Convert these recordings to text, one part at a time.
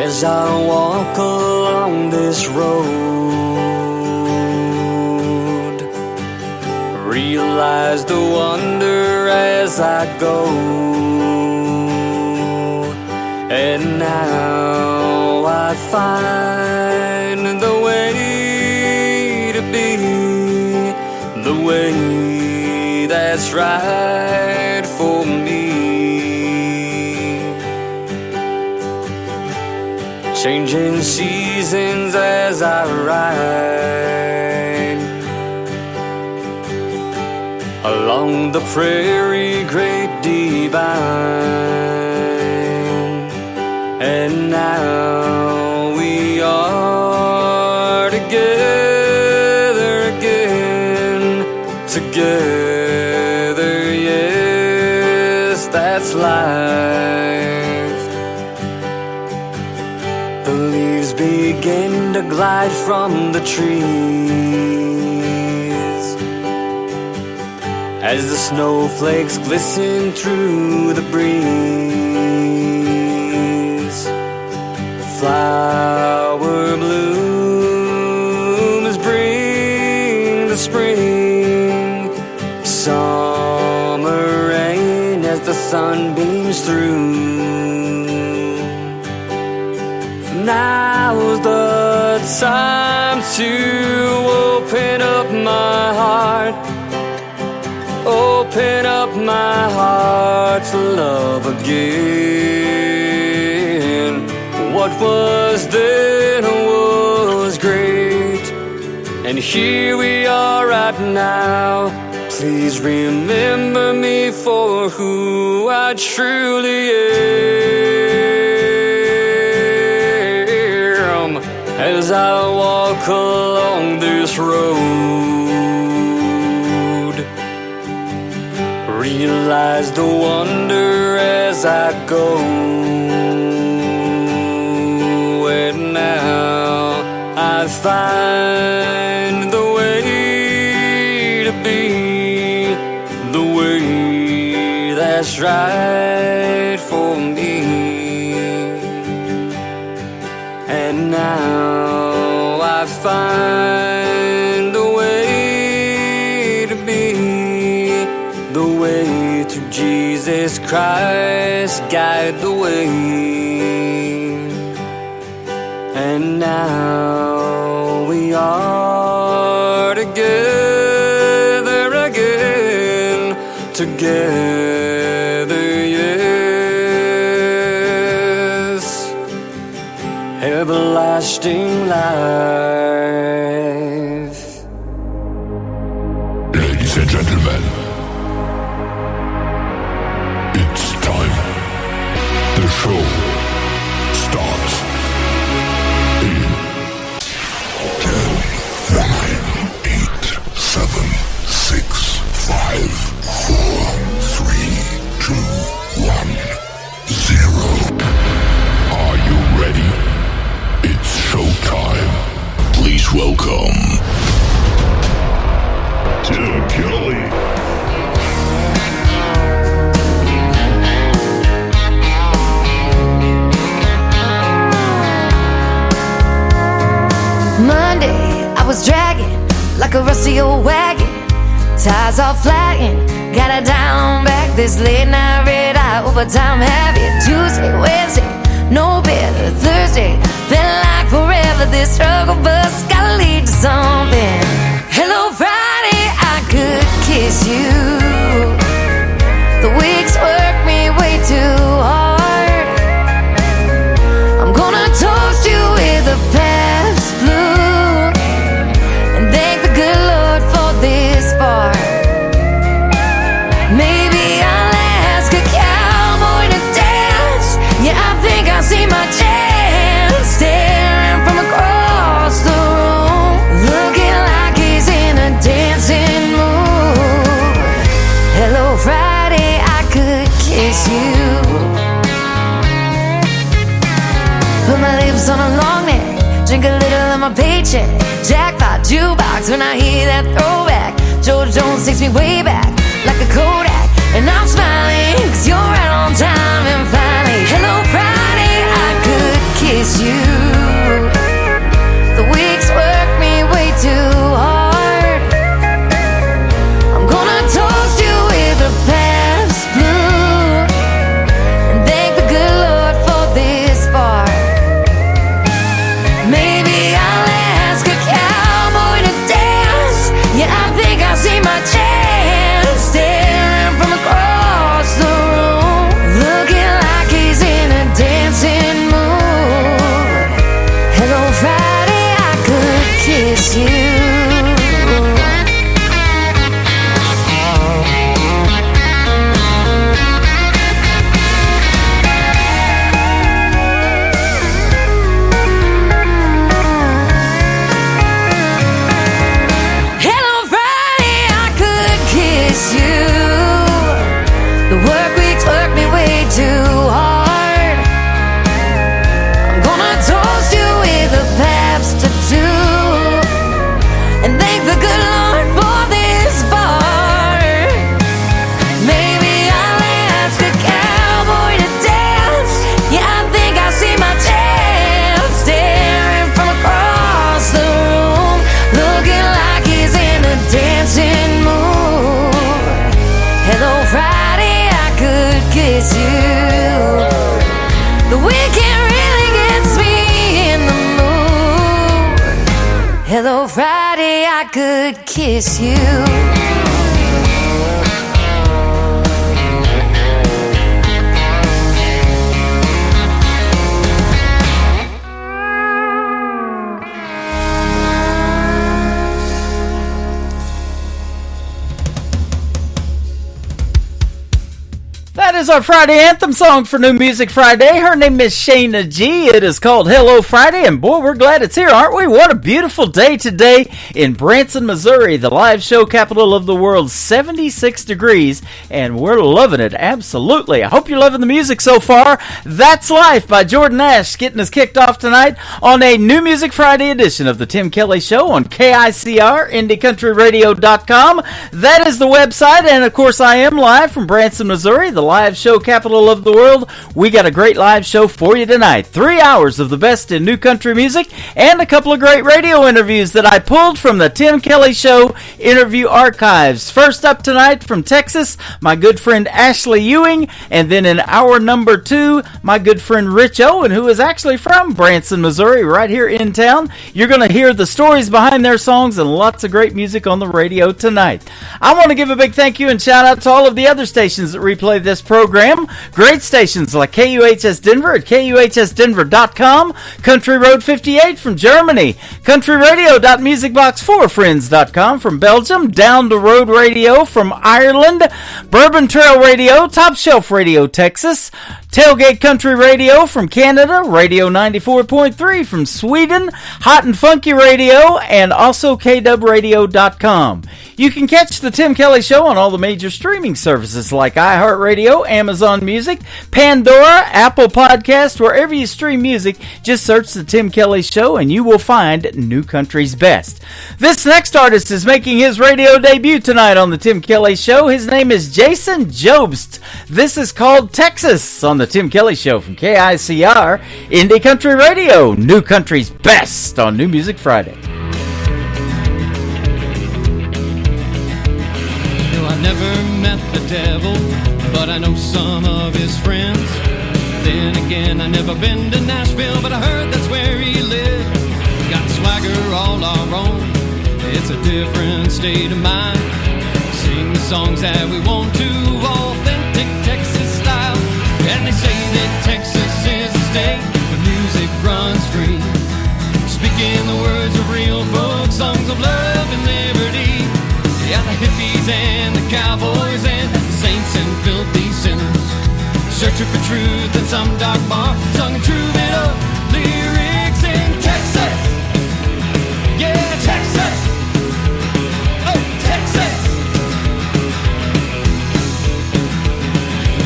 As I walk along this road, realize the wonder as I go. And now I find the way to be, the way that's right for me. Changing seasons as I ride along the prairie great divine. And now we are together again, together, yes, that's life. The leaves begin to glide from the trees as the snowflakes glisten through the breeze. Flower blooms bring the spring, summer rain as the sun beams through. Now's the time to open up my heart, open up my heart to love again. What was then was great, and here we are right now. Please remember me for who I truly am. As I walk along this road, realize the wonder as I go. And now I find the way to be, the way that's right for me. And now I find the way to be, the way to Jesus Christ, guide the way. And now we are together again, together, yes, everlasting life. Ladies and gentlemen, it's time. The show starts in 10, 9, 8, 7, 6, 5, 4, 3, 2, 1, 0. Are you ready? It's showtime. Please welcome Tim Kelly. Monday, I was dragging like a rusty old wagon, tires all flagging, gotta down back this late night red eye overtime habit. Tuesday, Wednesday, no better. Thursday, felt like forever. This struggle bus gotta lead to something. Hello Friday, I could kiss you. The weeks work me way too hard. I'm gonna toast you with a past blue and thank the good Lord for this bar. Maybe I'll ask a cowboy to dance. Yeah, I think I see my chance, staring from across the room, looking like he's in a dancing mood. Hello Friday, I could kiss you. Put my lips on a long neck, drink a little of my paycheck, jackpot jukebox when I hear that throwback. George Jones takes me way back like a Kodak, and I'm smiling 'cause you're right on time. And finally, hello Friday, I could kiss weekend really gets me in the mood. Hello, Friday, I could kiss you. That is our Friday anthem song for New Music Friday. Her name is Shayna G. It is called Hello Friday, and boy, we're glad it's here, aren't we? What a beautiful day today in Branson, Missouri, the live show capital of the world, 76 degrees, and we're loving it, absolutely. I hope you're loving the music so far. That's Life by Jordan Ash getting us kicked off tonight on a New Music Friday edition of the Tim Kelly Show on KICR, IndieCountryRadio.com. That is the website, and of course I am live from Branson, Missouri, the live show capital of the world. We got a great live show for you tonight. 3 hours of the best in new country music and a couple of great radio interviews that I pulled from the Tim Kelly Show interview archives. First up tonight from Texas, my good friend Ashley Ewing, and then in hour number 2, my good friend Rich Owen, who is actually from Branson, Missouri, right here in town. You're going to hear the stories behind their songs and lots of great music on the radio tonight. I want to give a big thank you and shout out to all of the other stations that replay this program. Great stations like KUHS Denver at KUHSdenver.com, Country Road 58 from Germany, countryradio.musicbox4friends.com from Belgium, Down the Road Radio from Ireland, Bourbon Trail Radio, Top Shelf Radio Texas, Tailgate Country Radio from Canada, Radio 94.3 from Sweden, Hot and Funky Radio, and also KWRadio.com. You can catch the Tim Kelly Show on all the major streaming services like iHeartRadio, Amazon Music, Pandora, Apple Podcast, wherever you stream music. Just search the Tim Kelly Show and you will find New Country's Best. This next artist is making his radio debut tonight on the Tim Kelly Show. His name is Jason Jobst. This is called Texas on the Tim Kelly Show from KICR, Indie Country Radio, New Country's Best on New Music Friday. I never met the devil, but I know some of his friends. Then again, I never been to Nashville, but I heard that's where he lived. Got swagger all our own, it's a different state of mind. Sing the songs that we want to, authentic Texas style. And they say that Texas is a state where music runs free, speaking the words of real folk songs of love and liberty. Yeah, the hippies and the cowboys and the saints and filthy sinners, searching for truth in some dark bar, sung and troubadour lyrics in Texas. Yeah, Texas. Oh, Texas.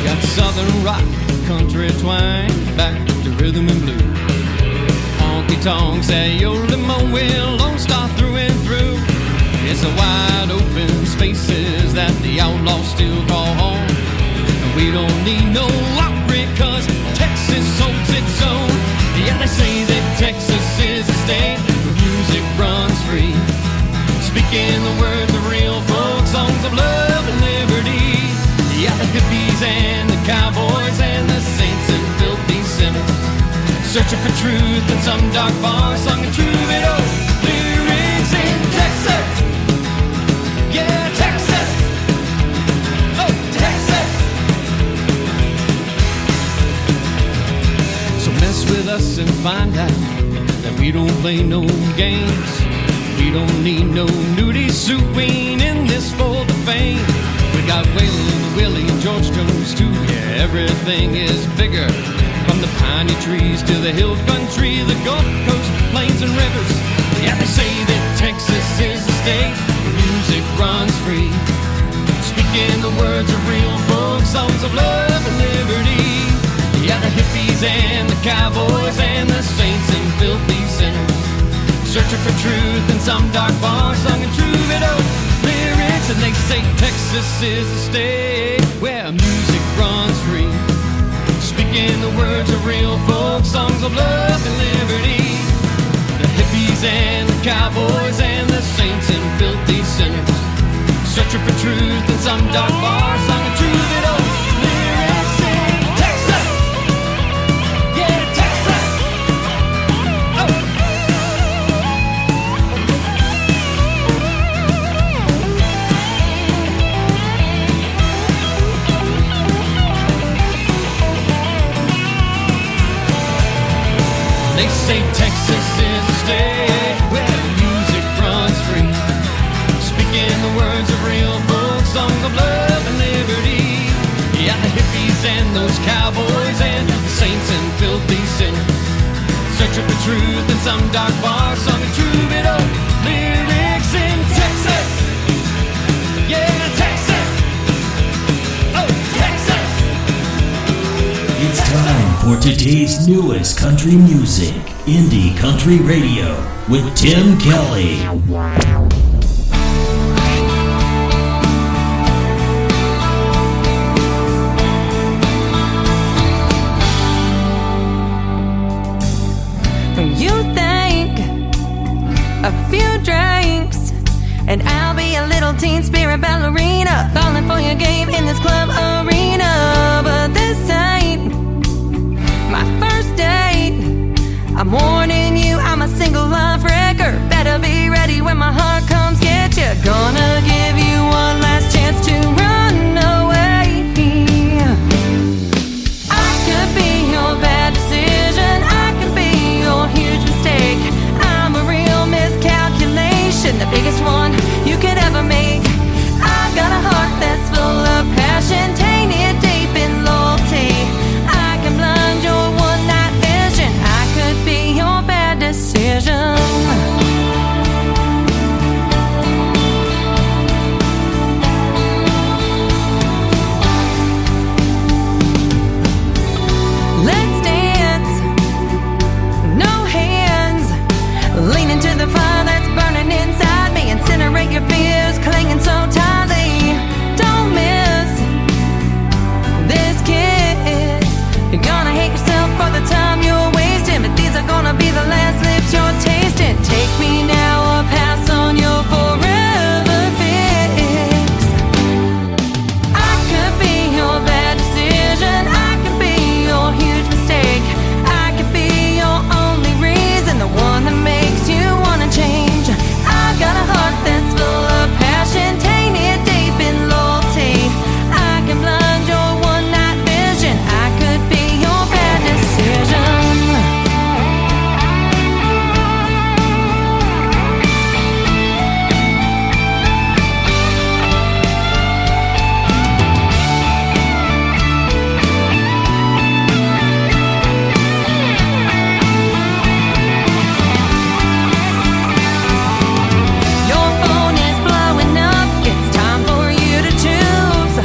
Got southern rock, country twang, back to rhythm and blues. Honky tonks, that yodeling will Lone Star through and through. It's the wide open spaces that the outlaws still call home. And we don't need no lottery, cause Texas holds its own. Yeah, they say that Texas is a state where music runs free, speaking the words of real folk songs of love and liberty. Yeah, the hippies and the cowboys and the saints and filthy sinners, searching for truth in some dark bar, sung and troubadour lyrics in Texas. Yeah, Texas. Oh, Texas. So mess with us and find out that we don't play no games. We don't need no nudie suit, we ain't in this for the fame. We got Waylon, Willie, and George Jones too. Yeah, everything is bigger, from the piney trees to the hill country, the Gulf Coast, plains and rivers. Yeah, they say that Texas is the state where music runs free, speaking the words of real folk songs of love and liberty. Yeah, the hippies and the cowboys and the saints and filthy sinners, searching for truth in some dark bar, sung and troubadour lyrics. And they say Texas is the state where music runs free, speaking the words of real folk songs of love and liberty. The hippies and the cowboys and the saints and filthy sinners, searching for truth in some dark bar, sung and troubadour lyrics in Texas. Yeah, song of love and liberty. Yeah, the hippies and those cowboys and the saints and filthy sinners, searching for truth in some dark bar, sung a troubadour lyrics in Texas. Yeah, Texas. Oh, Texas. It's time for today's newest country music, Indie Country Radio, with Tim Kelly. You think a few drinks and I'll be a little teen spirit ballerina, falling for your game in this club arena. But this ain't my first date. I'm warning you, I'm a single life wrecker. Better be ready when my heart comes get you. Gonna give you one last chance to run away. I could be your bad decision, I could be your huge mistake. I'm a real miscalculation, the biggest one you could ever make. I've got a heart that's full of passion, tainted deep in loyalty. I can blind your one-night vision, I could be your bad decision. Let's dance, no hands, lean into the fire that's burning inside me, incinerate your fears, clinging so tightly. Don't miss this kiss. You're gonna hate yourself for the time you're wasting, but these are gonna be the last lips you're tasting. Take me now or pass on your forever fix. I could be your bad decision, I could be your huge mistake. I could be your only reason, the one that makes you wanna change. I've got a heart that's full of passion, tainted deep in loyalty. I can blind your one-night vision, I could be your bad decision. Your phone is blowing up, it's time for you to choose.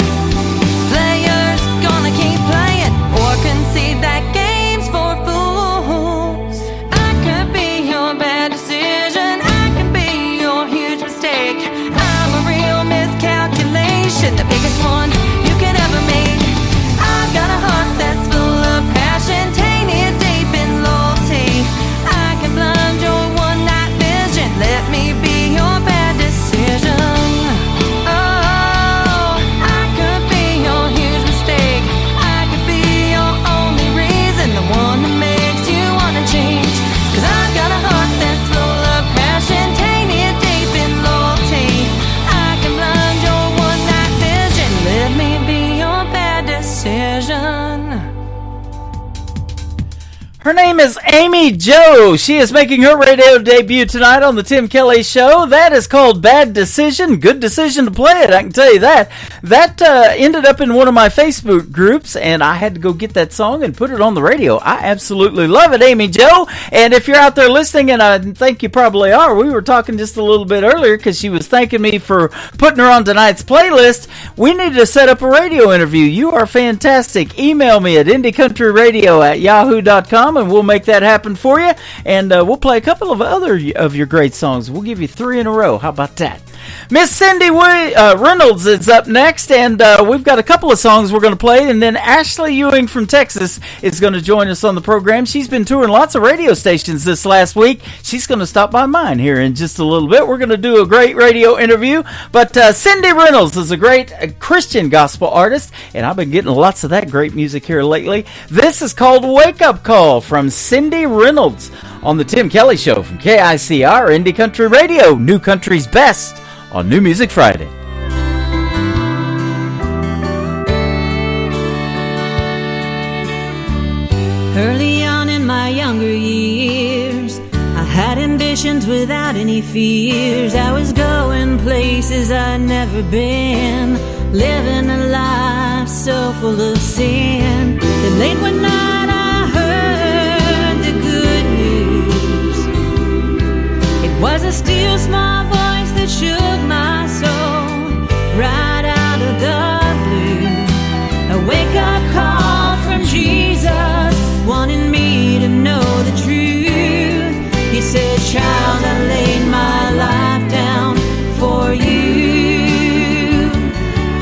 Players gonna keep playing or concede that game's for fools. I could be your bad decision, I could be your huge mistake. I'm a real miscalculation, the biggest one you could ever make. I've got a heart that's full of passion, tainted deep in loyalty. I can blind your one-night vision, let me be your bad decision. Oh, I could be your huge mistake. I could be your only reason, the one that makes you wanna change. 'Cause I've got a heart that's full of passion, tainted deep in loyalty. I can blind your one-night vision, let me be your bad decision. Her name is Amy Jo. She is making her radio debut tonight on the Tim Kelly Show. That is called Bad Decision. Good decision to play it, I can tell you that. That ended up in one of my Facebook groups, and I had to go get that song and put it on the radio. I absolutely love it, Amy Jo. And if you're out there listening, and I think you probably are, we were talking just a little bit earlier because she was thanking me for putting her on tonight's playlist. We need to set up a radio interview. You are fantastic. Email me at indieCountryRadio@yahoo.com, and we'll make that happen for you. And we'll play a couple of other of your great songs. We'll give you 3 in a row. How about that? Miss Cindy Reynolds is up next, and we've got a couple of songs we're going to play, and then Ashley Ewing from Texas is going to join us on the program. She's been touring lots of radio stations this last week. She's going to stop by mine here in just a little bit. We're going to do a great radio interview, but Cindy Reynolds is a great Christian gospel artist, and I've been getting lots of that great music here lately. This is called Wake Up Call from Cindy Reynolds on the Tim Kelly Show from KICR Indie Country Radio, New Country's Best, on New Music Friday. Early on in my younger years, I had ambition ambitions without any fears. I was going places I'd never been, living a life so full of sin. Then late one night I heard the good news. It was a still small voice that shook my soul right out of the blue. A wake-up call from Jesus, wanting me to know the truth. He said, child, I laid my life down for you.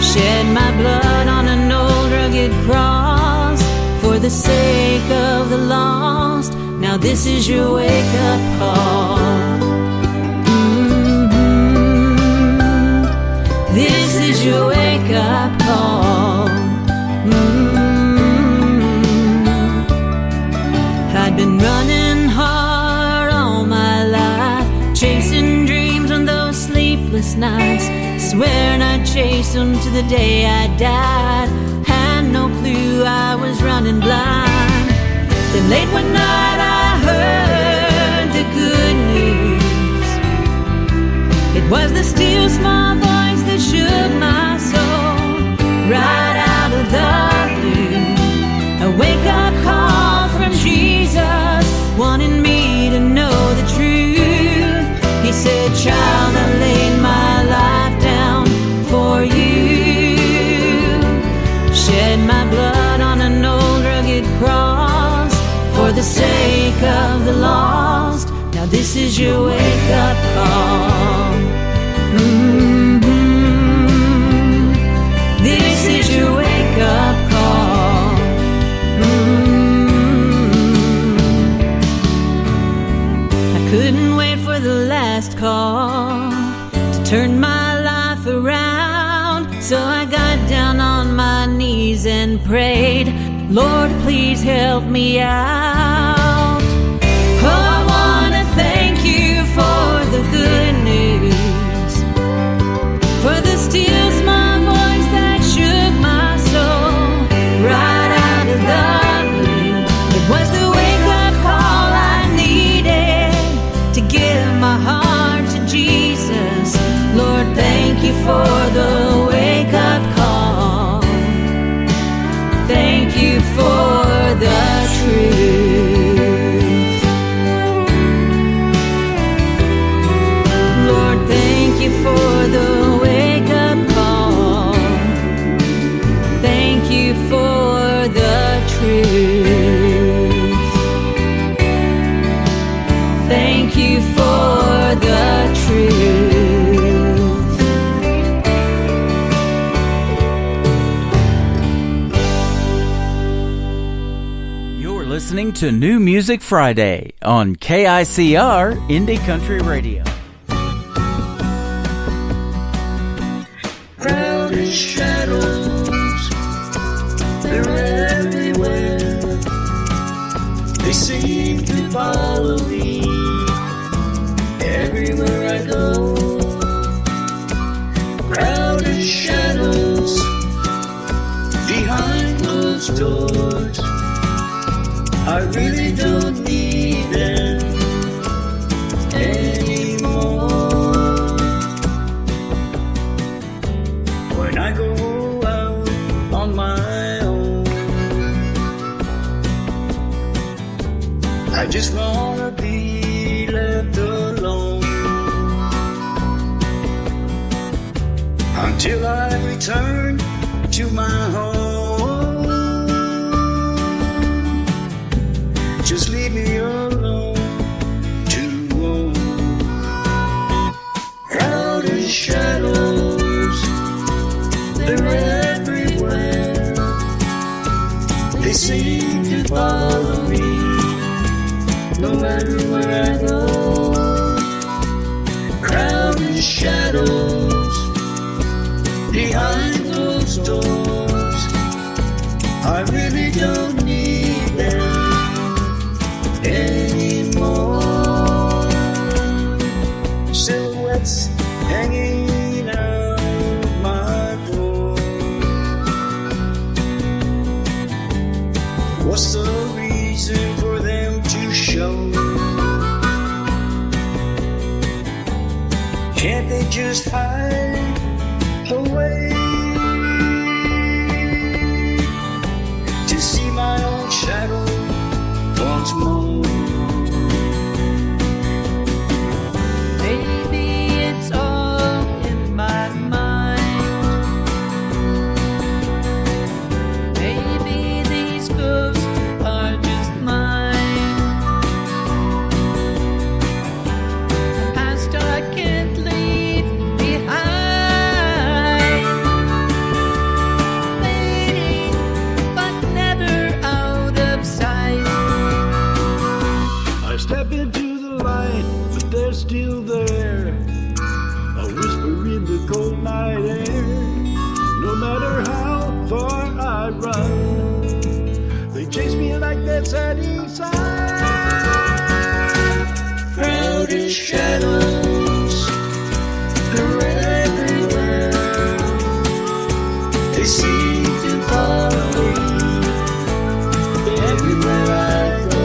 Shed my blood on an old rugged cross for the sake of the lost. Now this is your wake-up call. This is your wake-up call. I'd been running hard all my life, chasing dreams on those sleepless nights, swearing I'd chase them to the day I died. Had no clue I was running blind. Then late one night I heard the good news. It was the still small voice that shook my soul right out of the blue. A wake-up call from Jesus, wanting me to know the truth. He said, child, I laid my life down for you. Shed my blood on an old rugged cross for the sake of the lost. Now this is your wake-up call. This is your wake-up call. I couldn't wait for the last call to turn my life around, so I got down on my knees and prayed, Lord, please help me out. Oh, I want to thank you for the good news, for the still small voice that shook my soul right out of the blue. It was the wake-up call I needed to give my heart to Jesus. Lord, thank you for the wake-up call. Thank you for the truth. Lord, thank you for the wake-up call. Thank you for the truth. Thank you for the truth. You're listening to New Music Friday on KICR Indie Country Radio. Crowded shadows, they're everywhere. They seem to follow me everywhere I go. Crowded shadows behind closed doors. I really don't need them anymore. When I go out on my own, I just wanna be left alone until I return to my home. Just leave me alone to roam. Crowded shadows, they're everywhere. They seem to follow me no matter where I go. Crowded shadows behind closed doors. I really don't need them anymore. Silhouettes hanging out my door. What's the reason for them to show? just hide away to see my own shadow once more. Maybe it's all in my mind. Maybe these ghosts are just mine. A past I can't leave behind. Fading, but never out of sight. I step into the light, but they're still there. A whisper in the cold night air. No matter how far I run, they chase me like that setting sun. Crowded shadows are everywhere. They seem to follow me everywhere I go.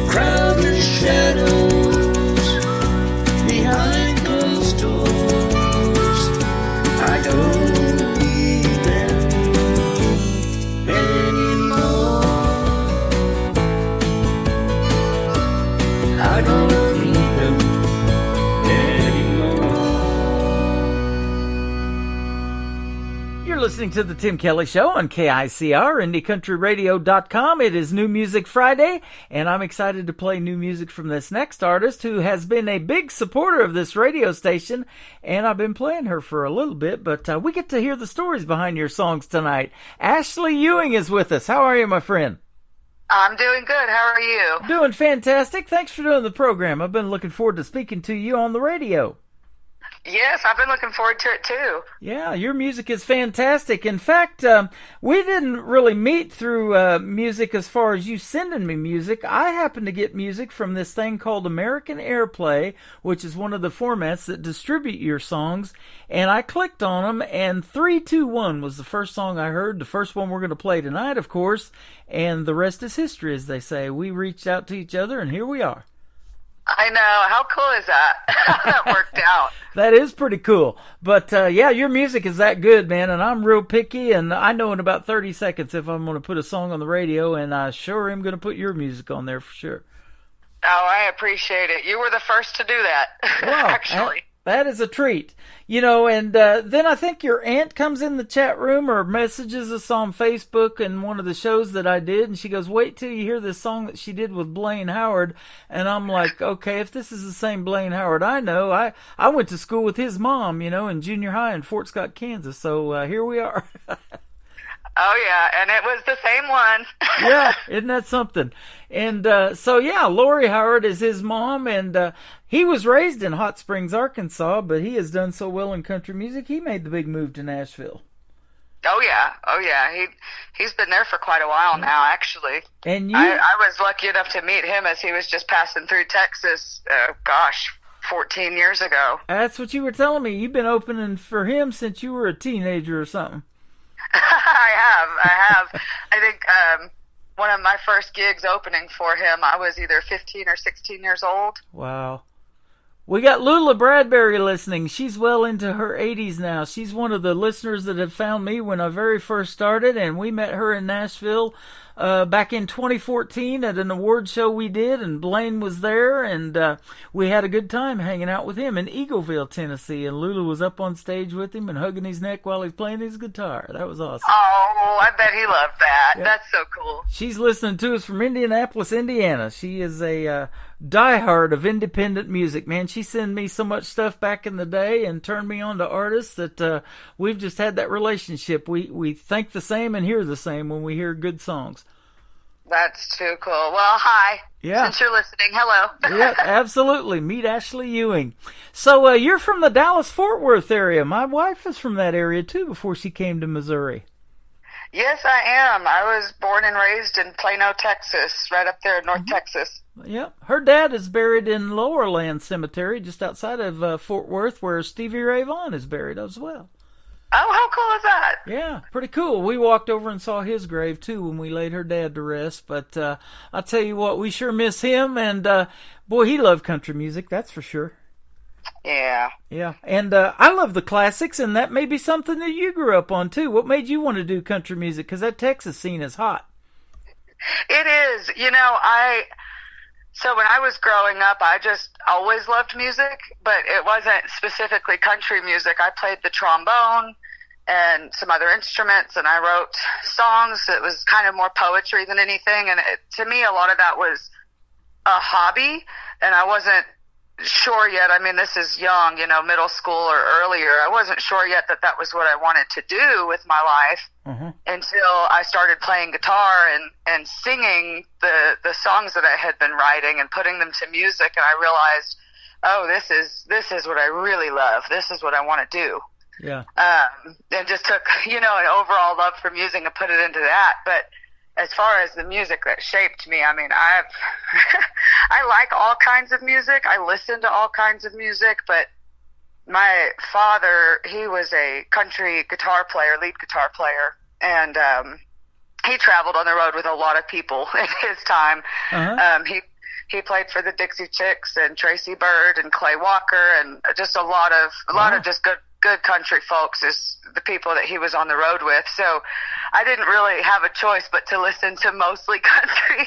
Crowded shadows behind closed doors. I don't need them anymore. I don't need them anymore. You're listening to The Tim Kelly Show on KICR, IndieCountryRadio.com. It is New Music Friday, and I'm excited to play new music from this next artist who has been a big supporter of this radio station, and I've been playing her for a little bit, but we get to hear the stories behind your songs tonight. Ashley Ewing is with us. How are you, my friend? I'm doing good. How are you? Doing fantastic. Thanks for doing the program. I've been looking forward to speaking to you on the radio. Yes, I've been looking forward to it too. Yeah, your music is fantastic. In fact, we didn't really meet through music as far as you sending me music. I happen to get music from this thing called American Airplay, which is one of the formats that distribute your songs. And I clicked on them, and 321 was the first song I heard, the first one we're going to play tonight, of course. And the rest is history, as they say. We reached out to each other, and here we are. I know. How cool is that? That worked out. That is pretty cool. But, yeah, your music is that good, man, and I'm real picky, and I know in about 30 seconds if I'm going to put a song on the radio, and I sure am going to put your music on there for sure. Oh, I appreciate it. You were the first to do that, Wow, actually. That is a treat. You know, and then I think your aunt comes in the chat room or messages us on Facebook in one of the shows that I did, and she goes, wait till you hear this song that she did with Blaine Howard. And I'm like, okay, if this is the same Blaine Howard I know, I went to school with his mom, you know, in junior high in Fort Scott, Kansas. So here we are. Oh, yeah, and it was the same one. Yeah, isn't that something? And so, yeah, Lori Howard is his mom, and he was raised in Hot Springs, Arkansas, but he has done so well in country music, he made the big move to Nashville. Oh, yeah. He's been there for quite a while now, actually. And you... I was lucky enough to meet him as he was just passing through Texas, 14 years ago. That's what you were telling me. You've been opening for him since you were a teenager or something. I have. I think one of my first gigs opening for him, I was either 15 or 16 years old. Wow. We got Lula Bradbury listening. She's well into her 80s now. She's one of the listeners that have found me when I very first started, and we met her in Nashville back in 2014 at an award show we did, and Blaine was there, and we had a good time hanging out with him in Eagleville, Tennessee, and Lula was up on stage with him and hugging his neck while he's playing his guitar. That was awesome. Oh, I bet he loved that. Yeah. That's so cool. She's listening to us from Indianapolis, Indiana. She is a diehard of independent music, man. She sent me so much stuff back in the day and turned me on to artists that we've just had that relationship. We think the same and hear the same when we hear good songs. That's too cool. Well, hi. Yeah. Since you're listening, hello. Yeah, absolutely. Meet Ashley Ewing. So you're from the Dallas-Fort Worth area. My wife is from that area, too, before she came to Missouri. Yes, I am. I was born and raised in Plano, Texas, right up there in North Texas. Yep. Her dad is buried in Lowerland Cemetery, just outside of Fort Worth, where Stevie Ray Vaughan is buried as well. Oh, how cool is that? Yeah, pretty cool. We walked over and saw his grave, too, when we laid her dad to rest. But I'll tell you what, we sure miss him. And, boy, he loved country music, that's for sure. Yeah. Yeah, and I love the classics, and that may be something that you grew up on, too. What made you want to do country music? Because that Texas scene is hot. It is. So when I was growing up, I just always loved music, but it wasn't specifically country music. I played the trombone and some other instruments, and I wrote songs. It was kind of more poetry than anything, and to me, a lot of that was a hobby, and I wasn't sure yet. I mean, this is young, middle school or earlier. I wasn't sure yet that was what I wanted to do with my life until I started playing guitar and singing the songs that I had been writing and putting them to music. And I realized, oh, this is what I really love. This is what I want to do. Yeah. And just took, an overall love for music and put it into that. But as far as the music that shaped me, I mean, I like all kinds of music. I listen to all kinds of music, but my father, he was a country guitar player, lead guitar player, and he traveled on the road with a lot of people in his time. He played for the Dixie Chicks and Tracy Byrd and Clay Walker, and just a lot of just good country folks is the people that he was on the road with. So I didn't really have a choice but to listen to mostly country.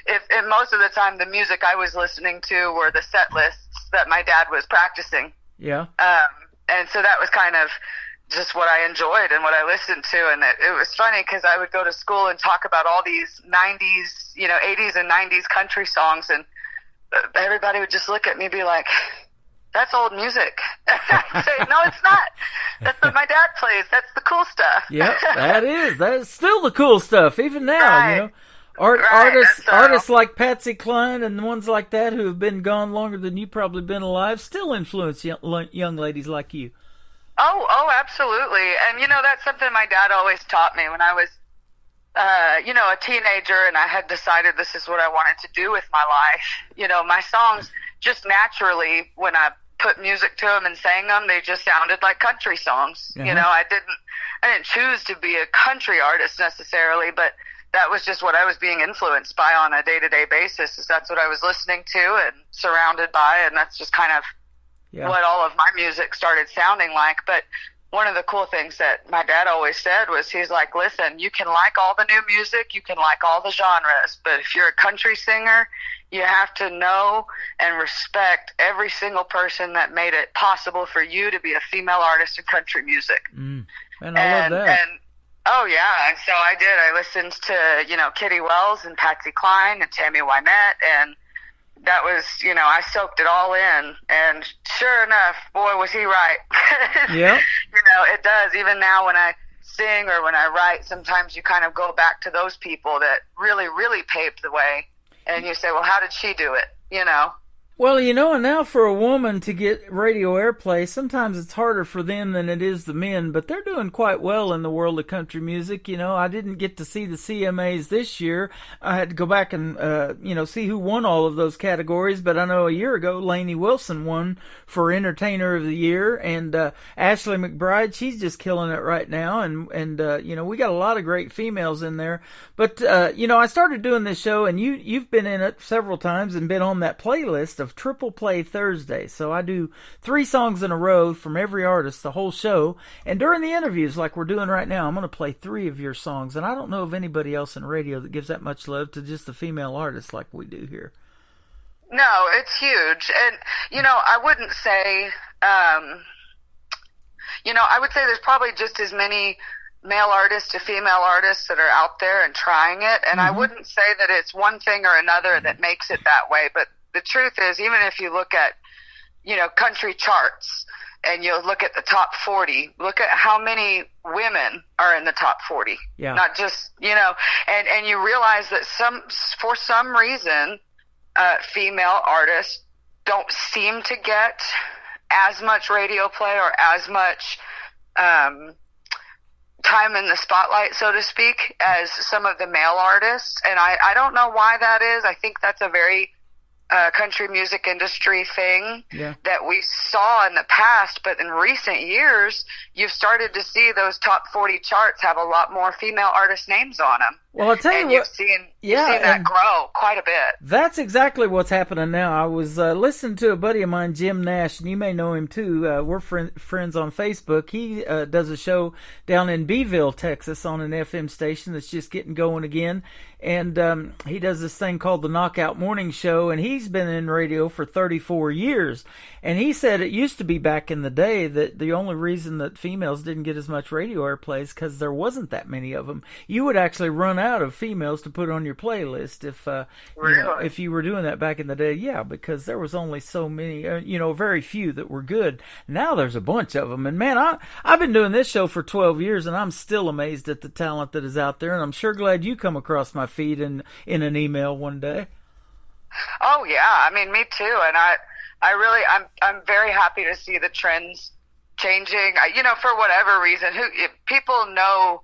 If most of the time the music I was listening to were the set lists that my dad was practicing. Yeah. And so that was kind of just what I enjoyed and what I listened to. And it was funny because I would go to school and talk about all these 90s, 80s and 90s country songs, and everybody would just look at me and be like, that's old music. I'd say, no, it's not. That's what my dad plays. That's the cool stuff. Yeah, that is still the cool stuff, even now, Right. Artists like Patsy Cline and the ones like that who have been gone longer than you've probably been alive still influence young ladies like you. Oh, absolutely. And, that's something my dad always taught me when I was, a teenager, and I had decided this is what I wanted to do with my life. My songs just naturally, when I put music to them and sang them, they just sounded like country songs. I didn't choose to be a country artist necessarily, but that was just what I was being influenced by on a day-to-day basis. That's what I was listening to and surrounded by, and that's just kind of what all of my music started sounding like. But one of the cool things that my dad always said was, he's like, listen, you can like all the new music, you can like all the genres, but if you're a country singer, you have to know and respect every single person that made it possible for you to be a female artist in country music. And I love that. Oh, yeah. And so I did. I listened to, Kitty Wells and Patsy Cline and Tammy Wynette, and that was, I soaked it all in. And sure enough, boy, was he right. Yeah. It does. Even now when I sing or when I write, sometimes you kind of go back to those people that really, really paved the way. And you say, well, how did she do it? Well, and now for a woman to get radio airplay, sometimes it's harder for them than it is the men, but they're doing quite well in the world of country music. I didn't get to see the CMAs this year. I had to go back and, see who won all of those categories, but I know a year ago, Lainey Wilson won for Entertainer of the Year, and Ashley McBride, she's just killing it right now, and we got a lot of great females in there. But, I started doing this show, and you've been in it several times and been on that playlist of Triple Play Thursday. So I do 3 songs in a row from every artist, the whole show. And during the interviews like we're doing right now, I'm going to play 3 of your songs. And I don't know of anybody else in radio that gives that much love to just the female artists like we do here. No, it's huge. And, I wouldn't say, I would say there's probably just as many male artists to female artists that are out there and trying it. And I wouldn't say that it's one thing or another that makes it that way. But the truth is, even if you look at, country charts and you look at the top 40, look at how many women are in the top 40. Yeah. Not just, and you realize that for some reason, female artists don't seem to get as much radio play or as much, time in the spotlight, so to speak, as some of the male artists. And I don't know why that is. I think that's a very country music industry thing that we saw in the past, but in recent years, you've started to see those top 40 charts have a lot more female artist names on them. Well, I'll tell you what. You've seen Yeah, You've seen that and grow quite a bit. that's exactly what's happening now. I was listening to a buddy of mine, Jim Nash, and you may know him too. We're friends on Facebook. He does a show down in Beeville, Texas, on an FM station that's just getting going again. And he does this thing called the Knockout Morning Show, and he's been in radio for 34 years. And he said it used to be back in the day that the only reason that females didn't get as much radio airplay is because there wasn't that many of them. You would actually run out of females to put on your playlist if if you were doing that back in the day. Yeah, because there was only so many, very few that were good. Now there's a bunch of them. And man, I've been doing this show for 12 years, and I'm still amazed at the talent that is out there. And I'm sure glad you come across my feed in an email one day. Oh yeah, I mean, me too. And I'm very happy to see the trends changing. For whatever reason, people know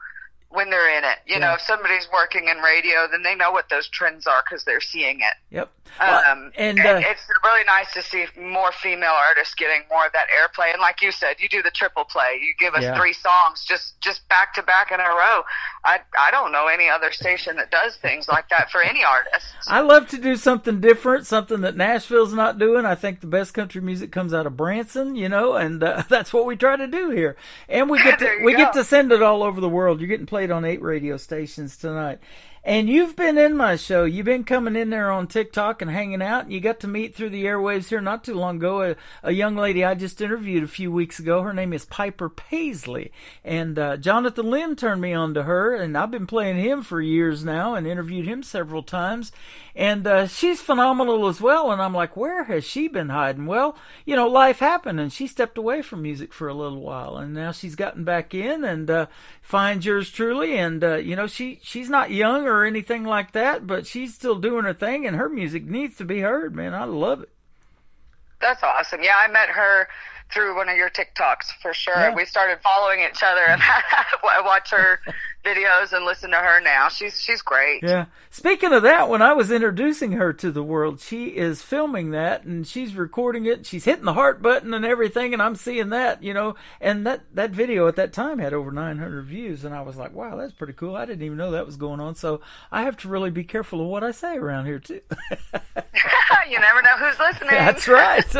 when they're in it. You know, if somebody's working in radio, then they know what those trends are because they're seeing it. Yep. And it's really nice to see more female artists getting more of that airplay. And like you said, you do the triple play. You give us 3 songs just back to back in a row. I don't know any other station that does things like that for any artist. I love to do something different, something that Nashville's not doing. I think the best country music comes out of Branson, and that's what we try to do here. And we get to send it all over the world. You're getting played on 8 radio stations tonight. And you've been in my show. You've been coming in there on TikTok and hanging out. And you got to meet through the airwaves here not too long ago a young lady I just interviewed a few weeks ago. Her name is Piper Paisley. And Jonathan Lynn turned me on to her. And I've been playing him for years now and interviewed him several times. And she's phenomenal as well. And I'm like, where has she been hiding? Well, life happened, and she stepped away from music for a little while. And now she's gotten back in and finds yours truly. And, she's not young or anything like that, but she's still doing her thing, and her music needs to be heard, man. I love it. That's awesome. Yeah, I met her through one of your TikToks for sure. Yeah. We started following each other, and I watch her videos and listen to her now. She's great. Yeah. Speaking of that, when I was introducing her to the world, she is filming that, and she's recording it. She's hitting the heart button and everything, and I'm seeing that, and that video at that time had over 900 views, and I was like, wow, that's pretty cool. I didn't even know that was going on, so I have to really be careful of what I say around here, too. You never know who's listening. That's right.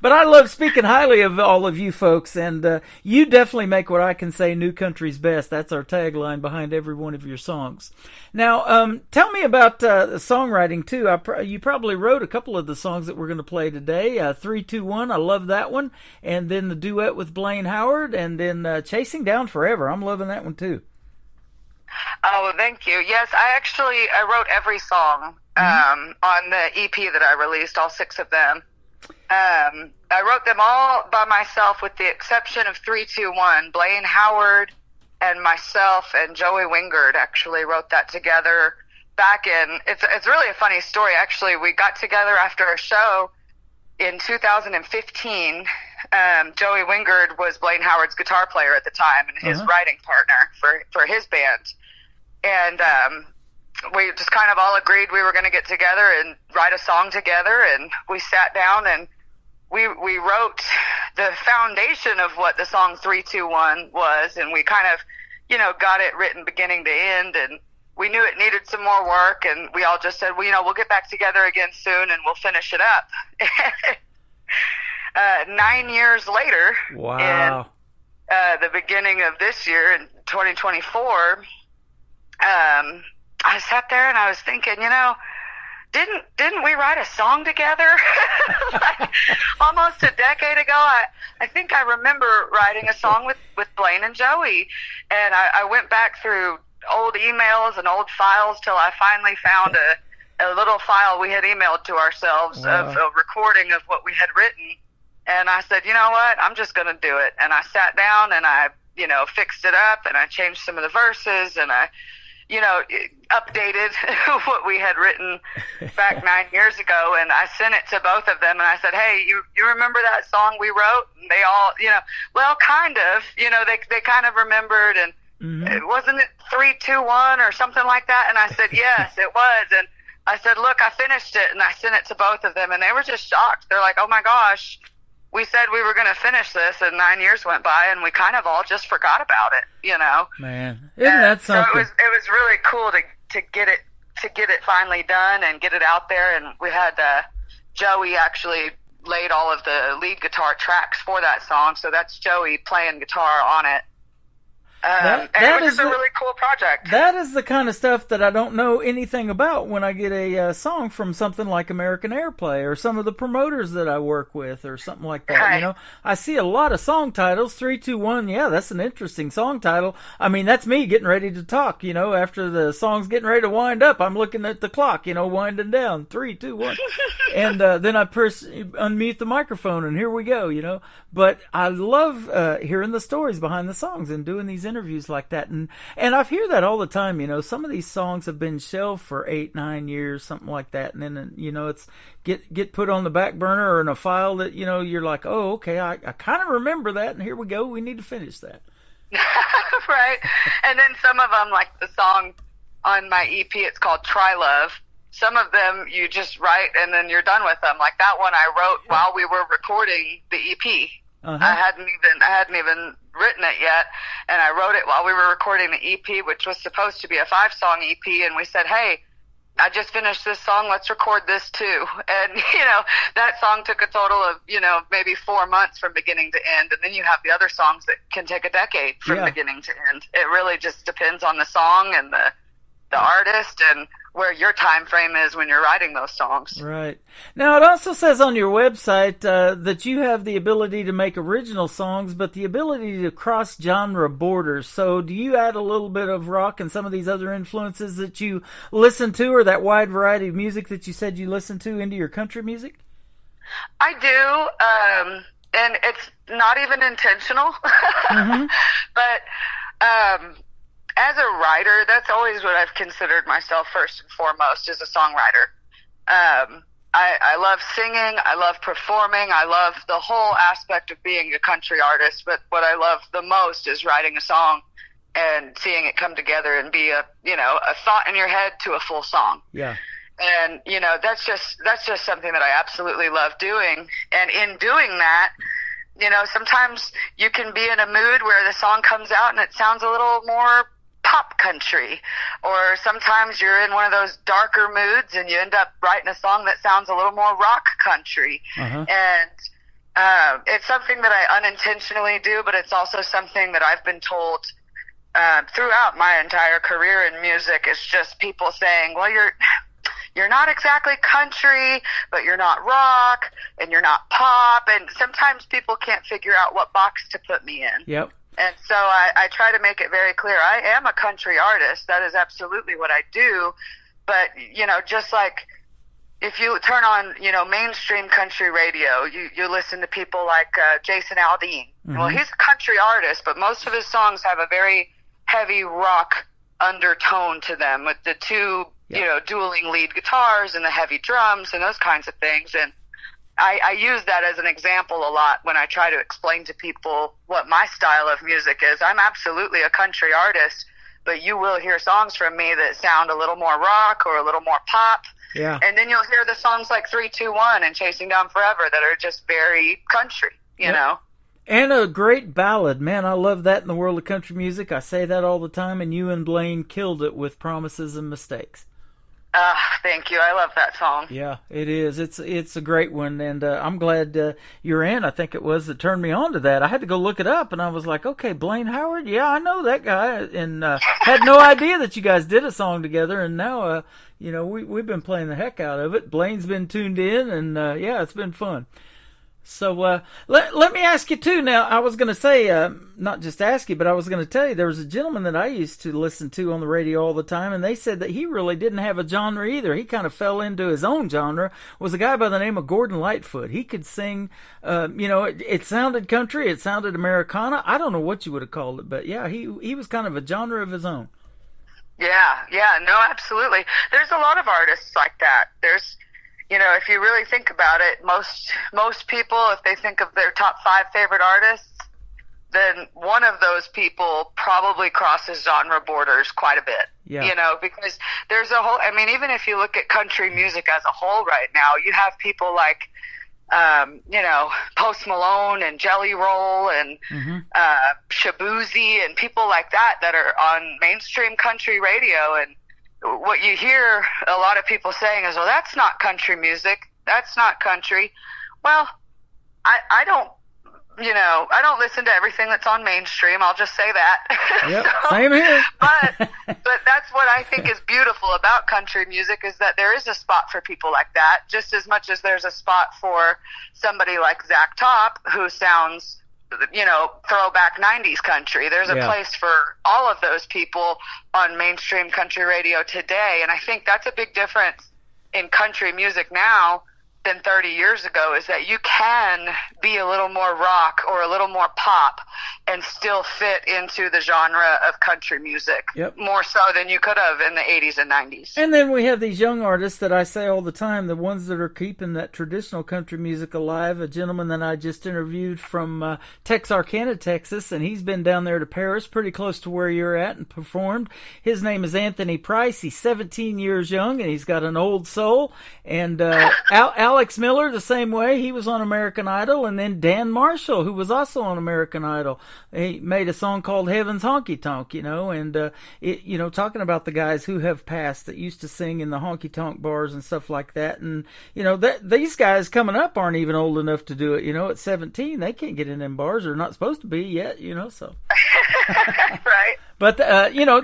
But I love speaking highly of all of you folks, and you definitely make what I can say new country's best. That's our tagline behind every one of your songs. Now, tell me about the songwriting, too. You probably wrote a couple of the songs that we're going to play today. 3-2-1, I love that one. And then the duet with Blaine Howard, and then Chasing Down Forever. I'm loving that one, too. Oh, well, thank you. Yes, I wrote every song on the EP that I released, all 6 of them. I wrote them all by myself with the exception of 3-2-1. Blaine Howard and myself and Joey Wingard actually wrote that together back in, it's really a funny story. Actually, we got together after a show in 2015. Joey Wingard was Blaine Howard's guitar player at the time and his writing partner for his band. And we just kind of all agreed we were going to get together and write a song together, and we sat down and we wrote the foundation of what the song 3-2-1 was, and we kind of, got it written beginning to end, and we knew it needed some more work, and we all just said, well, we'll get back together again soon and we'll finish it up. 9 years later, wow. In the beginning of this year, in 2024, I sat there and I was thinking, didn't we write a song together? Like, almost a decade ago. I think I remember writing a song with Blaine and Joey, and I went back through old emails and old files till I finally found a little file we had emailed to ourselves of a recording of what we had written. And I said, you know what, I'm just going to do it. And I sat down and I, fixed it up, and I changed some of the verses, and I, updated what we had written back 9 years ago. And I sent it to both of them, and I said, hey, you remember that song we wrote? And they all, well, kind of, they kind of remembered, and wasn't it 3-2-1 or something like that? And I said, yes, it was. And I said, look, I finished it, and I sent it to both of them, and they were just shocked. They're like, oh my gosh, we said we were going to finish this, and 9 years went by, and we kind of all just forgot about it, Man, isn't that something? So it was really cool to get it to get it finally done and get it out there. And we had Joey actually laid all of the lead guitar tracks for that song, so that's Joey playing guitar on it. And it was just a really cool project. That is the kind of stuff that I don't know anything about when I get a song from something like American Airplay or some of the promoters that I work with or something like that. Right. You know, I see a lot of song titles. 3, 2, 1. Yeah, that's an interesting song title. I mean, that's me getting ready to talk. You know, after the song's getting ready to wind up, I'm looking at the clock. You know, winding down. 3, 2, 1, and then I unmute the microphone, and here we go. You know, but I love hearing the stories behind the songs and doing these interviews like that, and I hear that all the time. You know, some of these songs have been shelved for 8, 9 years, something like that, and then you know it's get put on the back burner or in a file that you know you're like, oh, okay, I kind of remember that, and here we go, we need to finish that. Right. And then some of them, like the song on my EP, it's called Try Love. Some of them you just write and then you're done with them. Like that one I wrote while we were recording the EP. I hadn't even written it yet, and I wrote it while we were recording the EP, which was supposed to be a 5-song EP, and we said, hey, I just finished this song, let's record this too. And, you know, that song took a total of, you know, maybe 4 months from beginning to end, and then you have the other songs that can take a decade from beginning to end. It really just depends on the song and the artist and where your time frame is when you're writing those songs. Right. Now, it also says on your website that you have the ability to make original songs, but the ability to cross genre borders. So do you add a little bit of rock and some of these other influences that you listen to, or that wide variety of music that you said you listen to, into your country music? I do, and it's not even intentional. But as a writer, that's always what I've considered myself first and foremost, as a songwriter. I love singing, I love performing, I love the whole aspect of being a country artist, but what I love the most is writing a song and seeing it come together and be a thought in your head to a full song. Yeah. And, you know, that's just something that I absolutely love doing. And in doing that, you know, sometimes you can be in a mood where the song comes out and it sounds a little more pop country, or sometimes you're in one of those darker moods and you end up writing a song that sounds a little more rock country. And it's something that I unintentionally do, but it's also something that I've been told throughout my entire career in music. It's just people saying, well, you're not exactly country, but you're not rock, and you're not pop, and sometimes people can't figure out what box to put me in. Yep. And so I try to make it very clear. I am a country artist. That is absolutely what I do. But, you know, just like if you turn on, you know, mainstream country radio, you listen to people like Jason Aldean. Well, he's a country artist, but most of his songs have a very heavy rock undertone to them, with the two, you know, dueling lead guitars and the heavy drums and those kinds of things. And I use that as an example a lot when I try to explain to people what my style of music is. I'm absolutely a country artist, but you will hear songs from me that sound a little more rock or a little more pop. Yeah. And then you'll hear the songs like 3, 2, 1 and Chasing Down Forever that are just very country, you know. And a great ballad. Man, I love that in the world of country music. I say that all the time, and you and Blaine killed it with Promises and Mistakes. Thank you. I love that song. Yeah, it is. It's a great one, and I'm glad you're in. I think it was that turned me on to that. I had to go look it up, and I was like, okay, Blaine Howard, yeah, I know that guy, and had no idea that you guys did a song together, and now, you know, we've been playing the heck out of it. Blaine's been tuned in, and yeah, it's been fun. So let me ask you too. Now, I was going to say, not just ask you, but I was going to tell you, there was a gentleman that I used to listen to on the radio all the time, and they said that he really didn't have a genre either. He kind of fell into his own genre. Was a guy by the name of Gordon Lightfoot. He could sing, you know, it sounded country, it sounded Americana. I don't know what you would have called it, but yeah, he was kind of a genre of his own. Yeah, no, absolutely. There's a lot of artists like that. There's, you know, if you really think about it, most people, if they think of their top 5 favorite artists, then one of those people probably crosses genre borders quite a bit. Yeah. You know, because there's a whole, I mean, even if you look at country music as a whole right now, you have people like, you know, Post Malone and Jelly Roll and Shabuzi and people like that are on mainstream country radio, and what you hear a lot of people saying is, well, that's not country music. That's not country. Well, I don't, I don't listen to everything that's on mainstream. I'll just say that. Yep, same here. but that's what I think is beautiful about country music, is that there is a spot for people like that, just as much as there's a spot for somebody like Zach Top, who sounds, throwback 90s country. There's a place for all of those people on mainstream country radio today. And I think that's a big difference in country music now than 30 years ago, is that you can be a little more rock or a little more pop and still fit into the genre of country music. Yep. More so than you could have in the 80s and 90s. And then we have these young artists that I say all the time, the ones that are keeping that traditional country music alive. A gentleman that I just interviewed from Texarkana, Texas, and he's been down there to Paris, pretty close to where you're at, and performed. His name is Anthony Price. He's 17 years young, and he's got an old soul. And Alex Miller, the same way. He was on American Idol. And then Dan Marshall, who was also on American Idol. He made a song called Heaven's Honky Tonk, and talking about the guys who have passed that used to sing in the honky tonk bars and stuff like that. And, these guys coming up aren't even old enough to do it. At 17, they can't get in them bars. They're not supposed to be yet, so. Right. But,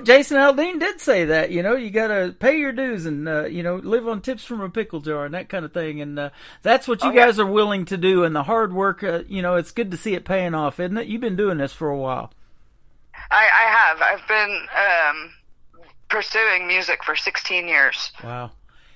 Jason Aldean did say that, you got to pay your dues and, live on tips from a pickle jar and that kind of thing. And that's what you guys are willing to do. And the hard work, it's good to see it paying off, isn't it? You've been doing this for a while. I have. I've been pursuing music for 16 years. Wow.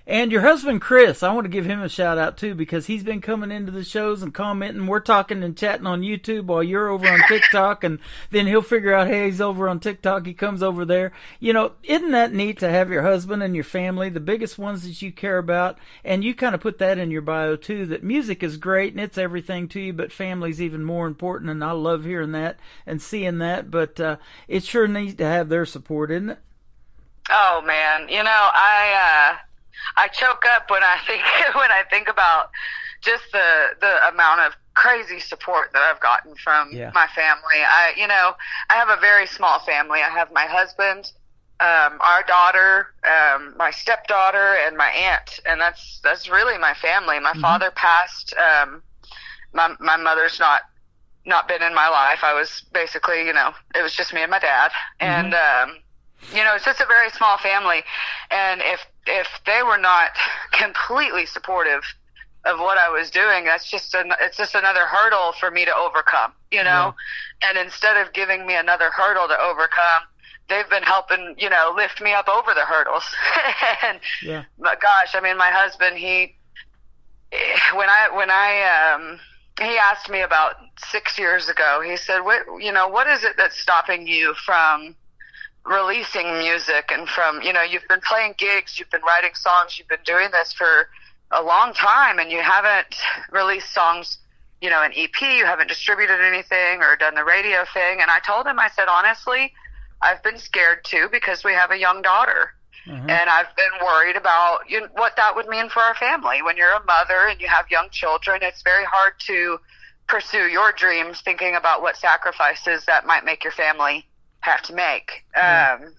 And your husband, Chris, I want to give him a shout out too, because he's been coming into the shows and commenting. We're talking and chatting on YouTube while you're over on TikTok, and then he'll figure out, hey, he's over on TikTok. He comes over there. Isn't that neat to have your husband and your family, the biggest ones that you care about? And you kind of put that in your bio too, that music is great and it's everything to you, but family's even more important. And I love hearing that and seeing that. But it's sure neat to have their support, isn't it? Oh man, I choke up when I think about just the amount of crazy support that I've gotten from my family. I have a very small family. I have my husband, our daughter, my stepdaughter, and my aunt, and that's really my family. My father passed. My mother's not been in my life. I was basically, it was just me and my dad, and it's just a very small family. And if they were not completely supportive of what I was doing, it's just another hurdle for me to overcome, And instead of giving me another hurdle to overcome, they've been helping, lift me up over the hurdles. And but gosh, my husband, he asked me about 6 years ago, he said, what is it that's stopping you from releasing music and from, you've been playing gigs, you've been writing songs, you've been doing this for a long time, and you haven't released songs, an EP, you haven't distributed anything or done the radio thing. And I told him, I said, honestly, I've been scared too, because we have a young daughter. And I've been worried about what that would mean for our family. When you're a mother and you have young children, it's very hard to pursue your dreams thinking about what sacrifices that might make your family have to make. And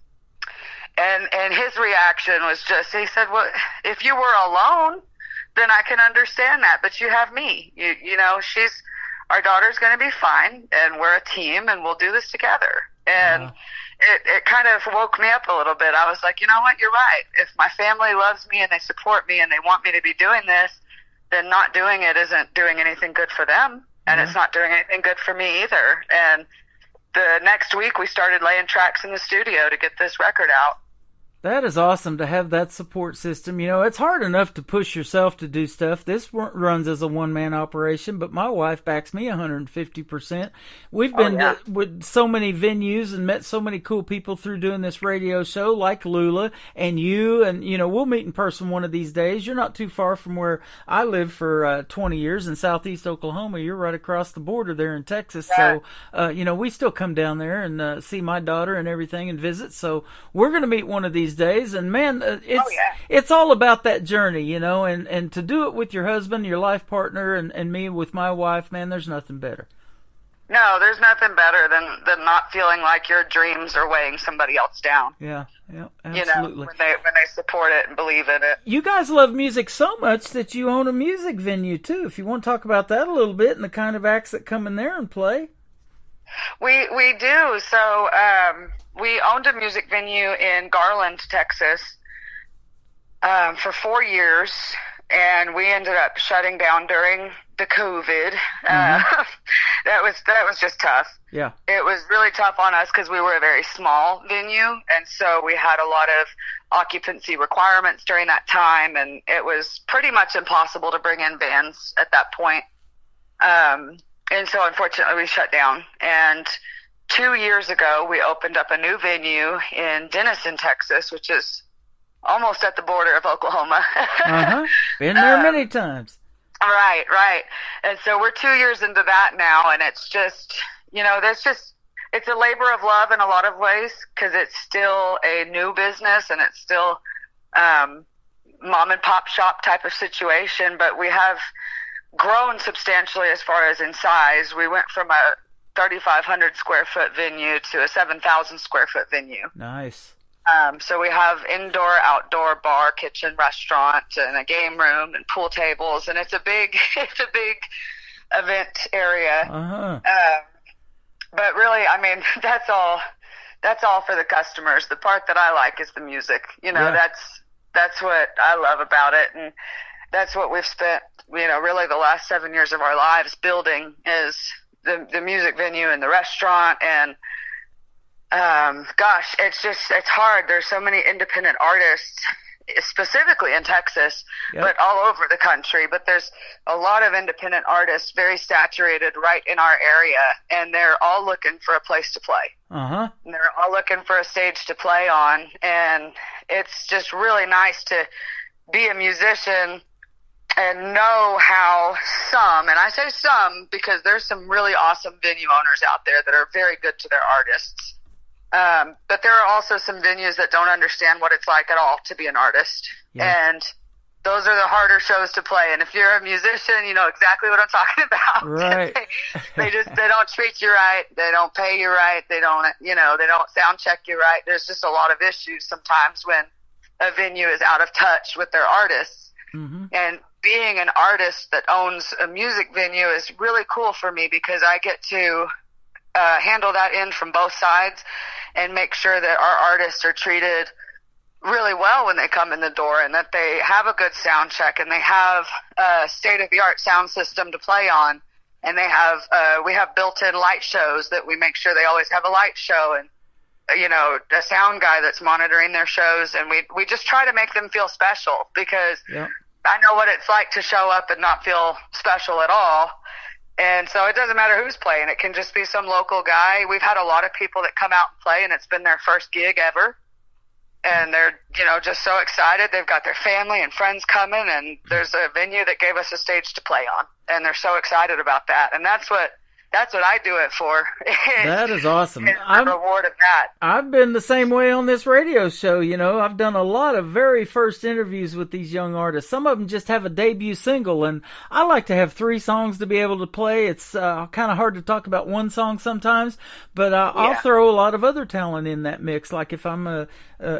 his reaction was just, he said, well, if you were alone, then I can understand that, but you have me. Our daughter's going to be fine, and we're a team, and we'll do this together. And it kind of woke me up a little bit. I was like, you know what, you're right. If my family loves me and they support me and they want me to be doing this, then not doing it isn't doing anything good for them, and it's not doing anything good for me either. And the next week we started laying tracks in the studio to get this record out. That is awesome to have that support system. It's hard enough to push yourself to do stuff. This runs as a one-man operation, but my wife backs me 150%. We've been with so many venues and met so many cool people through doing this radio show, like Lula and you, and, we'll meet in person one of these days. You're not too far from where I lived for 20 years in southeast Oklahoma. You're right across the border there in Texas. So, we still come down there and see my daughter and everything and visit. So we're going to meet one of these days, and man, it's all about that journey, and to do it with your husband, your life partner, and me with my wife, man, there's nothing better. No, there's nothing better than not feeling like your dreams are weighing somebody else down. Yeah, absolutely. You know, when they support it and believe in it. You guys love music so much that you own a music venue too. If you want to talk about that a little bit and the kind of acts that come in there and play. We do. So we owned a music venue in Garland, Texas, for 4 years, and we ended up shutting down during the COVID. That was just tough. Yeah. It was really tough on us because we were a very small venue, and so we had a lot of occupancy requirements during that time, and it was pretty much impossible to bring in bands at that point. And so unfortunately we shut down. And 2 years ago we opened up a new venue in Denison, Texas, which is almost at the border of Oklahoma. Been there many times. Right. And so we're 2 years into that now, and it's just, you know, it's a labor of love in a lot of ways because it's still a new business and it's still mom and pop shop type of situation, but we have grown substantially as far as in size. We went from a 3,500 square foot venue to a 7,000 square foot venue. Nice. So we have indoor, outdoor bar, kitchen, restaurant, and a game room and pool tables, and it's a big event area. But really, I mean, that's all for the customers. The part that I like is the music. You know, that's what I love about it, and that's what we've spent, you know, really the last 7 years of our lives building is the music venue and the restaurant. And gosh, it's hard. There's so many independent artists, specifically in Texas, but all over the country. But there's a lot of independent artists, very saturated right in our area, and they're all looking for a place to play. And they're all looking for a stage to play on, and it's just really nice to be a musician and know how some, and I say some because there's some really awesome venue owners out there that are very good to their artists. But there are also some venues that don't understand what it's like at all to be an artist. And those are the harder shows to play. And if you're a musician, you know exactly what I'm talking about. Right. they don't treat you right. They don't pay you right. They don't sound check you right. There's just a lot of issues sometimes when a venue is out of touch with their artists. And being an artist that owns a music venue is really cool for me because I get to handle that in from both sides and make sure that our artists are treated really well when they come in the door and that they have a good sound check and they have a state-of-the-art sound system to play on, and they have we have built-in light shows that we make sure they always have a light show, and you know, a sound guy that's monitoring their shows, and we just try to make them feel special because I know what it's like to show up and not feel special at all. And so it doesn't matter who's playing. It can just be some local guy. We've had a lot of people that come out and play, and it's been their first gig ever. And they're, you know, just so excited. They've got their family and friends coming, and there's a venue that gave us a stage to play on. And they're so excited about that. And that's what I do it for. That is awesome. The reward of that. I've been the same way on this radio show. You know, I've done a lot of very first interviews with these young artists. Some of them just have a debut single, and I like to have 3 songs to be able to play. It's kind of hard to talk about one song sometimes, but I'll throw a lot of other talent in that mix. Like if I'm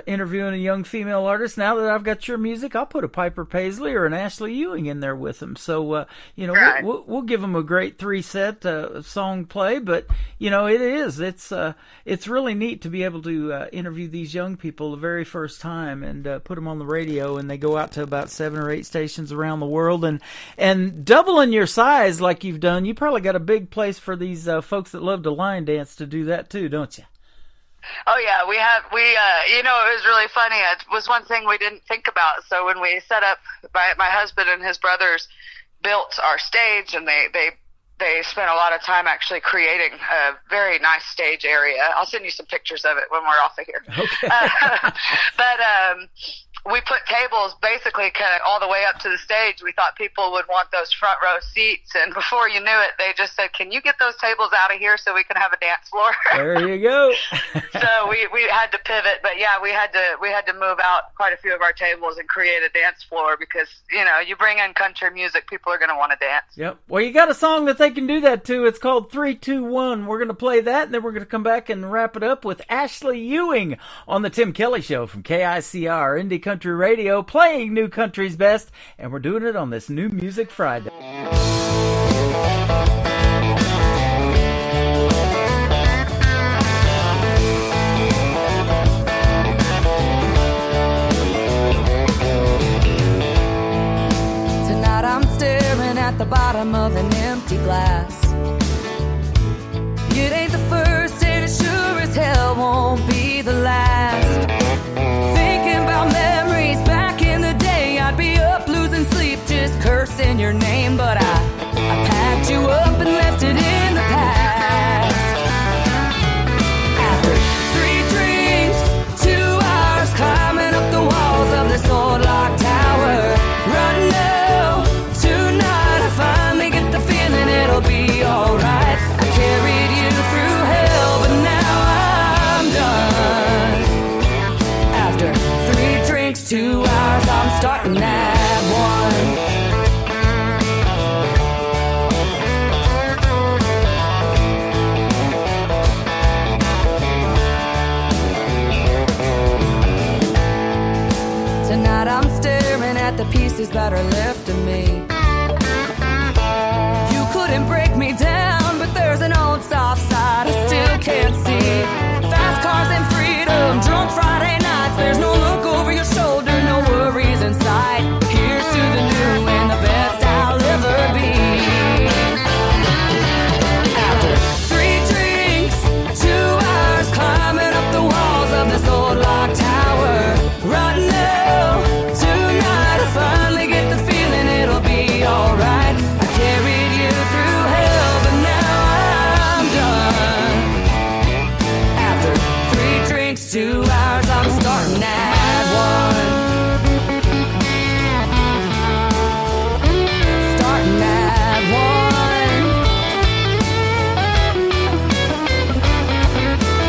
interviewing a young female artist, now that I've got your music, I'll put a Piper Paisley or an Ashley Ewing in there with them. So, you know, we'll give them a great 3-set song play, but you know, it's really neat to be able to interview these young people the very first time and put them on the radio, and they go out to about 7 or 8 stations around the world, and doubling your size like you've done, you probably got a big place for these folks that love to line dance to do that too, don't you? Oh yeah, we you know, it was really funny. It was one thing we didn't think about. So when we set up, my husband and his brothers built our stage, and they spent a lot of time actually creating a very nice stage area. I'll send you some pictures of it when we're off of here. Okay. But we put tables basically kind of all the way up to the stage. We thought people would want those front row seats, and before you knew it, they just said, "Can you get those tables out of here so we can have a dance floor?" There you go. So we had to pivot, but yeah, we had to move out quite a few of our tables and create a dance floor because, you know, you bring in country music, people are going to want to dance. Yep. Well, you got a song that they can do that to. It's called 3, 2, 1. We're going to play that, and then we're going to come back and wrap it up with Ashley Ewing on the Tim Kelly Show from KICR Indie Country Radio, playing New Country's Best, and we're doing it on this New Music Friday. Tonight I'm staring at the bottom of an empty glass. It ain't the first and it sure as hell won't be the last. Thinking about memories back in the day, I'd be up losing sleep just cursing your name, but I packed you up and left it in the past. After 3 drinks, 2 hours climbing up the walls of this old locked tower, running low tonight, I finally get the feeling it'll be alright. I carried you through hell, but now I'm done. After 3 drinks, 2 hours, I'm starting at 1. Tonight I'm staring at the pieces that are left of me. You couldn't break me down, but there's an old soft side I still can't see. Fast cars and freedom, drunk Friday nights. There's no look over your shoulder, no worries in sight. Here's to the new and the best I'll ever be. After 3 drinks, 2 hours climbing up the walls of this old locked tower, running low tonight, I finally get the feeling it'll be alright. I carried you through hell, but now I'm done. After 3 drinks, 2 hours, I'm starting at 1. Starting at 1.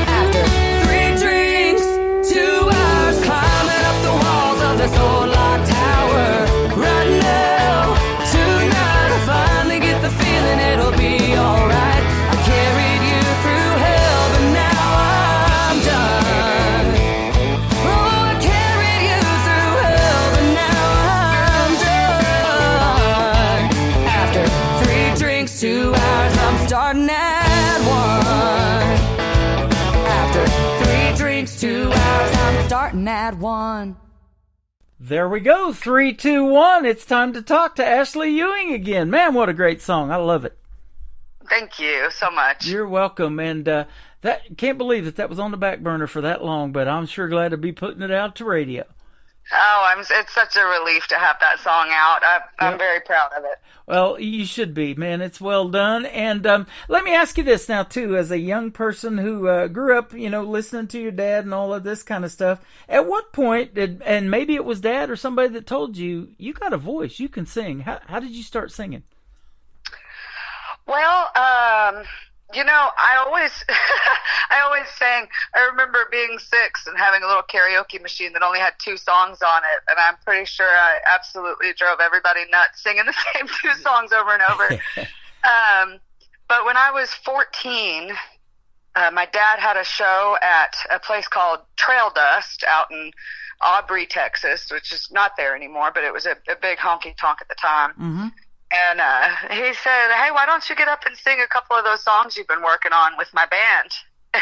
After 3 drinks, 2 hours, climbing up the walls of this old locked tower, running low tonight, I finally get the feeling it'll be alright. I carried you through hell, but now I'm done. Oh, I carried you through hell, but now I'm done. After 3 drinks, 2 hours, I'm starting at 1. After 3 drinks, 2 hours, I'm starting at 1. There we go. 3, 2, 1. It's time to talk to Ashley Ewing again. Man, what a great song. I love it. Thank you so much. You're welcome. And that can't believe that was on the back burner for that long, but I'm sure glad to be putting it out to radio. Oh, it's such a relief to have that song out. I'm very proud of it. Well, you should be, man. It's well done. And let me ask you this now, too, as a young person who grew up, you know, listening to your dad and all of this kind of stuff, at what point and maybe it was dad or somebody that told you, you got a voice, you can sing. How did you start singing? Well, you know, I always sang. I remember being 6 and having a little karaoke machine that only had 2 songs on it, and I'm pretty sure I absolutely drove everybody nuts singing the same 2 songs over and over. But when I was 14, my dad had a show at a place called Trail Dust out in Aubrey, Texas, which is not there anymore, but it was a big honky-tonk at the time. Mm-hmm. And he said, "Hey, why don't you get up and sing a couple of those songs you've been working on with my band?" I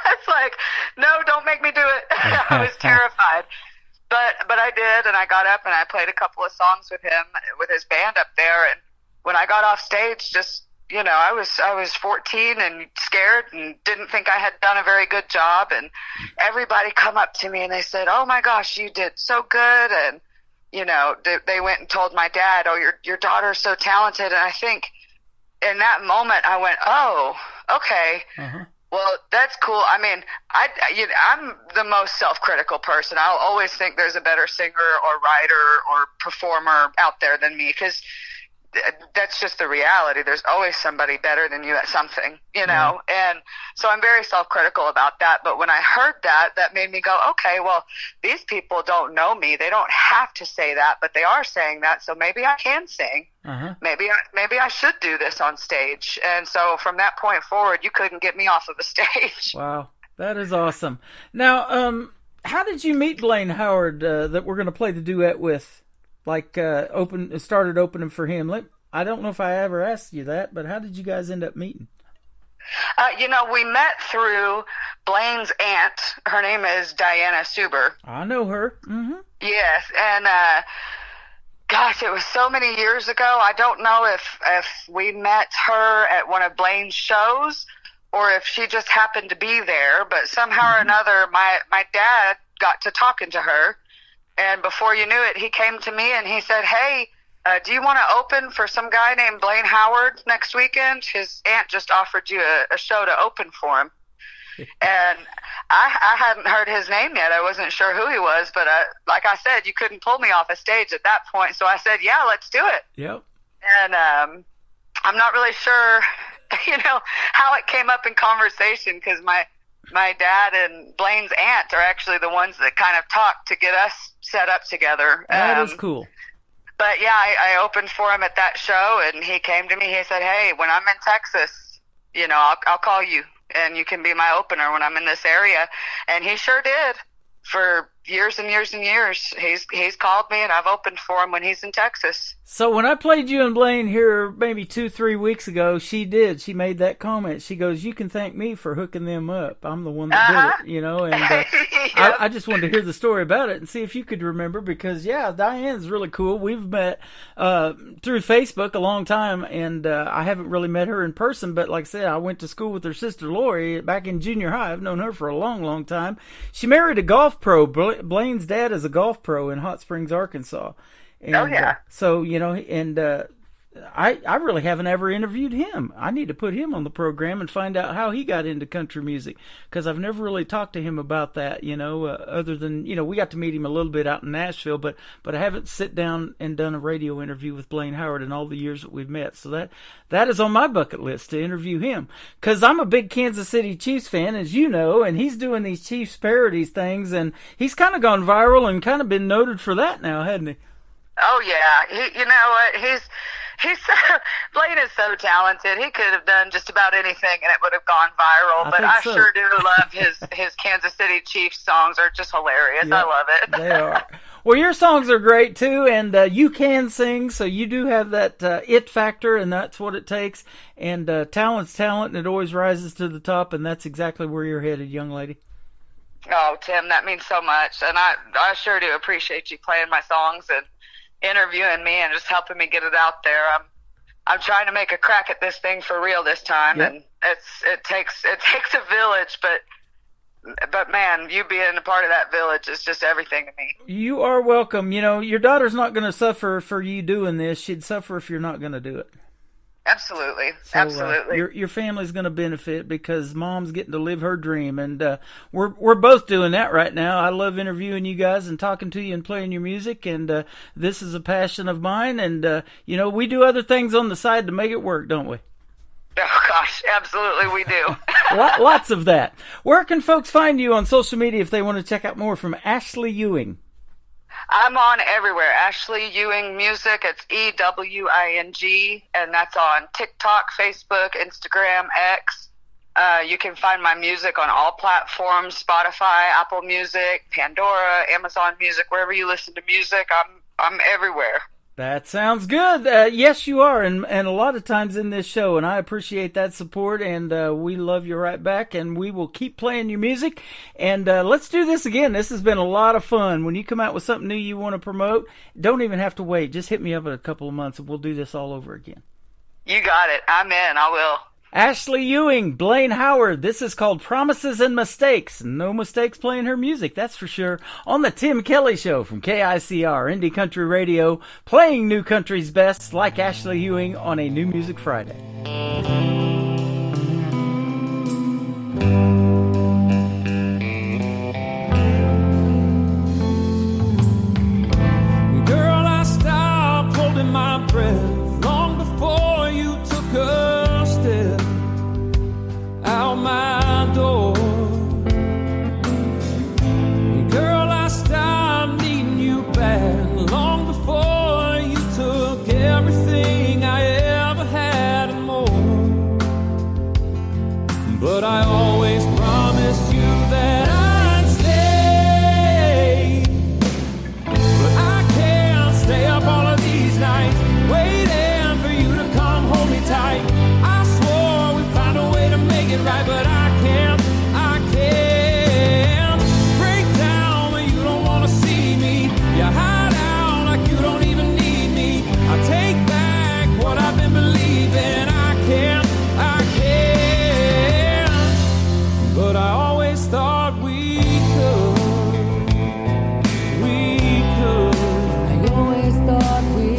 was like, "No, don't make me do it." I was terrified. But I did, and I got up and I played a couple of songs with him, with his band up there. And when I got off stage, just, you know, I was 14 and scared and didn't think I had done a very good job. And everybody come up to me and they said, "Oh my gosh, you did so good." And you know, they went and told my dad, "Oh, your daughter's so talented." And I think in that moment I went, "Oh, okay. Uh-huh. Well, that's cool. I mean, I'm the most self-critical person. I'll always think there's a better singer or writer or performer out there than me, because that's just the reality. There's always somebody better than you at something, you know? And so I'm very self-critical about that. But when I heard that, that made me go, okay, well, these people don't know me. They don't have to say that, but they are saying that. So maybe I can sing. Maybe I should do this on stage. And so from that point forward, you couldn't get me off of the stage. Wow. That is awesome. Now, how did you meet Blaine Howard, that we're going to play the duet with? Like, started opening for him. I don't know if I ever asked you that, but how did you guys end up meeting? We met through Blaine's aunt. Her name is Diana Suber. I know her. Mm-hmm. Yes, and gosh, it was so many years ago. I don't know if we met her at one of Blaine's shows or if she just happened to be there, but somehow or another, my dad got to talking to her. And before you knew it, he came to me and he said, hey, do you want to open for some guy named Blaine Howard next weekend? His aunt just offered you a show to open for him. And I hadn't heard his name yet. I wasn't sure who he was, but like I said, you couldn't pull me off a stage at that point. So I said, yeah, let's do it. Yep. And I'm not really sure, how it came up in conversation, because my dad and Blaine's aunt are actually the ones that kind of talked to get us set up together. That is cool. But yeah, I opened for him at that show, and he came to me. He said, hey, when I'm in Texas, I'll call you, and you can be my opener when I'm in this area. And he sure did. For years and years and years, he's called me, and I've opened for him when he's in Texas. So when I played you and Blaine here maybe 2-3 weeks ago, she made that comment. She goes, you can thank me for hooking them up. I'm the one that did it, and Yep. I just wanted to hear the story about it and see if you could remember, because Diane's really cool. We've met through Facebook a long time, and I haven't really met her in person, but like I said, I went to school with her sister Lori back in junior high. I've known her for a long, long time. She married a golf pro. Blaine's dad is a golf pro in Hot Springs, Arkansas. And, so, I really haven't ever interviewed him. I need to put him on the program and find out how he got into country music, because I've never really talked to him about that, other than, we got to meet him a little bit out in Nashville, but I haven't sit down and done a radio interview with Blaine Howard in all the years that we've met. So that is on my bucket list, to interview him, because I'm a big Kansas City Chiefs fan, as you know, and he's doing these Chiefs parodies things, and he's kind of gone viral and kind of been noted for that now, hasn't he? Oh yeah, you know what? He's Blaine is so talented. He could have done just about anything, and it would have gone viral. But I sure do love his Kansas City Chiefs songs. Are just hilarious. Yeah, I love it. They are. Well, your songs are great too, and you can sing, so you do have that it factor, and that's what it takes. And talent's talent, and it always rises to the top, and that's exactly where you're headed, young lady. Oh, Tim, that means so much, and I sure do appreciate you playing my songs and interviewing me and just helping me get it out there. I'm trying to make a crack at this thing for real this time, and it takes a village, but man, you being a part of that village is just everything to me. You are welcome. Your daughter's not going to suffer for you doing this. She'd suffer if you're not going to do it. Absolutely. So, Absolutely. Your family's going to benefit because Mom's getting to live her dream, and we're both doing that right now. I love interviewing you guys and talking to you and playing your music, and this is a passion of mine, and we do other things on the side to make it work, don't we? Oh gosh, absolutely we do. Lots of that. Where can folks find you on social media if they want to check out more from Ashley Ewing? I'm on everywhere. Ashley Ewing Music. It's EWING, and that's on TikTok, Facebook, Instagram, X. You can find my music on all platforms: Spotify, Apple Music, Pandora, Amazon Music. Wherever you listen to music, I'm everywhere. That sounds good. Yes, you are, and a lot of times in this show, and I appreciate that support, and we love you right back, and we will keep playing your music, and let's do this again. This has been a lot of fun. When you come out with something new you want to promote, don't even have to wait. Just hit me up in a couple of months, and we'll do this all over again. You got it. I'm in. I will. Ashley Ewing, Blaine Howard. This is called Promises and Mistakes. No mistakes playing her music, that's for sure. On the Tim Kelly Show from KICR, Indie Country Radio, playing new country's best, like Ashley Ewing on a New Music Friday. but I always thought we could. We could. I always thought we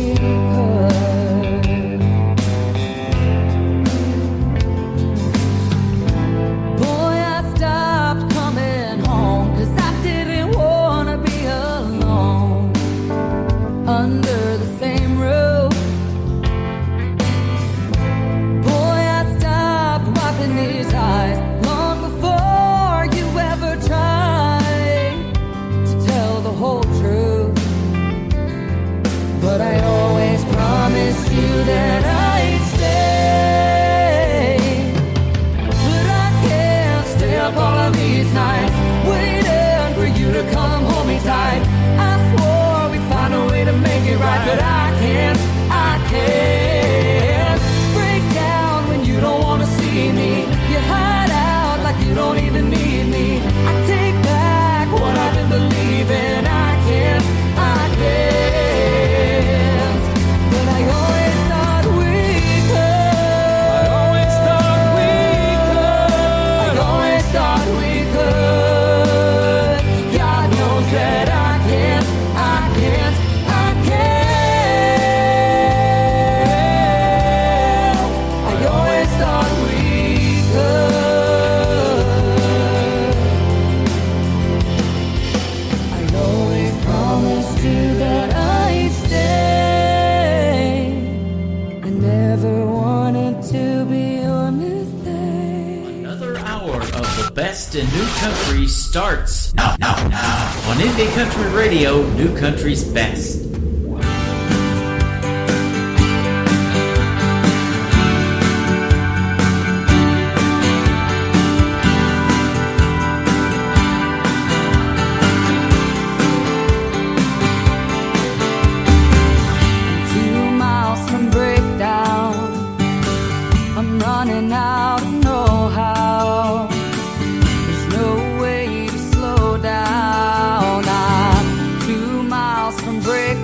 could. Boy, I stopped coming home 'cause I didn't wanna be alone under the same roof. Boy, I stopped wiping these eyes long before you ever tried to tell the whole truth. But I always promised you that I'd stay. But I can't stay up all of these nights waiting for you to come hold me tight. I swore we'd find a way to make it right, but I can't break down when you don't want to see me. You hide out like you don't even need me. I take back what I've been believing. I can't. But I always thought we could. I always thought we could. I always thought we could. God knows that I can't. I always thought we could. I always promised you that I'd stay. I never wanted to be your mistake. Another hour of the best in new country starts now on Indie Country Radio, New Country's best. Running out of know-how. There's no way to slow down. I'm 2 miles from break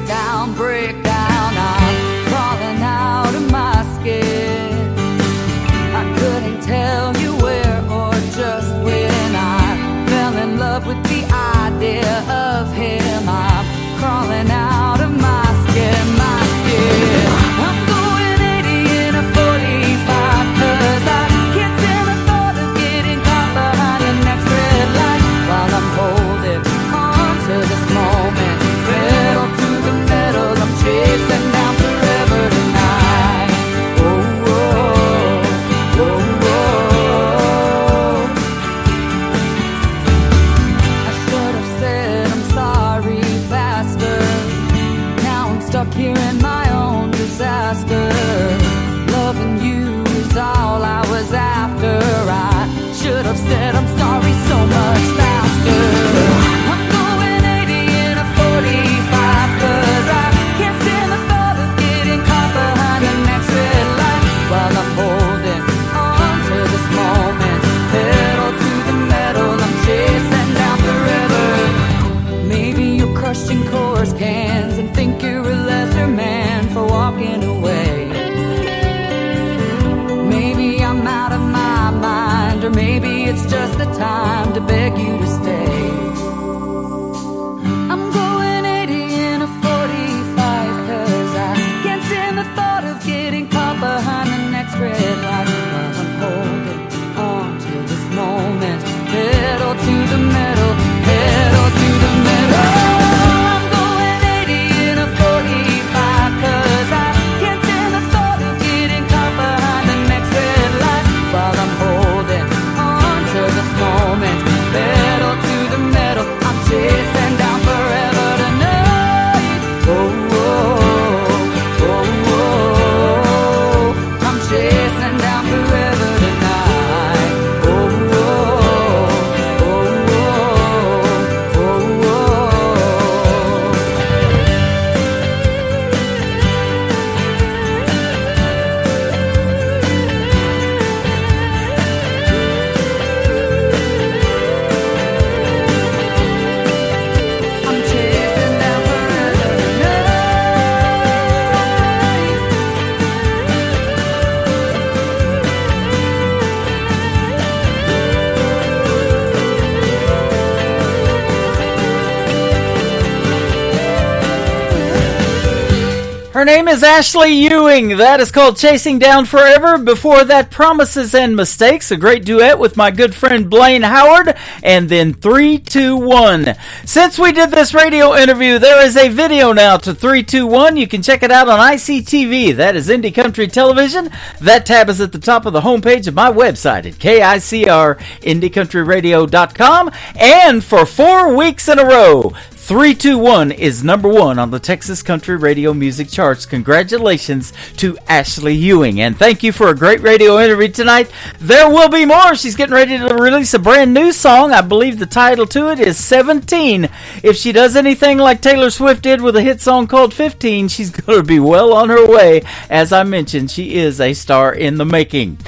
Her name is Ashley Ewing. That is called Chasing Down Forever. Before that, Promises and Mistakes, a great duet with my good friend Blaine Howard. And then 321. Since we did this radio interview, there is a video now to 321. You can check it out on ICTV. That is Indie Country Television. That tab is at the top of the homepage of my website at KICRIndieCountryRadio.com. And for 4 weeks in a row, 321 is number 1 on the Texas Country Radio Music Charts. Congratulations to Ashley Ewing. And thank you for a great radio interview tonight. There will be more. She's getting ready to release a brand new song. I believe the title to it is 17. If she does anything like Taylor Swift did with a hit song called 15, she's going to be well on her way. As I mentioned, she is a star in the making.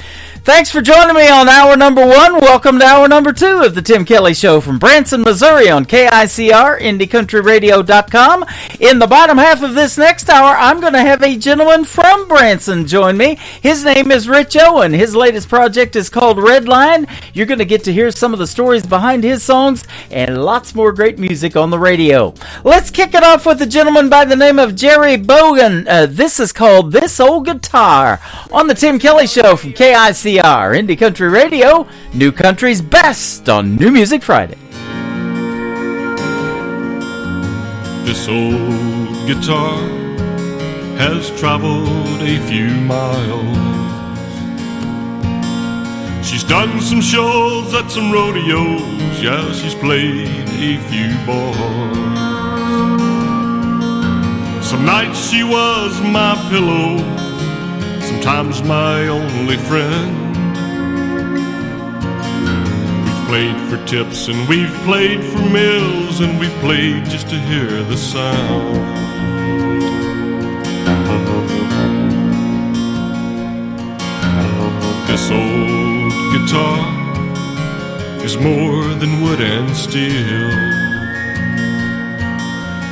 Thanks for joining me on hour number 1. Welcome to hour number 2 of the Tim Kelly Show from Branson, Missouri on KICR, IndieCountryRadio.com. In the bottom half of this next hour, I'm going to have a gentleman from Branson join me. His name is Rich Owen. His latest project is called Red Line. You're going to get to hear some of the stories behind his songs and lots more great music on the radio. Let's kick it off with a gentleman by the name of Jerry Bogan. This is called This Old Guitar on the Tim Kelly Show from KICR. Indie Country Radio, New Country's best on New Music Friday. This old guitar has traveled a few miles. She's done some shows at some rodeos. Yeah, she's played a few bars. Some nights she was my pillow, sometimes my only friend. We've played for tips and we've played for meals, and we've played just to hear the sound. This old guitar is more than wood and steel.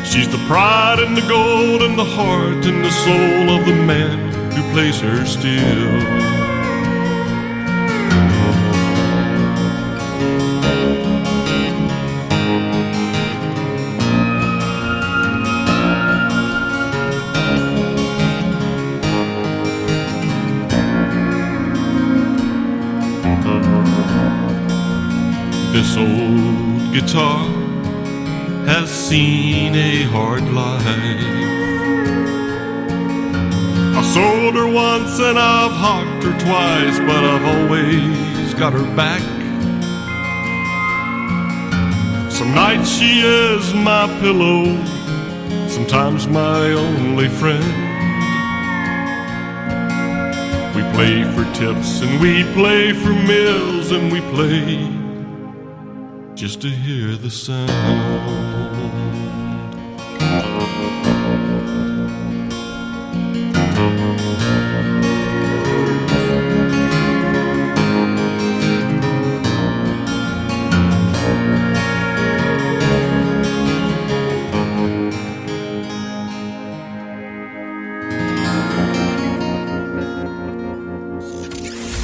She's the pride and the gold and the heart and the soul of the man who plays her still. This old guitar has seen a hard life. I sold her once and I've hawked her twice, but I've always got her back. Some nights she is my pillow, sometimes my only friend. We play for tips and we play for meals, and we play just to hear the sound.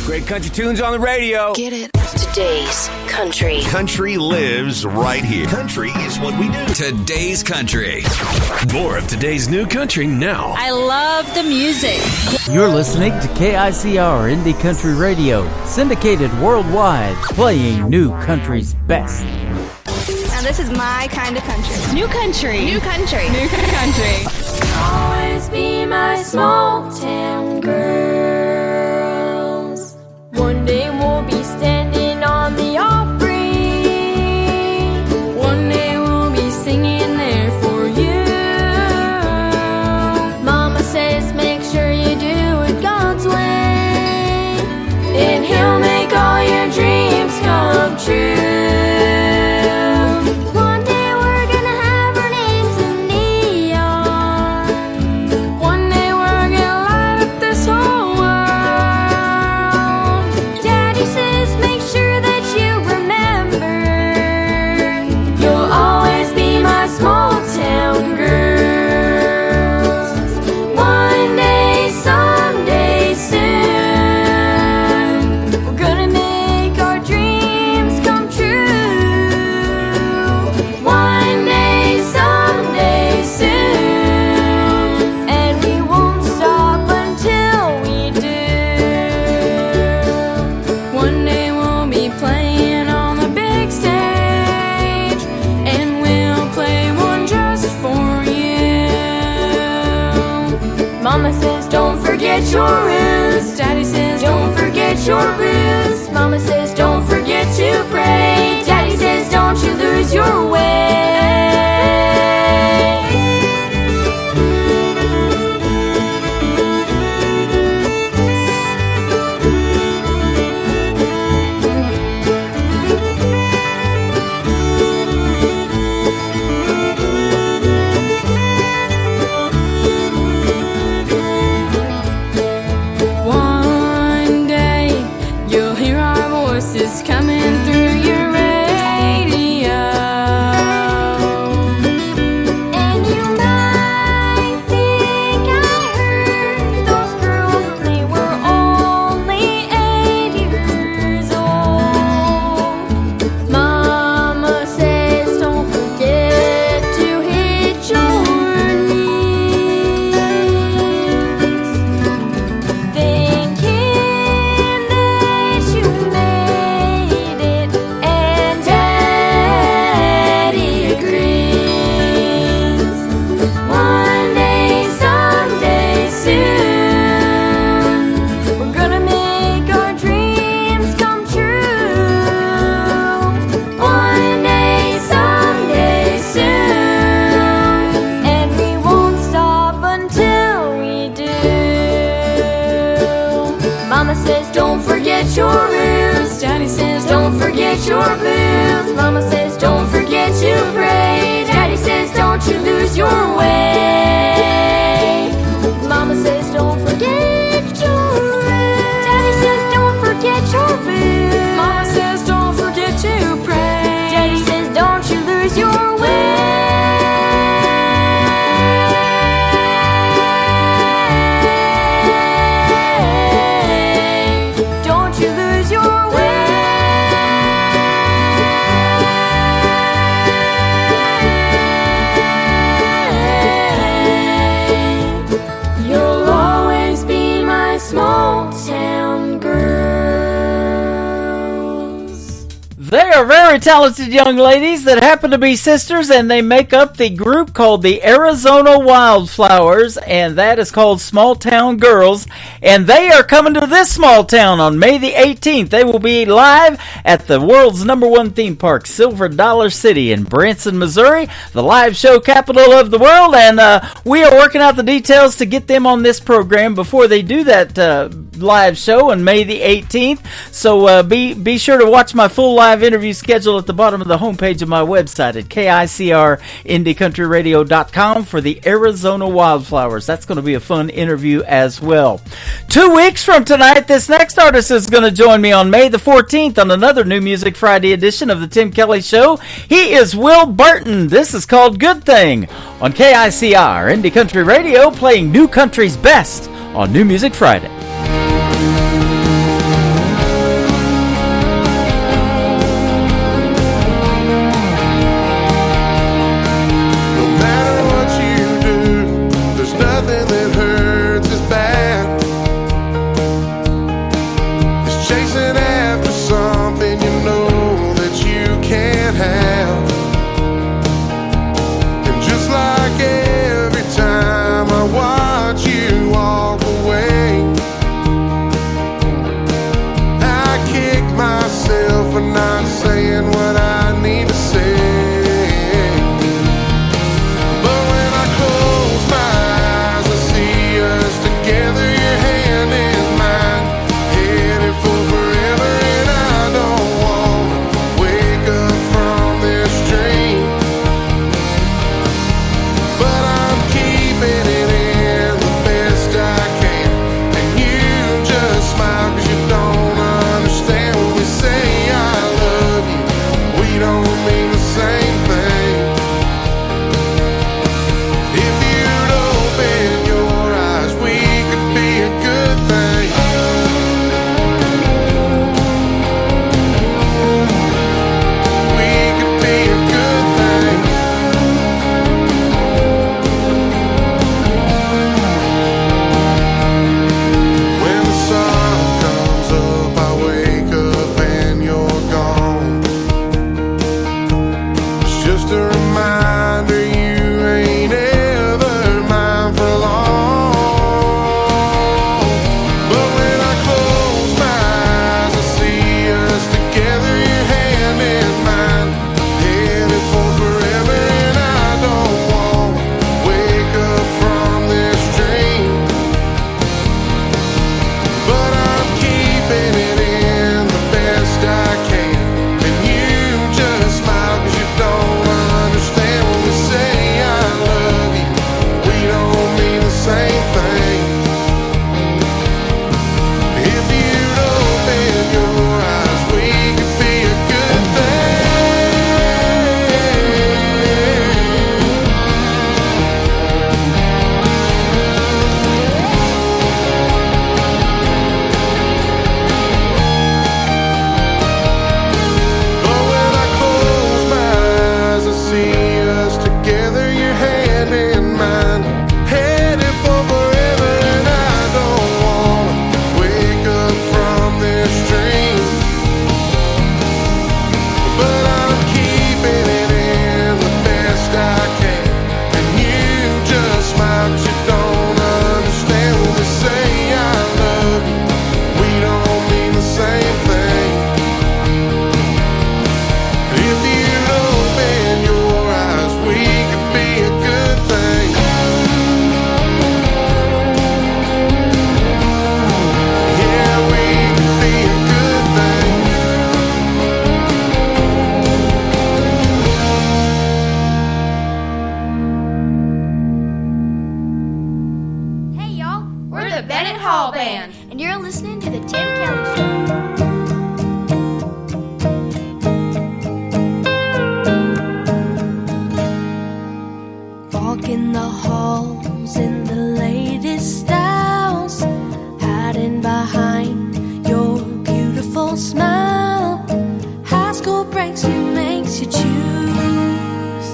Great country tunes on the radio. Get it. Today's country. Country lives right here. Country is what we do. Today's country. More of today's new country now. I love the music. You're listening to KICR Indie Country Radio, syndicated worldwide, playing New Country's best. Now this is my kind of country. New country. New country. New country. Always be my small town girls. One day we'll be standing on the Opry. One day we'll be singing there for you. Mama says make sure you do it God's way, and He'll make all your dreams come true. One day we're gonna have our names in neon. One day we're gonna light up this whole forget your roots. Daddy says, don't forget your roots. Mama says, don't forget to pray. Daddy says, don't you lose your way. Coming through your radio, and you might think I heard those girls, they were only 8 years old. Mama says don't forget to hit your knees, thinking that you made it, and Daddy agrees. One day, someday soon, we're gonna make our dreams come true. One day, someday soon, and we won't stop until we do. Mama says don't forget your roots. Daddy says don't forget your boots. Mama says don't forget to pray. Daddy says don't you lose your way. Mama says don't forget your roots. Daddy says don't forget your boots. Mama says don't forget to pray. Daddy says don't you lose your way. Don't you lose your way. You'll always be my small town girls. They are very talented young ladies that happen to be sisters, and they make up the group called the Arizona Wildflowers, and that is called Small Town Girls, and they are coming to this small town on May the 18th. They will be live at the world's #1 theme park, Silver Dollar City in Branson, Missouri, the live show capital of the world, and we are working out the details to get them on this program before they do that live show on May the 18th, so be sure to watch my full live interview schedule at the bottom of the homepage of my website at KICRIndieCountryRadio.com for the Arizona Wildflowers. That's going to be a fun interview as well. 2 weeks from tonight, this next artist is going to join me on May the 14th on another New Music Friday edition of the Tim Kelly Show. He is Will Burton. This is called Good Thing on KICR Indie Country Radio, playing new country's best on New Music Friday. Just like every time I watch you walk away, listening to The Tim Kelly Show. Walking the halls in the latest styles, hiding behind your beautiful smile. High school breaks you, makes you choose.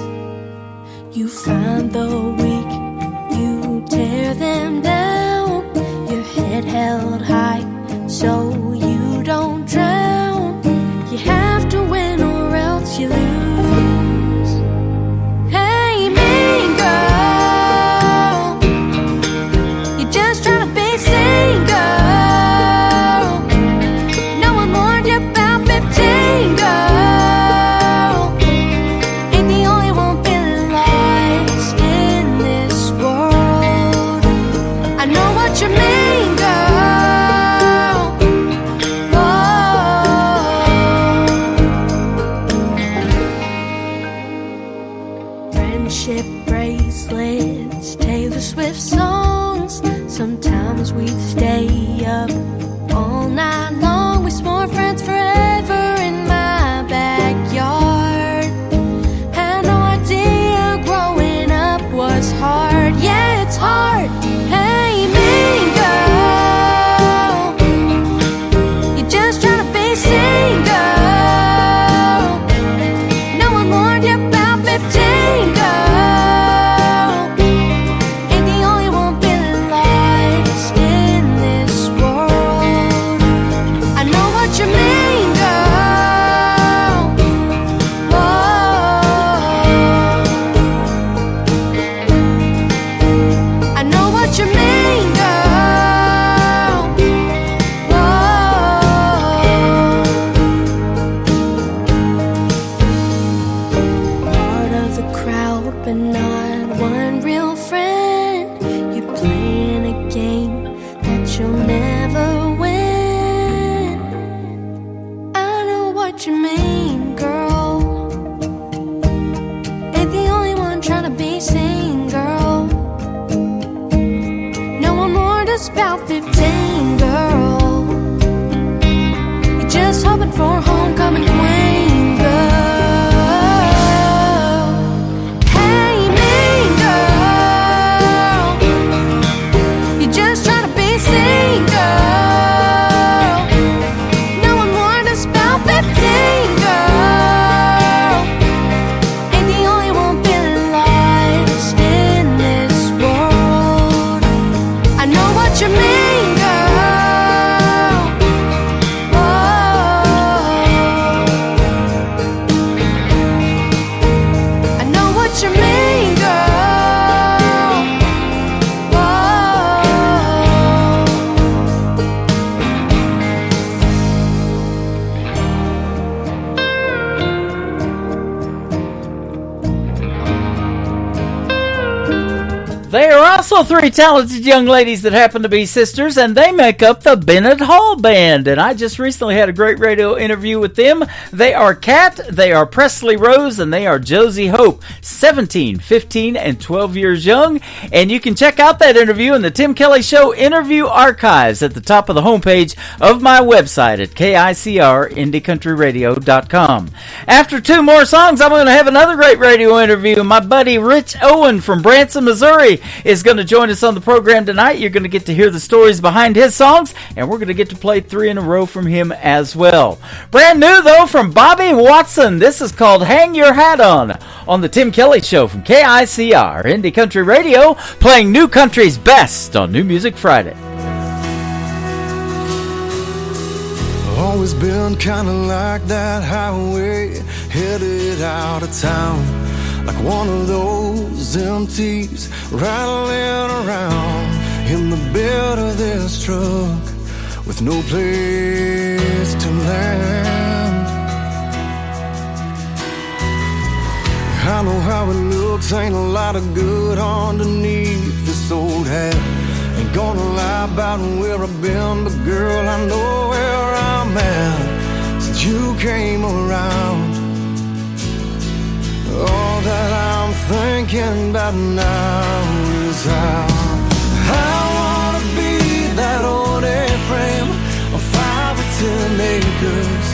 You find the weak, you tear them down. Your head held high so you don't drown. You have to win or else you lose. Hey, mean girl, you're just trying to be single. No one warned you about 15, girl. Ain't the only one feeling lost in this world. I know what you mean, girl. Friendship bracelets, Taylor Swift songs. Sometimes we'd stay up all night long. We swore friends forever in my backyard. Had no idea growing up was hard. Yeah, it's hard. Hey, mean girl, you're just trying to be single. No one warned you about 15, girl. Ain't the only one feeling lost in this world. I know what you mean, girl. Whoa. I know what you mean, girl. Whoa. Part of the crowd, but not one real friend. You're playing a game that you'll never win. I know what you mean, girl. Ain't the only one trying to be seen, girl. No one warned us about 15, girl. You're just hoping for a homecoming queen, girl. Hey, mean girl, you're just trying to be seen, girl. No one warned us about 15, girl. Ain't the only one feeling lost in this world. I know what you mean, girl. Whoa. I know what you mean, girl. Whoa. They are also three talented young ladies that happen to be sisters, and they make up the Bennett Hall Band. And I just recently had a great radio interview with them. They are Kat, they are Presley Rose, and they are Josie Hope, 17, 15, and 12 years young. And you can check out that interview in the Tim Kelly Show interview archives at the top of the homepage of my website at KICRIndieCountryRadio.com. After two more songs, I'm going to have another great radio interview. My buddy Rich Owen from Branson, Missouri is going to join us on the program tonight. You're going to get to hear the stories behind his songs, and we're going to get to play three in a row from him as well. Brand new, though, from Bobby Watson. This is called Hang Your Hat on the Tim Kelly Show from KICR Indie Country Radio, playing new country's best on New Music Friday. Always been kinda like that highway, headed out of town, like one of those empties rattling around in the bed of this truck with no place to land. I know how it looks, ain't a lot of good underneath this old hat. Ain't gonna lie about where I've been, but girl, I know where I'm at since you came around. All that I'm thinking about now is how I wanna be that old airframe 10 acres,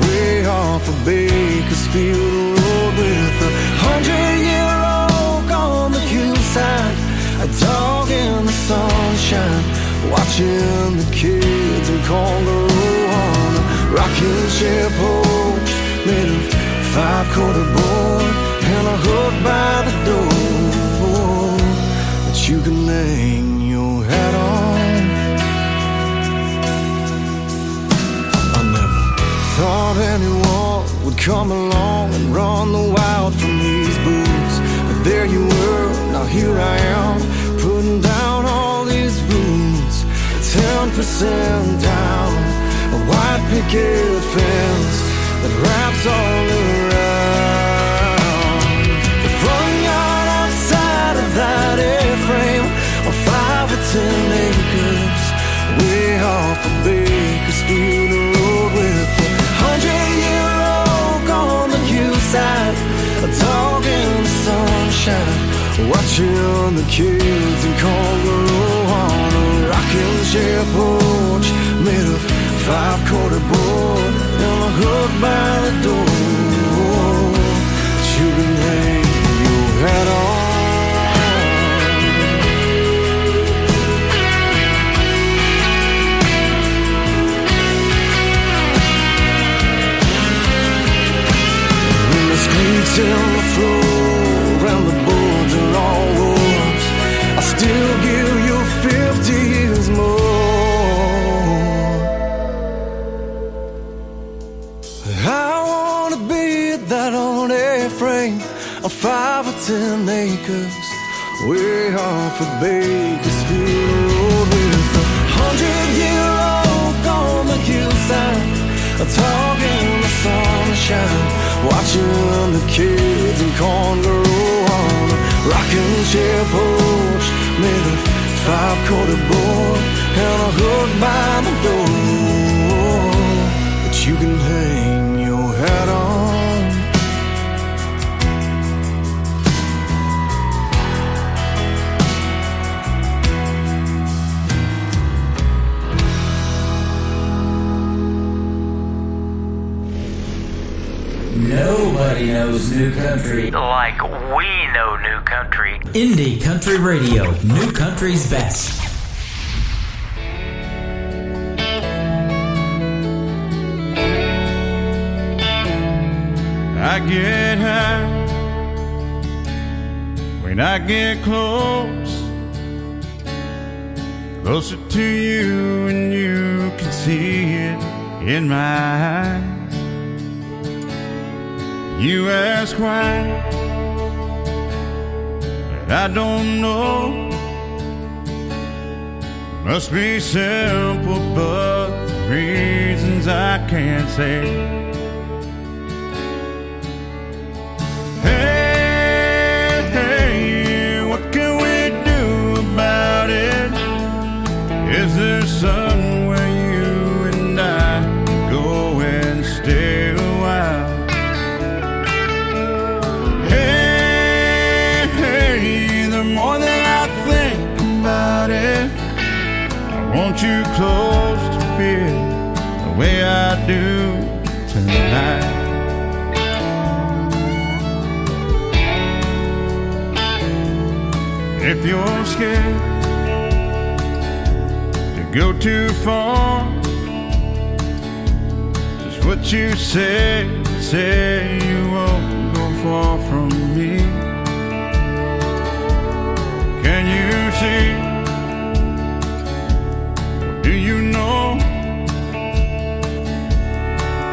way off of Bakersfield Road, with a 100-year oak on the hillside, a dog in the sunshine, watching the kids in Congaroo on a rocking chair porch made of 5-quarter board and a hook by the door that you can hang your hat on. I never thought anyone would come along and run the wild from these boots, but there you were, now here I am, putting down all these roots, 10% down, a white picket fence that wraps all around the front yard outside of that A-frame, on 5 or 10 acres, way off of Bakersfield Road, with a 100-year oak on the hillside, a dog in the sunshine, watching the kids in Congaroo on a rocking chair porch made of 5-quarter board and a hook by the door that you can hang your hat on. When the squeaks in the floor and the boards are all warps, I still give you 50 years more. I wanna be that old A-frame on 5 or 10 acres, way off of Bakersfield Road, with a 100-year oak on the hillside, a dog in the sunshine, watching the kids in Congaroo on a rocking chair porch made of 5-quarter board and a hook by the door that you can hang your hat on. Nobody knows new country like we know new country. Indie Country Radio, new country's best. I get high when I get closer to you, and you can see it in my eyes. You ask why, but I don't know. Must be simple, but reasons I can't say. Hey, what can we do about it? Is there somewhere you and I go and stay a while? The more that I think about it, I want you close to feel the way I do tonight. If you're scared to go too far, just what you say you won't go far from me. Can you see? Do you know?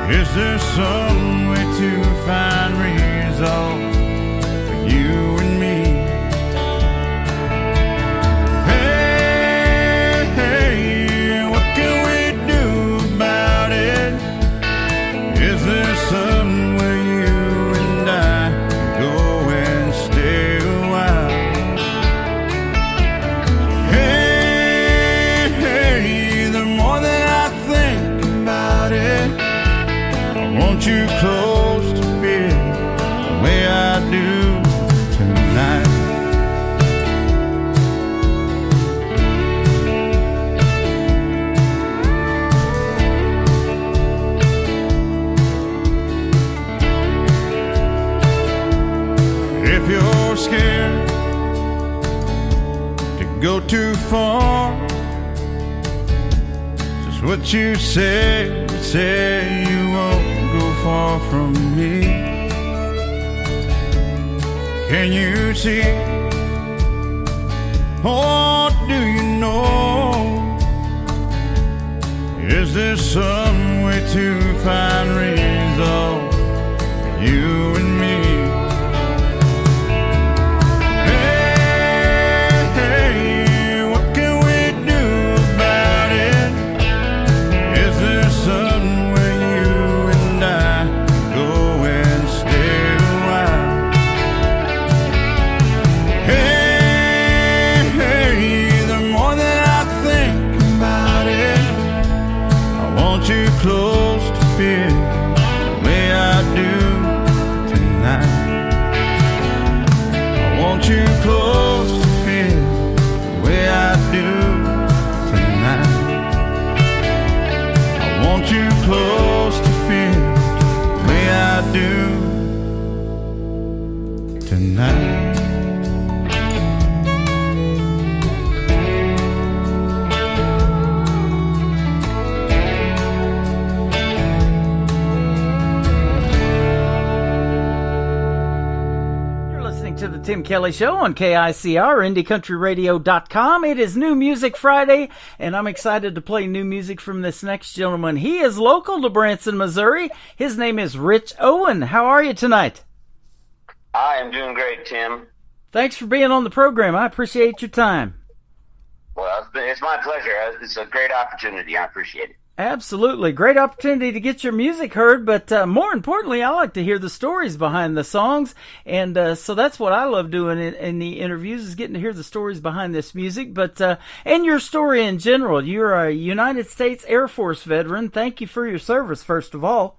Is there some way to find resolve for you and me? Hey, what can we do about it? Is there somewhere you and I go and stay a while? You scared to go too far. Just what you say you won't go far from me. Can you see? Or do you know? Is there some way to find resolve? You and me. Hey, what can we do about it? Is there some way you and I go and stay a while? Hey, the more that I think about it, I want you close to feel the way I do tonight. I want you close to feel the way I do tonight. I want you close to feel the way I do tonight. To the Tim Kelly Show on KICR, IndieCountryRadio.com. It is New Music Friday, and I'm excited to play new music from this next gentleman. He is local to Branson, Missouri. His name is Rich Owen. How are you tonight? I am doing great, Tim. Thanks for being on the program. I appreciate your time. Well, it's my pleasure. It's a great opportunity. I appreciate it. Absolutely. Great opportunity to get your music heard, but more importantly, I like to hear the stories behind the songs, and so that's what I love doing in the interviews, is getting to hear the stories behind this music, but and your story in general. You're a United States Air Force veteran. Thank you for your service, first of all.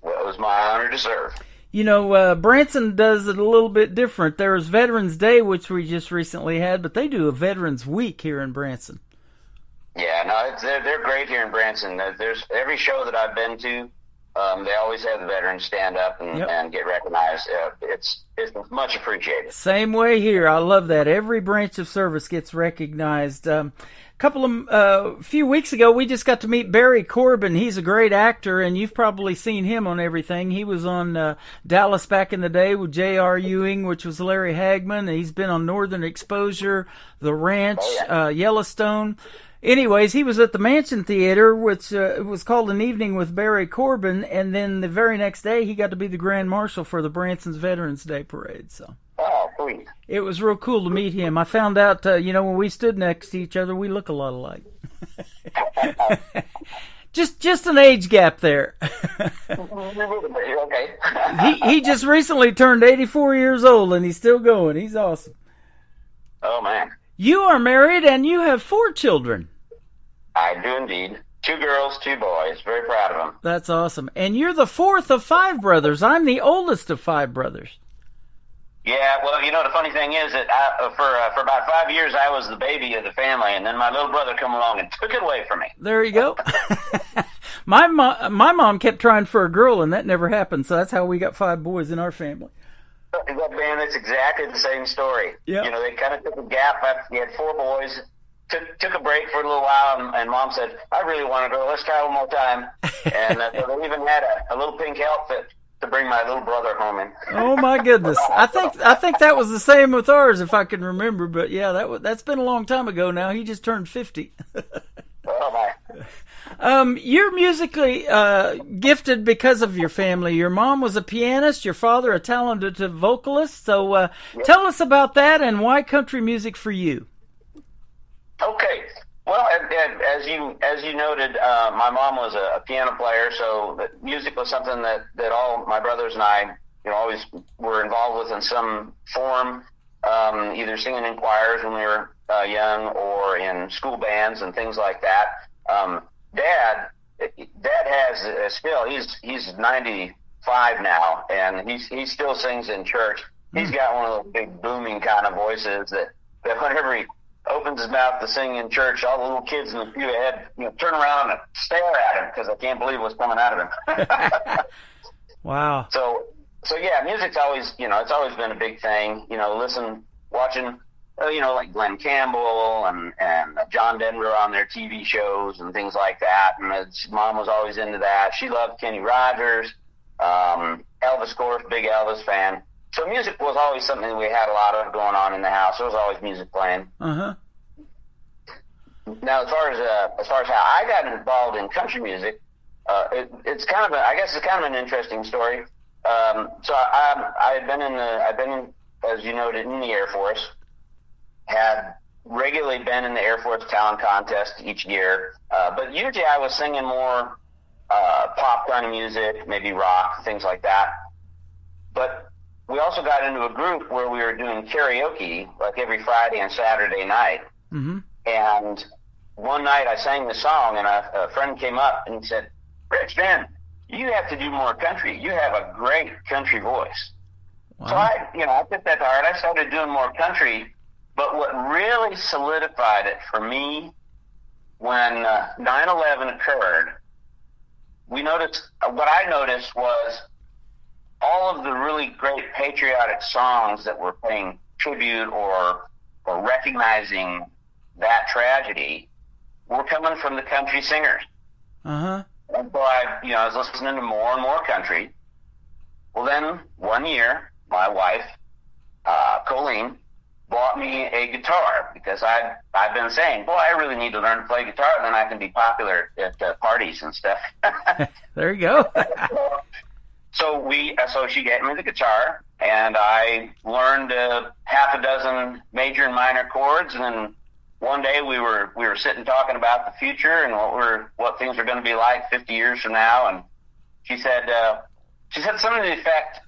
Well, it was my honor to serve. You know, Branson does it a little bit different. There's Veterans Day, which we just recently had, but they do a Veterans Week here in Branson. Yeah, no, they're great here in Branson. There's every show that I've been to, they always have the veterans stand up and get recognized. It's much appreciated. Same way here. I love that. Every branch of service gets recognized. A few weeks ago, we just got to meet Barry Corbin. He's a great actor, and you've probably seen him on everything. He was on Dallas back in the day with J.R. Ewing, which was Larry Hagman. He's been on Northern Exposure, The Ranch, Yellowstone. Anyways, he was at the Mansion Theater, which was called An Evening with Barry Corbin, and then the very next day he got to be the Grand Marshal for the Branson's Veterans Day Parade. So, oh, sweet. It was real cool to meet him. I found out, when we stood next to each other, we look a lot alike. Just an age gap there. Okay. he just recently turned 84 years old, and he's still going. He's awesome. Oh, man. You are married, and you have 4 children. I do indeed. 2 girls, 2 boys. Very proud of them. That's awesome. And you're the 4th of 5 brothers. I'm the oldest of 5 brothers. Yeah, well, the funny thing is that for about 5 years, I was the baby of the family, and then my little brother come along and took it away from me. There you go. My mom kept trying for a girl, and that never happened, so that's how we got 5 boys in our family. Man, it's exactly the same story. Yep. They kind of took a gap. We had 4 boys, took a break for a little while, and Mom said, I really want a girl. Let's try one more time. And so they even had a little pink outfit to bring my little brother home in. Oh, my goodness. I think that was the same with ours, if I can remember. But, yeah, that's been a long time ago now. He just turned 50. Oh, my. You're musically gifted because of your family. Your mom was a pianist, your father a talented vocalist. So tell us about that and why country music for you. Okay. Well, as you noted, my mom was a piano player, so music was something that all my brothers and I always were involved with in some form, either singing in choirs when we were young or in school bands and things like that. Dad has still, he's 95 now, and he still sings in church. He's got one of those big booming kind of voices that whenever he opens his mouth to sing in church, all the little kids in the pew ahead turn around and stare at him because they can't believe what's coming out of him. Wow. So So yeah, music's always, it's always been a big thing. Watching, like Glenn Campbell and John Denver on their TV shows and things like that. And mom was always into that. She loved Kenny Rogers, Elvis, of course, big Elvis fan. So music was always something we had a lot of going on in the house. There was always music playing. Uh-huh. Now, as far as how I got involved in country music, it's kind of an interesting story. So I've been, as you noted, in the Air Force. Had regularly been in the Air Force talent contest each year, but usually I was singing more pop kind of music, maybe rock, things like that. But we also got into a group where we were doing karaoke, like every Friday and Saturday night. Mm-hmm. And one night I sang the song, and a friend came up and he said, "Rich, man, you have to do more country. You have a great country voice." Wow. So I took that to heart. I started doing more country. But what really solidified it for me, when 9/11 occurred, what I noticed was all of the really great patriotic songs that were paying tribute or recognizing that tragedy were coming from the country singers. Uh-huh. And so I was listening to more and more country. Well, then one year, my wife, Colleen, bought me a guitar because I've been saying, boy, I really need to learn to play guitar, then I can be popular at parties and stuff. There you go. So she gave me the guitar, and I learned half a dozen major and minor chords, and then one day we were sitting talking about the future and what things are going to be like 50 years from now, and she said something to the effect,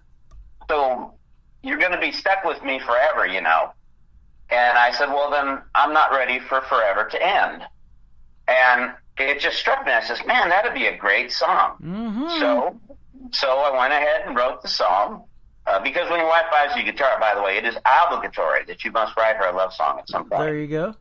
"So you're going to be stuck with me forever, And I said, well, then I'm not ready for forever to end. And it just struck me. I says, man, that'd be a great song. Mm-hmm. So I went ahead and wrote the song. Because when your wife buys you a guitar, by the way, it is obligatory that you must write her a love song at some point. There you go.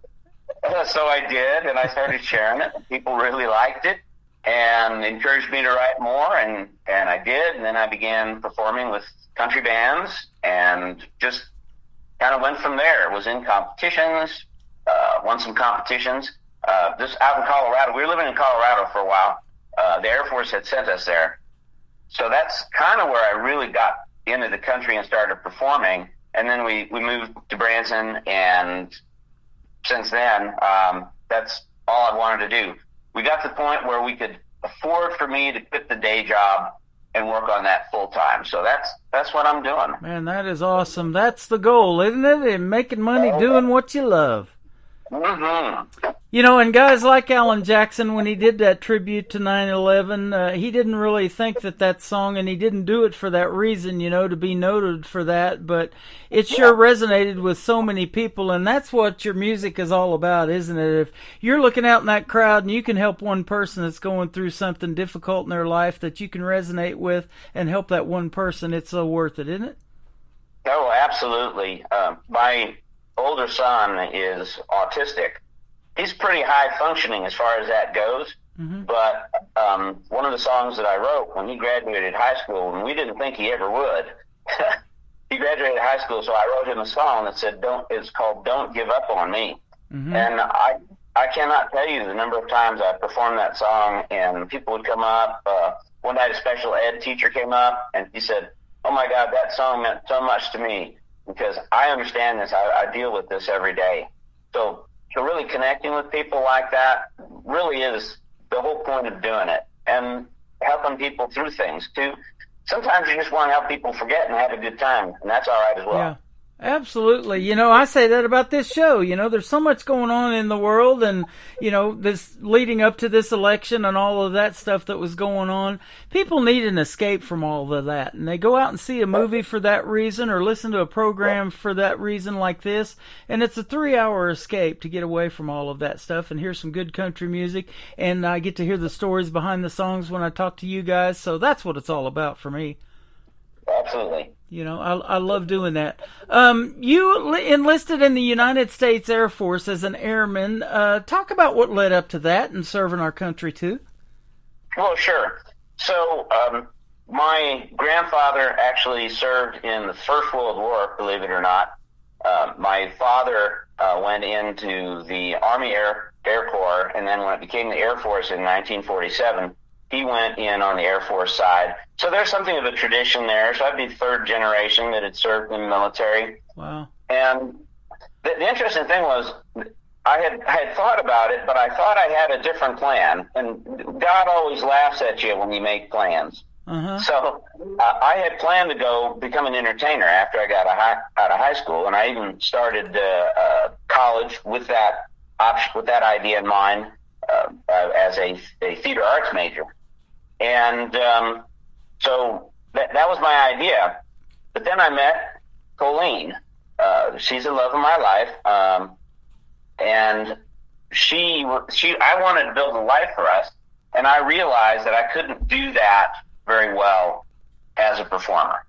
So I did, and I started sharing it. People really liked it and encouraged me to write more, and I did. And then I began performing with country bands and just kind of went from there. Was in competitions, won some competitions. This out in Colorado. We were living in Colorado for a while. The Air Force had sent us there. So that's kind of where I really got into the country and started performing. And then we moved to Branson, and since then, that's all I wanted to do. We got to the point where we could afford for me to quit the day job and work on that full time. So that's what I'm doing. Man, that is awesome. That's the goal, isn't it? And making money doing what you love. Mm-hmm. And guys like Alan Jackson, when he did that tribute to 9/11, he didn't really think that song, and he didn't do it for that reason, to be noted for that, but it sure resonated with so many people, and that's what your music is all about, isn't it? If you're looking out in that crowd and you can help one person that's going through something difficult in their life that you can resonate with and help that one person, it's so worth it, isn't it? Oh, absolutely. My older son is autistic. He's pretty high functioning as far as that goes. Mm-hmm. But one of the songs that I wrote when he graduated high school, and we didn't think he ever would, he graduated high school, so I wrote him a song that said, it's called Don't Give Up on Me. Mm-hmm. And I cannot tell you the number of times I performed that song, and people would come up. One night a special ed teacher came up, and he said, oh my God, that song meant so much to me, because I understand this. I deal with this every day. So really connecting with people like that really is the whole point of doing it, and helping people through things too. Sometimes you just want to help people forget and have a good time, and that's all right as well. Yeah, absolutely. I say that about this show. There's so much going on in the world, and, this leading up to this election and all of that stuff that was going on. People need an escape from all of that, and they go out and see a movie for that reason or listen to a program for that reason like this, and it's a 3-hour escape to get away from all of that stuff and hear some good country music, and I get to hear the stories behind the songs when I talk to you guys, so that's what it's all about for me. Absolutely. I love doing that. You enlisted in the United States Air Force as an airman. Talk about what led up to that and serving our country too. Well, sure. So my grandfather actually served in the First World War, believe it or not. My father went into the Army Air Corps, and then when it became the Air Force in 1947, he went in on the Air Force side. So there's something of a tradition there. So I'd be third generation that had served in the military. Wow. And the interesting thing was, I had thought about it, but I thought I had a different plan. And God always laughs at you when you make plans. So I had planned to go become an entertainer after I got out of high school, and I even started college with that idea in mind as a theater arts major. And so that was my idea. But then I met Colleen. She's the love of my life, and I wanted to build a life for us, and I realized that I couldn't do that very well as a performer.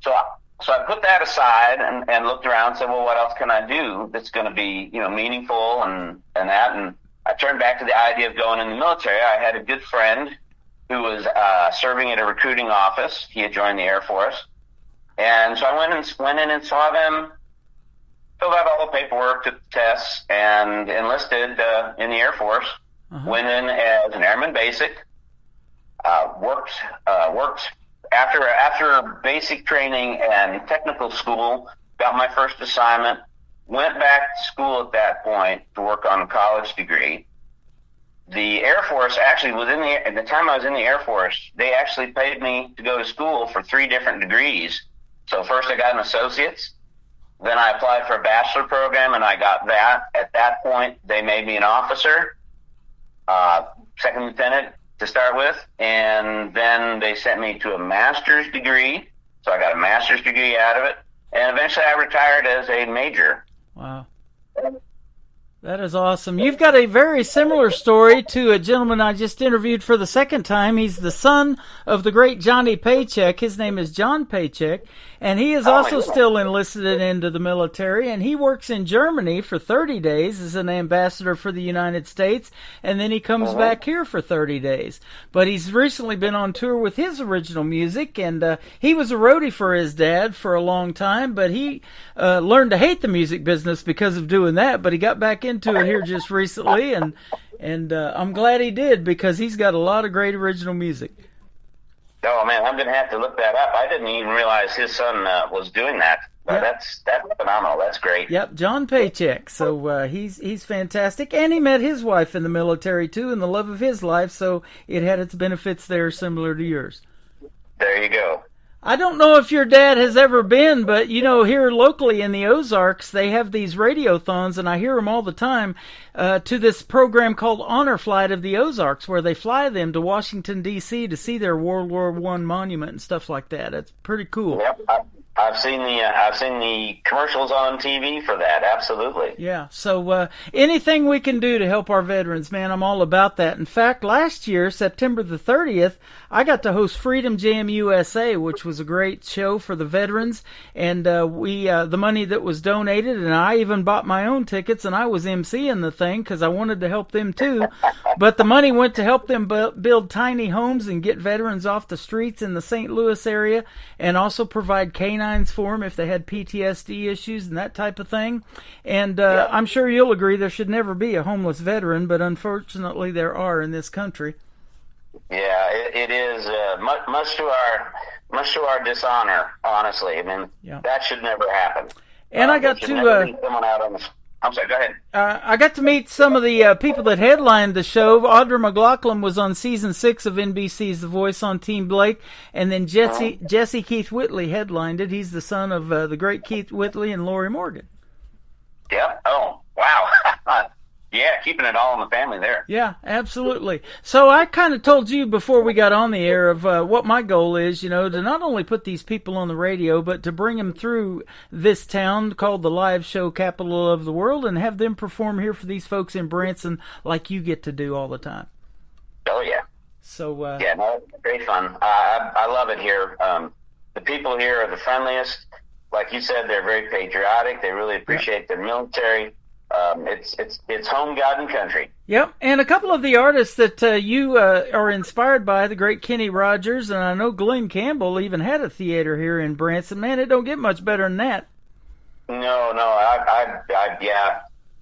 So I put that aside and looked around and said, well, what else can I do that's going to be, meaningful and that? And I turned back to the idea of going in the military. I had a good friend who was serving at a recruiting office. He had joined the Air Force. And so I went in and saw them, filled out all the paperwork, took the tests, and enlisted in the Air Force. Went in as an airman basic. Worked after basic training and technical school, got my first assignment, went back to school at that point to work on a college degree. The Air Force actually at the time I was in the Air Force, they actually paid me to go to school for 3 different degrees. So first I got an associate's, then I applied for a bachelor program and I got that. At that point, they made me an officer, second lieutenant to start with, and then they sent me to a master's degree. So I got a master's degree out of it, and eventually I retired as a major. Wow. That is awesome. You've got a very similar story to a gentleman I just interviewed for the second time. He's the son of the great Johnny Paycheck. His name is John Paycheck, and he is also still enlisted into the military, and he works in Germany for 30 days as an ambassador for the United States, and then he comes back here for 30 days. But he's recently been on tour with his original music, and he was a roadie for his dad for a long time, but he learned to hate the music business because of doing that, but he got back into it here just recently, and I'm glad he did, because he's got a lot of great original music. Oh man, I'm going to have to look that up. I didn't even realize his son was doing that. Yep. That's phenomenal. That's great. Yep, John Paycheck. So he's fantastic, and he met his wife in the military too, and the love of his life. So it had its benefits there, similar to yours. There you go. I don't know if your dad has ever been, but, here locally in the Ozarks, they have these radiothons, and I hear them all the time, to this program called Honor Flight of the Ozarks, where they fly them to Washington, D.C. to see their World War I monument and stuff like that. It's pretty cool. Yep, I've seen the commercials on TV for that. Absolutely. Yeah. So anything we can do to help our veterans, man, I'm all about that. In fact, last year, September the 30th, I got to host Freedom Jam USA, which was a great show for the veterans, and we the money that was donated, and I even bought my own tickets, and I was emceeing the thing because I wanted to help them too. But the money went to help them build tiny homes and get veterans off the streets in the St. Louis area, and also provide canines for them if they had PTSD issues and that type of thing. And I'm sure you'll agree there should never be a homeless veteran, but unfortunately there are in this country. Yeah, it is much to our dishonor, honestly. I mean, that should never happen. And I got to someone out on the. I'm sorry, go ahead. I got to meet some of the people that headlined the show. Audra McLaughlin was on season 6 of NBC's The Voice on Team Blake, and then Jesse Keith Whitley headlined it. He's the son of the great Keith Whitley and Lori Morgan. Yep. Oh, wow. Yeah, keeping it all in the family there. Yeah, absolutely. So I kind of told you before we got on the air of what my goal is, to not only put these people on the radio, but to bring them through this town called the live show capital of the world and have them perform here for these folks in Branson like you get to do all the time. Oh, yeah. So yeah, no, it's great fun. I love it here. The people here are the friendliest. Like you said, they're very patriotic. They really appreciate their military. it's home, God, and country. Yep, and a couple of the artists that you are inspired by, the great Kenny Rogers, and I know Glenn Campbell even had a theater here in Branson. Man, it don't get much better than that. No, yeah.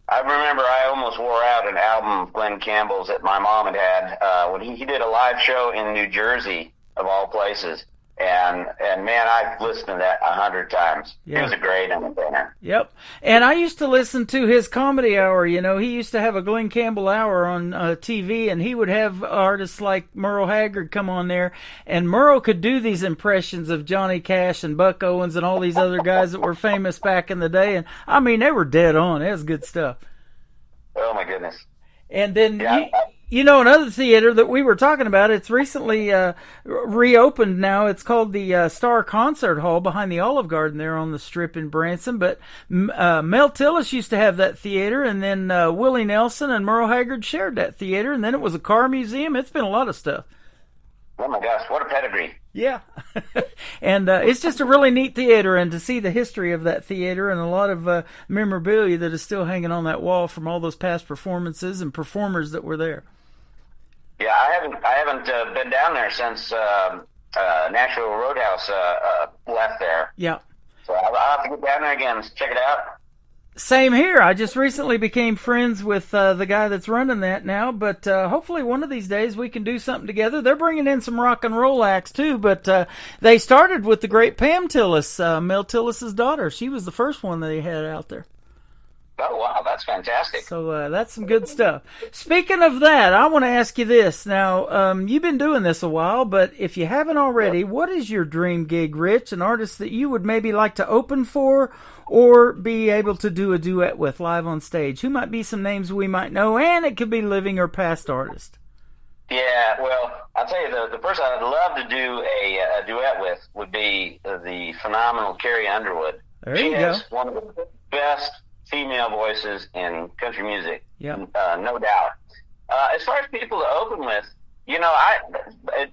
I remember I almost wore out an album of Glenn Campbell's that my mom had when he did a live show in New Jersey, of all places. And man, I've listened to that 100 times. Yeah. He was a great entertainer. Yep. And I used to listen to his comedy hour. You know, he used to have a Glenn Campbell hour on TV, and he would have artists like Merle Haggard come on there. And Merle could do these impressions of Johnny Cash and Buck Owens and all these other guys that were famous back in the day. And, I mean, they were dead on. It was good stuff. Oh, my goodness. And then... You know, another theater that we were talking about, it's recently reopened now. It's called the Star Concert Hall behind the Olive Garden there on the Strip in Branson. But Mel Tillis used to have that theater, and then Willie Nelson and Merle Haggard shared that theater, and then it was a car museum. It's been a lot of stuff. Oh, my gosh, what a pedigree. Yeah. And it's just a really neat theater, and to see the history of that theater and a lot of memorabilia that is still hanging on that wall from all those past performances and performers that were there. Yeah, I haven't been down there since Nashville Roadhouse left there. Yeah. So I'll have to get down there again, check it out. Same here. I just recently became friends with the guy that's running that now, but hopefully one of these days we can do something together. They're bringing in some rock and roll acts too, but they started with the great Pam Tillis, Mel Tillis's daughter. She was the first one they had out there. Oh, wow, that's fantastic. So that's some good stuff. Speaking of that, I want to ask you this. Now, you've been doing this a while, but if you haven't already, what is your dream gig, Rich? An artist that you would maybe like to open for or be able to do a duet with live on stage? Who might be some names we might know, and it could be living or past artists. Yeah, well, I'll tell you, the person I'd love to do a duet with would be the phenomenal Carrie Underwood. There you She go. has one of the best female voices in country music, Yep. no doubt. As far as people to open with, you know,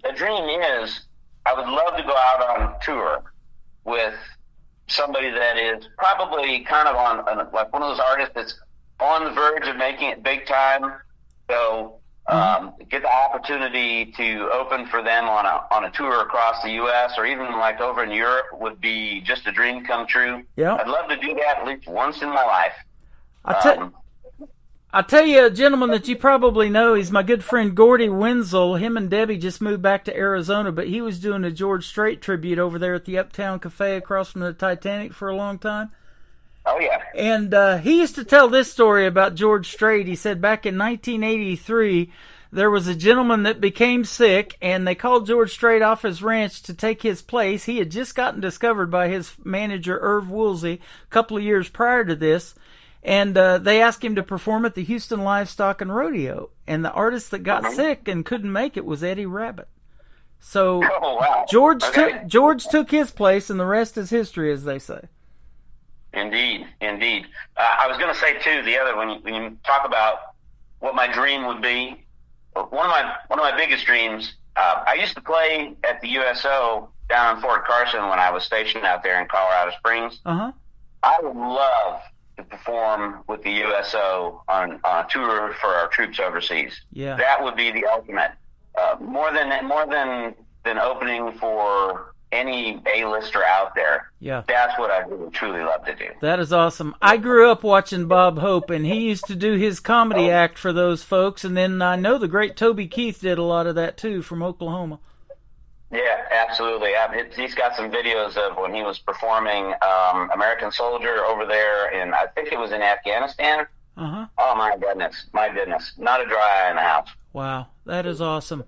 a dream is I would love to go out on tour with somebody that is probably kind of on like one of those artists that's on the verge of making it big time. So get the opportunity to open for them on a tour across the U.S. or even like over in Europe would be just a dream come true. Yeah. I'd love to do that at least once in my life. I'll tell you a gentleman that you probably know. He's my good friend Gordy Wenzel. Him and Debbie just moved back to Arizona, but he was doing a George Strait tribute over there at the Uptown Cafe across from the Titanic for a long time. Oh, yeah. And he used to tell this story about George Strait. He said back in 1983, there was a gentleman that became sick, and they called George Strait off his ranch to take his place. He had just gotten discovered by his manager, Irv Woolsey, a couple of years prior to this. And they asked him to perform at the Houston Livestock and Rodeo. And the artist that got sick and couldn't make it was Eddie Rabbitt. So George took his place, and the rest is history, as they say. Indeed. I was going to say too, the other when you talk about what my dream would be, one of my biggest dreams. I used to play at the USO down in Fort Carson when I was stationed out there in Colorado Springs. Uh-huh. I would love to perform with the USO on a tour for our troops overseas. Yeah. That would be the ultimate. More than opening for any A-lister out there. Yeah. That's what I would truly love to do. That is awesome. I grew up watching Bob Hope, and he used to do his comedy act for those folks, and then I know the great Toby Keith did a lot of that too from Oklahoma. Yeah, absolutely. He's got some videos of when he was performing American Soldier over there in, I think it was in Afghanistan. Uh-huh. Oh, my goodness. Not a dry eye in the house. Wow, that is awesome.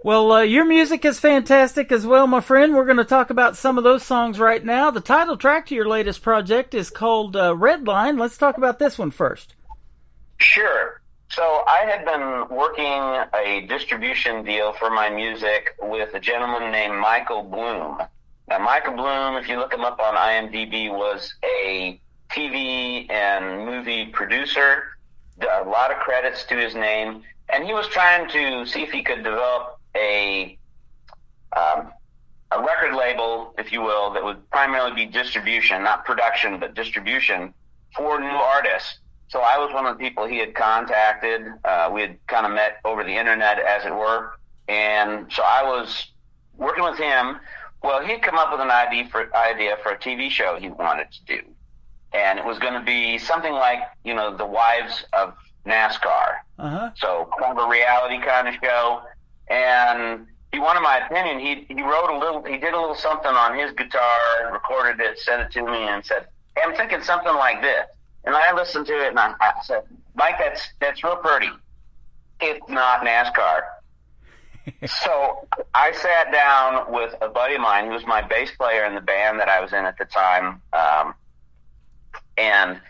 Well, your music is fantastic as well, my friend. We're going to talk about some of those songs right now. The title track to your latest project is called Red Line. Let's talk about this one first. Sure. So I had been working a distribution deal for my music with a gentleman named Michael Bloom. Now, Michael Bloom, if you look him up on IMDb, was a TV and movie producer. A lot of credits to his name. And he was trying to see if he could develop a record label, if you will, that would primarily be distribution, not production, but distribution for new artists. So I was one of the people he had contacted. We had kind of met over the internet, as it were. And so I was working with him. Well, he'd come up with an idea for a TV show he wanted to do. And it was going to be something like, The Wives of NASCAR. Uh-huh. So kind of a reality kind of show. And he wanted my opinion. He did a little something on his guitar, recorded it, sent it to me, and said, "Hey, I'm thinking something like this." And I listened to it, and I said, "Mike, that's real pretty. It's not NASCAR." So I sat down with a buddy of mine. He was my bass player in the band that I was in at the time, and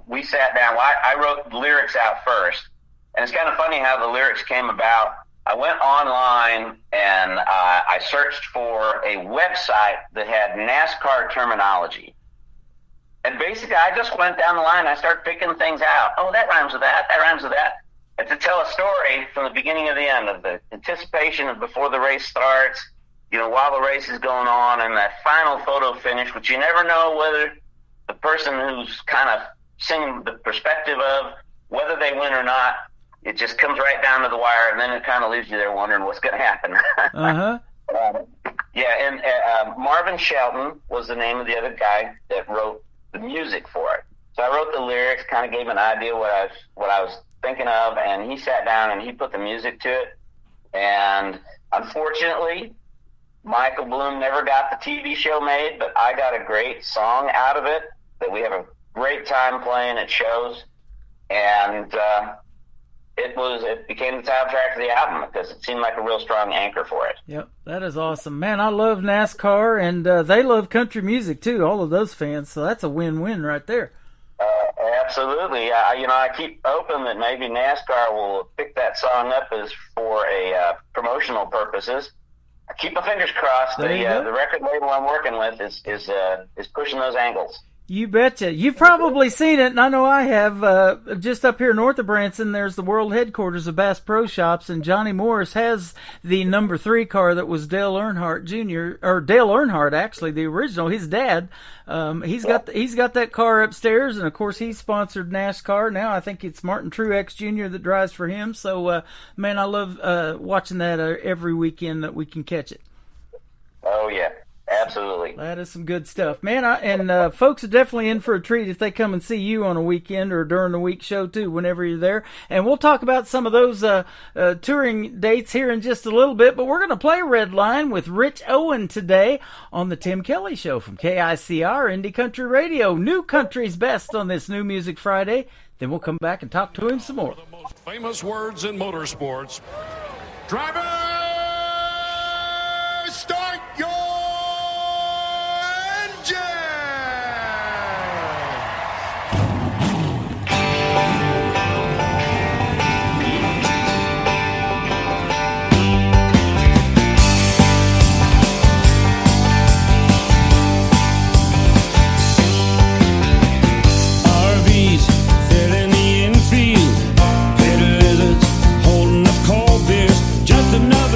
we sat down. Well, I wrote the lyrics out first, and it's kind of funny how the lyrics came about. I went online and I searched for a website that had NASCAR terminology. And basically, I just went down the line. I started picking things out. Oh, that rhymes with that. That rhymes with that. And to tell a story from the beginning to the end, of the anticipation of before the race starts, while the race is going on, and that final photo finish, which you never know whether the person who's kind of singing the perspective of whether they win or not. It just comes right down to the wire, and then it kind of leaves you there wondering what's going to happen. Uh-huh. And Marvin Shelton was the name of the other guy that wrote the music for it. So I wrote the lyrics, kind of gave an idea what I was thinking of, and he sat down and he put the music to it. And unfortunately, Michael Bloom never got the TV show made, but I got a great song out of it that we have a great time playing at shows. And it became the soundtrack of the album because it seemed like a real strong anchor for it. Yep, that is awesome. Man, I love NASCAR, and they love country music too, all of those fans, so that's a win-win right there. Absolutely. I keep hoping that maybe NASCAR will pick that song up as for promotional purposes. I keep my fingers crossed. The record label I'm working with is pushing those angles. You betcha. You've probably seen it, and I know I have. Just up here north of Branson, there's the world headquarters of Bass Pro Shops, and Johnny Morris has the number 3 car that was Dale Earnhardt Jr., or Dale Earnhardt, actually, the original, his dad. He's got that car upstairs, and of course he sponsored NASCAR. Now I think it's Martin Truex Jr. that drives for him. So, man, I love watching that every weekend that we can catch it. Oh, yeah. Absolutely. That is some good stuff, man. Folks are definitely in for a treat if they come and see you on a weekend or during the week show too, whenever you're there. And we'll talk about some of those touring dates here in just a little bit. But we're going to play Red Line with Rich Owen today on the Tim Kelly Show from KICR Indie Country Radio. New country's best on this New Music Friday. Then we'll come back and talk to him some more. The most famous words in motorsports. Driver, start your engine! RVs filling the infield, little lizards holding up cold beers, just another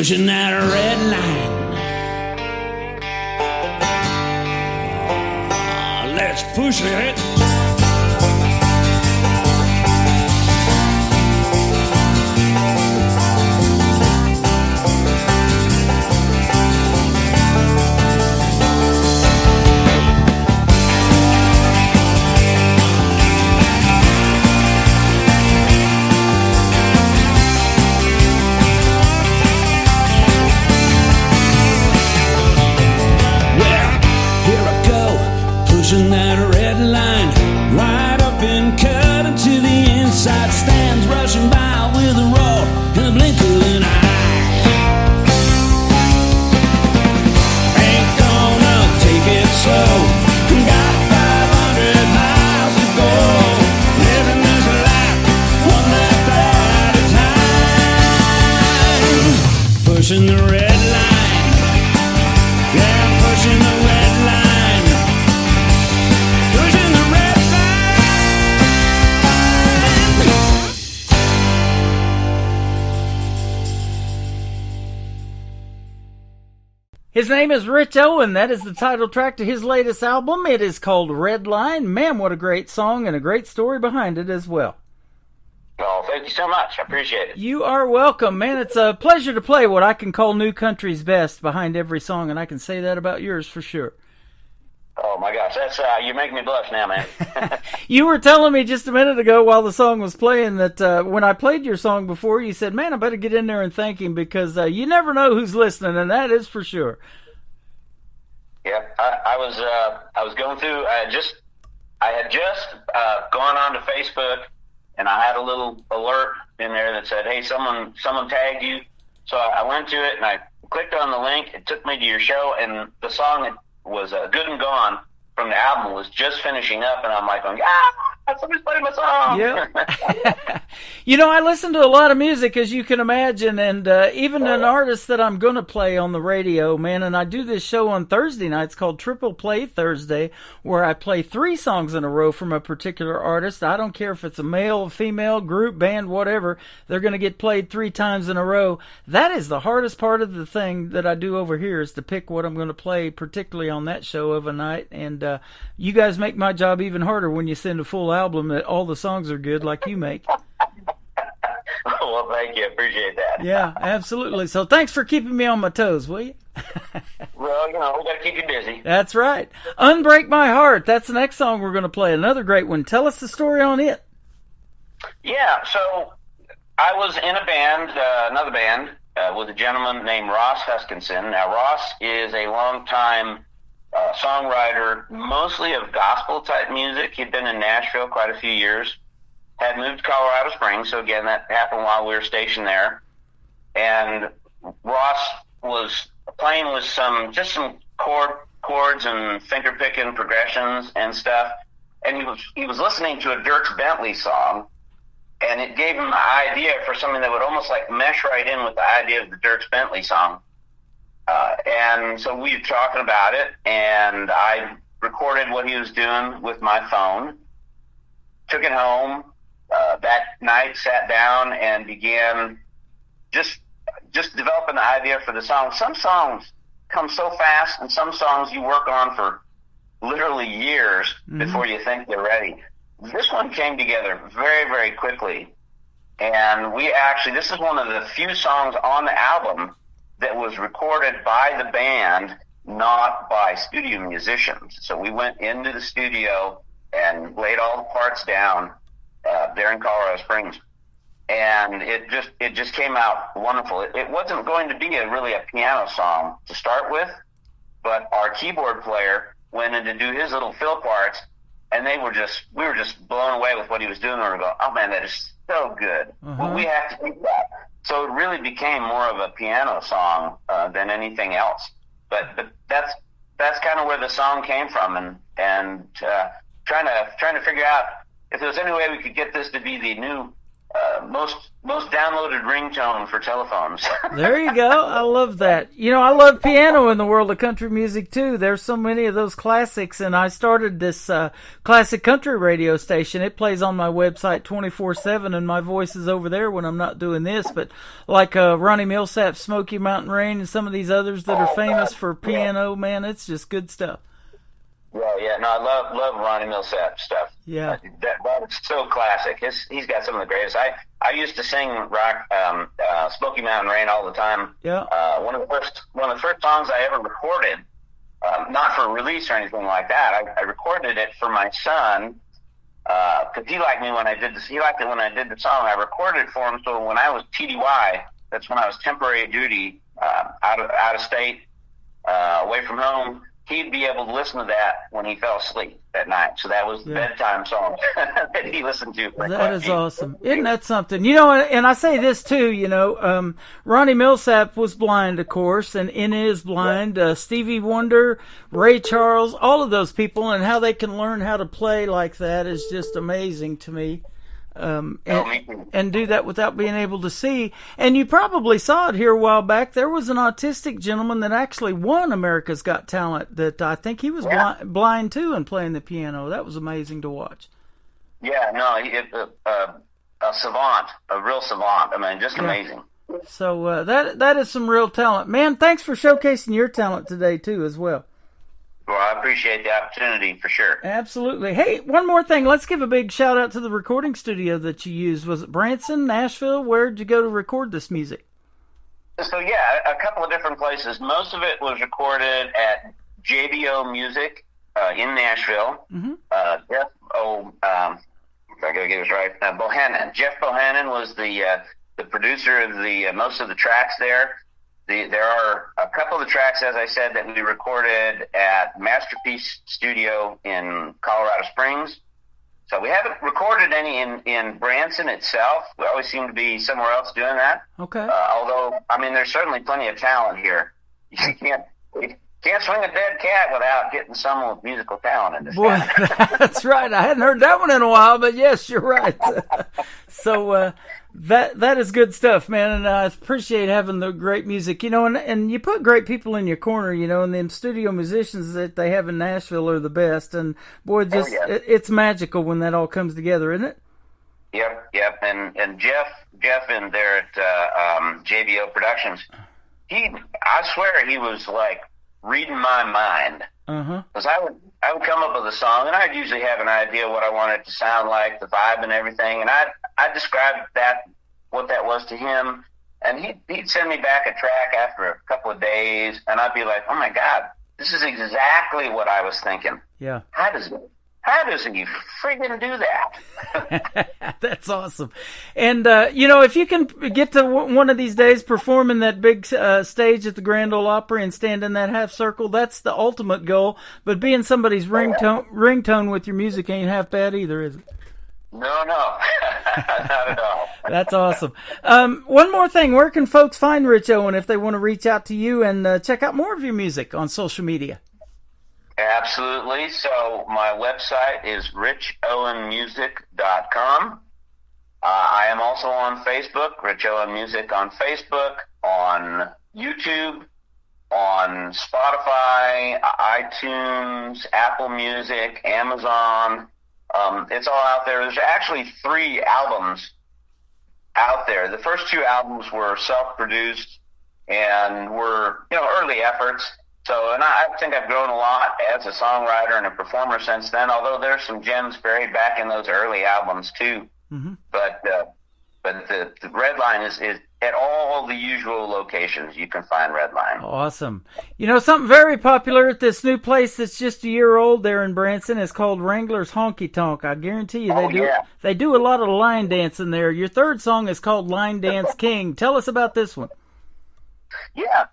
pushing that red line. Let's push it. Pushing that red line right up and cut into the inside stands, rushing by with a roar and a blink of an eye. Ain't gonna take it slow, got 500 miles to go, living this life one lap at a time. Pushing the red line, yeah, pushing the red line. His name is Rich Owen. That is the title track to his latest album. It is called Red Line. Man, what a great song and a great story behind it as well. Well, thank you so much. I appreciate it. You are welcome, man. It's a pleasure to play what I can call New Country's best behind every song, and I can say that about yours for sure. Oh, my gosh. That's you make me blush now, man. You were telling me just a minute ago while the song was playing that when I played your song before, you said, man, I better get in there and thank him because you never know who's listening, and that is for sure. Yeah, I was going through, I had just gone on to Facebook, and I had a little alert in there that said, hey, someone tagged you. So I went to it, and I clicked on the link. It took me to your show, and the song was Good and Gone from the album was just finishing up, and I'm like, somebody's playing my song. Yeah. You know, I listen to a lot of music, as you can imagine, and even an artist that I'm going to play on the radio, man, and I do this show on Thursday nights called Triple Play Thursday, where I play 3 songs in a row from a particular artist. I don't care if it's a male, female, group, band, whatever. They're going to get played 3 times in a row. That is the hardest part of the thing that I do over here is to pick what I'm going to play, particularly on that show of a night, and you guys make my job even harder when you send a full album that all the songs are good like you make. Well, thank you. I appreciate that. Yeah, absolutely. So thanks for keeping me on my toes, will you? Well, we got to keep you busy. That's right. Unbreak My Heart. That's the next song we're going to play. Another great one. Tell us the story on it. Yeah, so I was in a band, another band, with a gentleman named Ross Huskinson. Now, Ross is a long-time songwriter, mostly of gospel-type music. He'd been in Nashville quite a few years, had moved to Colorado Springs, so again, that happened while we were stationed there. And Ross was playing with some chords and finger-picking progressions and stuff, and he was listening to a Dierks Bentley song, and it gave him the idea for something that would almost like mesh right in with the idea of the Dierks Bentley song. And so we were talking about it, and I recorded what he was doing with my phone, took it home that night, sat down, and began just developing the idea for the song. Some songs come so fast, and some songs you work on for literally years before you think they're ready. This one came together very, very quickly, and this is one of the few songs on the album that was recorded by the band, not by studio musicians. So we went into the studio and laid all the parts down there in Colorado Springs, and it just came out wonderful. It wasn't going to be really a piano song to start with, but our keyboard player went in to do his little fill parts, and we were just blown away with what he was doing. And we were going, oh man, that is so good. Well, we have to keep that. So it really became more of a piano song than anything else. But that's kind of where the song came from, and trying to figure out if there was any way we could get this to be the new most downloaded ringtone for telephones. There you go. I love that. You know, I love piano in the world of country music too. There's so many of those classics, and I started this classic country radio station. It plays on my website 24/7, and my voice is over there when I'm not doing this. But like Ronnie Millsap's Smoky Mountain Rain and some of these others that are famous for piano, man, it's just good stuff. Yeah. No, I love Ronnie Millsap stuff. Yeah, that is so classic. He's got some of the greatest. I used to sing rock, Smoky Mountain Rain all the time. Yeah. One of the first songs I ever recorded, not for release or anything like that. I recorded it for my son because he liked me when I did this. He liked it when I did the song. I recorded it for him. So when I was TDY, that's when I was temporary duty, out of state, away from home. He'd be able to listen to that when he fell asleep at night. So that was the bedtime song that he listened to. That is awesome. Isn't that something? You know, and I say this too, you know, Ronnie Millsap was blind, of course, and is blind. Stevie Wonder, Ray Charles, all of those people, and how they can learn how to play like that is just amazing to me. And do that without being able to see. And you probably saw it here a while back. There was an autistic gentleman that actually won America's Got Talent that I think he was blind too and playing the piano. That was amazing to watch. Yeah, no, a savant, a real savant. I mean, just amazing. So that is some real talent. Man, thanks for showcasing your talent today too as well. Well, I appreciate the opportunity for sure. Absolutely. Hey, one more thing. Let's give a big shout out to the recording studio that you used. Was it Branson, Nashville? Where did you go to record this music? So, yeah, a couple of different places. Most of it was recorded at JBO Music in Nashville. Mm-hmm. I got to get this right. Bohannon. Jeff Bohannon was the producer of most of the tracks there. There are a couple of the tracks, as I said, that we recorded at Masterpiece Studio in Colorado Springs. So we haven't recorded any in Branson itself. We always seem to be somewhere else doing that. Okay. Although, I mean, there's certainly plenty of talent here. You can't swing a dead cat without getting someone with musical talent in this. Boy, that's right. I hadn't heard that one in a while, but yes, you're right. So that is good stuff, man, and I appreciate having the great music. You know, and you put great people in your corner, you know, and them studio musicians that they have in Nashville are the best. And boy, it's magical when that all comes together, isn't it? Yep. And Jeff in there at JBO Productions, I swear he was like reading my mind. Because I would come up with a song, and I'd usually have an idea what I wanted it to sound like, the vibe and everything, and I'd describe what that was to him, and he'd send me back a track after a couple of days, and I'd be like, oh my God, this is exactly what I was thinking. Yeah. How does he friggin' do that? That's awesome. And, you know, if you can get to one of these days performing that big stage at the Grand Ole Opry and stand in that half circle, that's the ultimate goal. But being somebody's ringtone with your music ain't half bad either, is it? No, not at all. That's awesome. One more thing. Where can folks find Rich Owen if they want to reach out to you and check out more of your music on social media? Absolutely. So my website is richowenmusic.com. I am also on Facebook, Rich Owen Music on Facebook, on YouTube, on Spotify, iTunes, Apple Music, Amazon. It's all out there. There's actually 3 albums out there. The first 2 albums were self-produced and were, early efforts. So, and I think I've grown a lot as a songwriter and a performer since then, although there's some gems buried back in those early albums too. Mm-hmm. But the Redline is at all the usual locations you can find Redline. Awesome. You know, something very popular at this new place that's just a year old there in Branson is called Wrangler's Honky Tonk. I guarantee you they do a lot of line dancing there. Your third song is called Line Dance King. Tell us about this one. Yeah.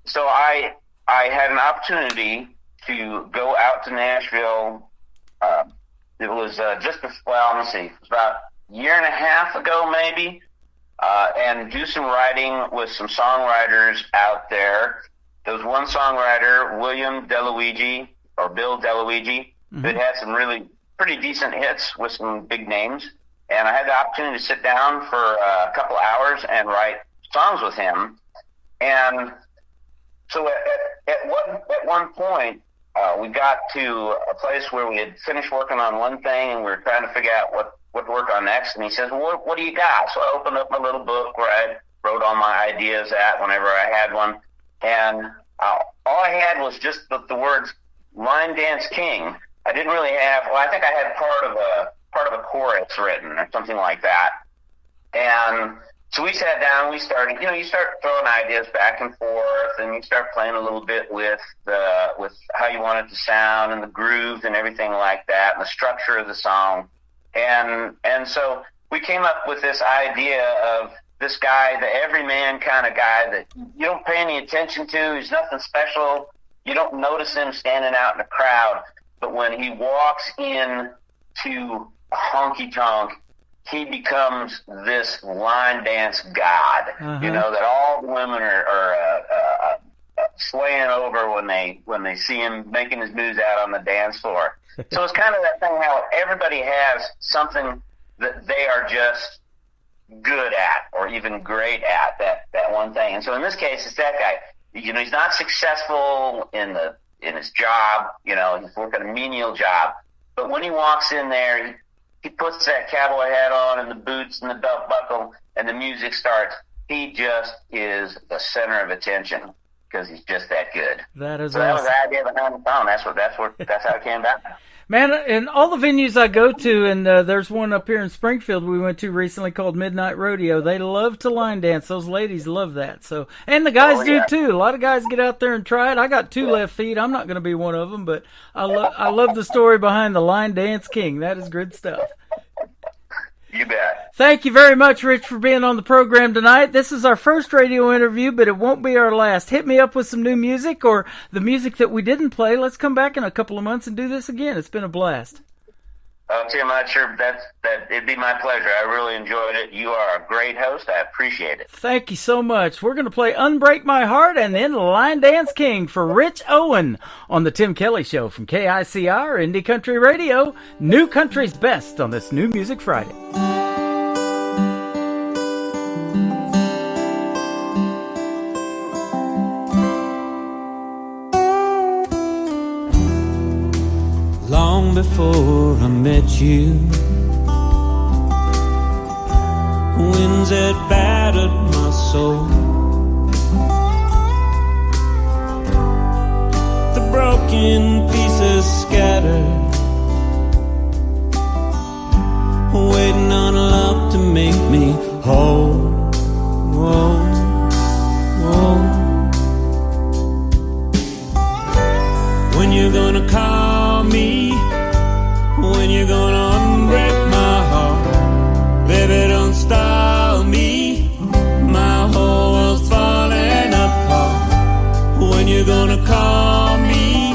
So I had an opportunity to go out to Nashville. It was let me see, it was about a year and a half ago maybe, and do some writing with some songwriters out there. There was one songwriter, William DeLuigi, or Bill DeLuigi, that had some really pretty decent hits with some big names. And I had the opportunity to sit down for a couple hours and write songs with him. And so at one point, we got to a place where we had finished working on one thing and we were trying to figure out what to work on next. And he says, well, what do you got? So I opened up my little book where I wrote all my ideas at whenever I had one. And all I had was just the words Line Dance King. I didn't really have, I think I had part of a chorus written or something like that. And so we sat down, we started, you start throwing ideas back and forth, and you start playing a little bit with how you want it to sound and the grooves and everything like that, and the structure of the song. And so we came up with this idea of this guy, the everyman kind of guy that you don't pay any attention to. He's nothing special. You don't notice him standing out in the crowd. But when he walks in to a honky-tonk, he becomes this line dance god, that all the women are swaying over when they see him making his moves out on the dance floor. So it's kind of that thing how everybody has something that they are just good at or even great at, that one thing. And so in this case, it's that guy. He's not successful in his job, he's working a menial job. But when he walks in there, he puts that cowboy hat on and the boots and the belt buckle and the music starts. He just is the center of attention because he's just that good. That is so awesome. That was the idea behind the song. That's how it came about. Man, in all the venues I go to, and there's one up here in Springfield we went to recently called Midnight Rodeo. They love to line dance. Those ladies love that. So, and the guys do too. A lot of guys get out there and try it. I got two left feet. I'm not going to be one of them, but I love the story behind the Line Dance King. That is good stuff. You bet. Thank you very much, Rich, for being on the program tonight. This is our first radio interview, but it won't be our last. Hit me up with some new music or the music that we didn't play. Let's come back in a couple of months and do this again. It's been a blast. Oh, Tim, I'm sure it'd be my pleasure. I really enjoyed it. You are a great host. I appreciate it. Thank you so much. We're going to play Unbreak My Heart and then Line Dance King for Rich Owen on the Tim Kelly Show from KICR Indie Country Radio. New Country's best on this New Music Friday. Long before I met you, winds had battered my soul. The broken pieces scattered, waiting on love to make me whole. Whoa, whoa. When you're gonna call me, when you're gonna unbreak my heart, baby, don't stop me. My whole world's falling apart. When you're gonna call me,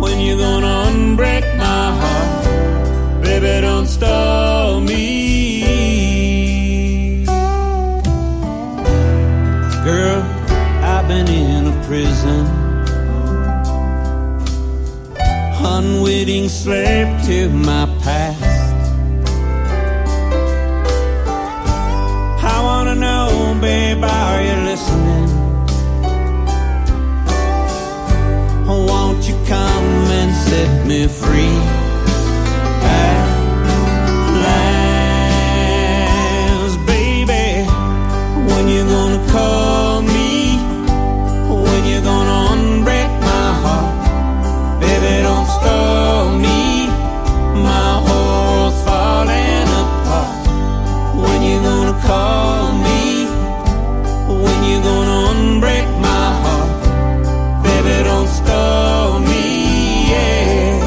when you're gonna unbreak my heart, baby, don't stop me. Girl, I've been in a prison, unwitting slave to my past. I wanna know, babe, are you listening? Won't you come and set me free at last, baby? When you gonna call me? When you gonna unbreak my heart? Baby, don't stop me. My whole falling apart. When you gonna call me? When you gonna unbreak my heart? Baby, don't stop me, yeah.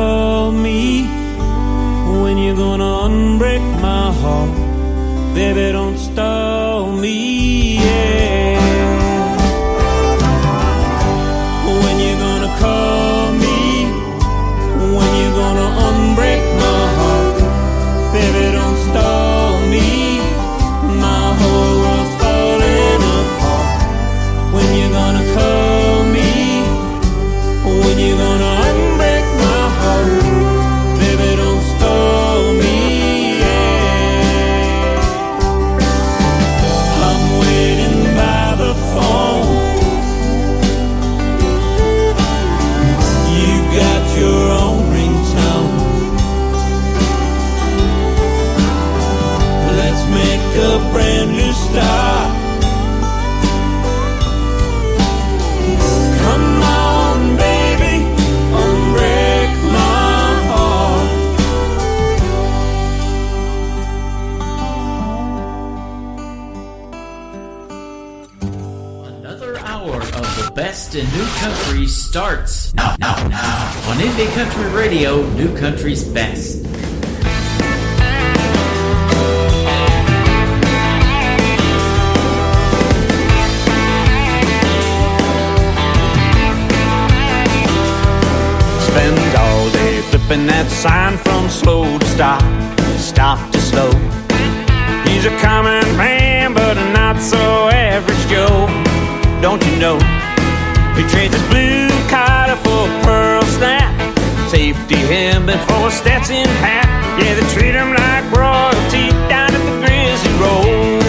call me? When you gonna unbreak my heart? Baby, don't stall me, yeah. When you gonna call me? When you gonna unbreak my heart? Baby, don't stall me. My whole world's falling apart. When you gonna call me? When you gonna unbreak my heart? Baby, don't stall me, yeah. I'm waiting by the phone. You got your own ringtone. Let's make a brand new start. Come on, baby, unbreak my heart. Another hour of the best in new country starts now on Indie Country Radio, New Country's Best. Spend all day flipping that sign from slow to stop, stop to slow. He's a common man, but a not so average Joe. Don't you know? He trades his blue collar for a pearl snap, safety helmet for a Stetson hat. Yeah, they treat him like royalty down at the Grizzly Rose.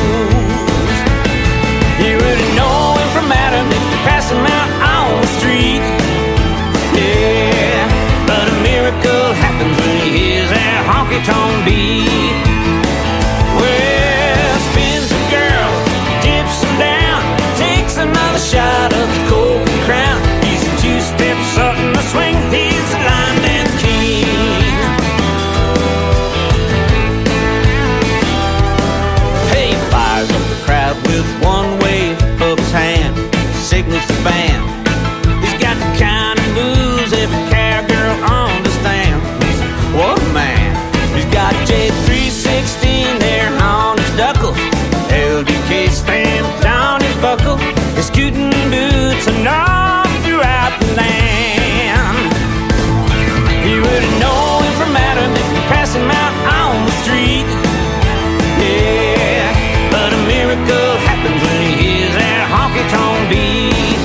You wouldn't know him from Adam if you pass him out on the street. Yeah, but a miracle happens when he hears that honky-tonk beat. Well, spins the girls, dips them down, takes another shot of his Coke and Crown. He's a two-step Sutton the swing, he's the line dance king. Hey, fires up the crowd with one wave of his hand, signals the band. He's got the kind of moves every cowgirl understands. What a man. He's got J316 there on his knuckle, LDK stamped on his buckle, his scooting boots are known throughout the land. You wouldn't know him from Adam if you pass him out on the street. Yeah, but a miracle happens when he hears that honky-tonk beat.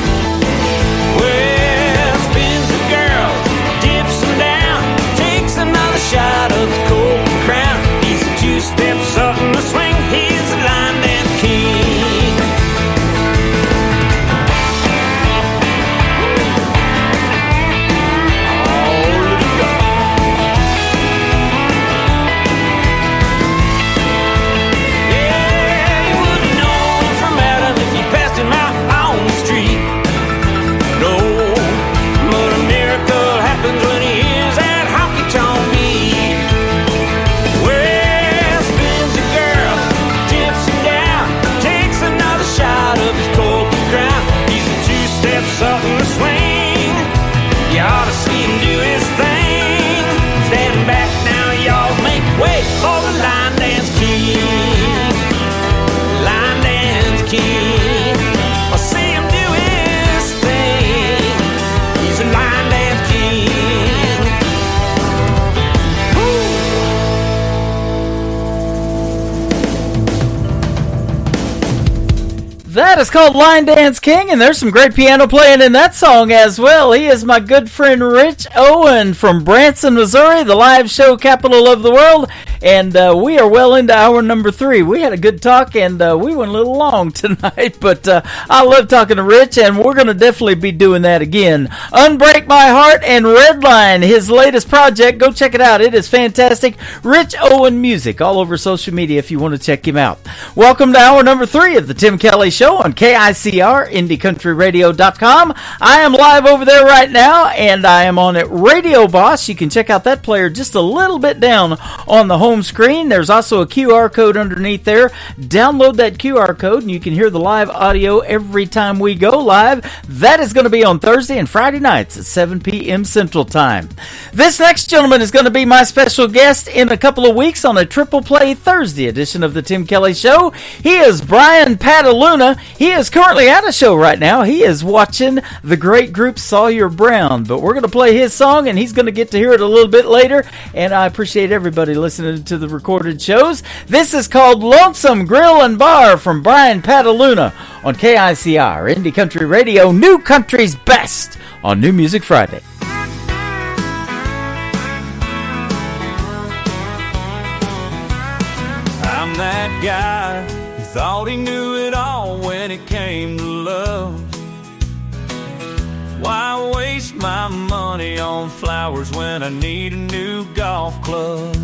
Well, spins the girls, dips them down, takes another shot of his Coke and Crown. He's a two-step Sutton the swing, he's the line dance king. Yeah, you wouldn't know him from Adam if you passed him out on the street. No, but a miracle happens when he hears that honky-tonk beat. Well, spins the girl, dips him down, takes another shot of his Coke and Crown. He's a two-step Sutton the swing. You ought to see him do his thing. Stand back now, y'all, make way for the line dance king. Line dance king. I'll see him do his thing. He's a line dance king. That is called Line Dance King, and there's some great piano playing in that song as well. He is my good friend Rich Owen from Branson, Missouri, the live show capital of the world, and we are well into hour number 3. We had a good talk, and we went a little long tonight, but I love talking to Rich, and we're going to definitely be doing that again. Unbreak My Heart and Redline, his latest project. Go check it out. It is fantastic. Rich Owen Music, all over social media if you want to check him out. Welcome to hour number 3 of the Tim Kelly Show on KICR, IndieCountryRadio.com. I am live over there right now, and I am on at Radio Boss. You can check out that player just a little bit down on the home home screen. There's also a QR code underneath there. Download that QR code and you can hear the live audio every time we go live. That is going to be on Thursday and Friday nights at 7 p.m. Central Time. This next gentleman is going to be my special guest in a couple of weeks on a Triple Play Thursday edition of the Tim Kelly Show. He is Brian Pataluna. He is currently at a show right now. He is watching the great group Sawyer Brown, but we're going to play his song and he's going to get to hear it a little bit later, and I appreciate everybody listening to the recorded shows. This is called Lonesome Grill and Bar from Brian Pataluna on KICR Indie Country Radio, New Country's Best on New Music Friday. I'm that guy who thought he knew it all when it came to love. Why waste my money on flowers when I need a new golf club?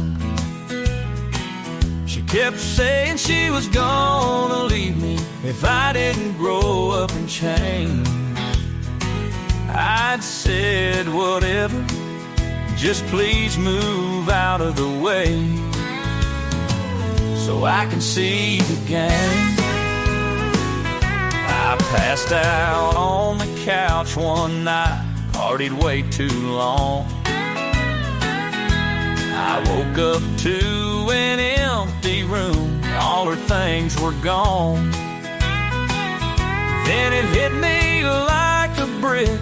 She kept saying she was gonna leave me if I didn't grow up and change. I'd said whatever, just please move out of the way so I can see the game. I passed out on the couch one night, partied way too long. I woke up to an empty room, all her things were gone. Then it hit me like a brick,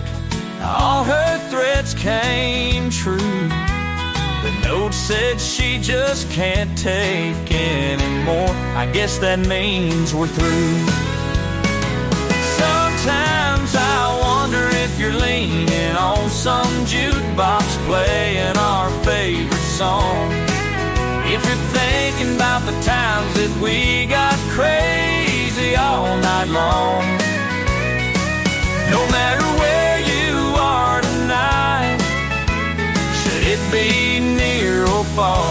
all her threats came true. The note said she just can't take anymore. I guess that means we're through. Sometimes I wonder if you're leaning on some jukebox playing our favorite song. If you're thinking about the times that we got crazy all night long. No matter where you are tonight, should it be near or far,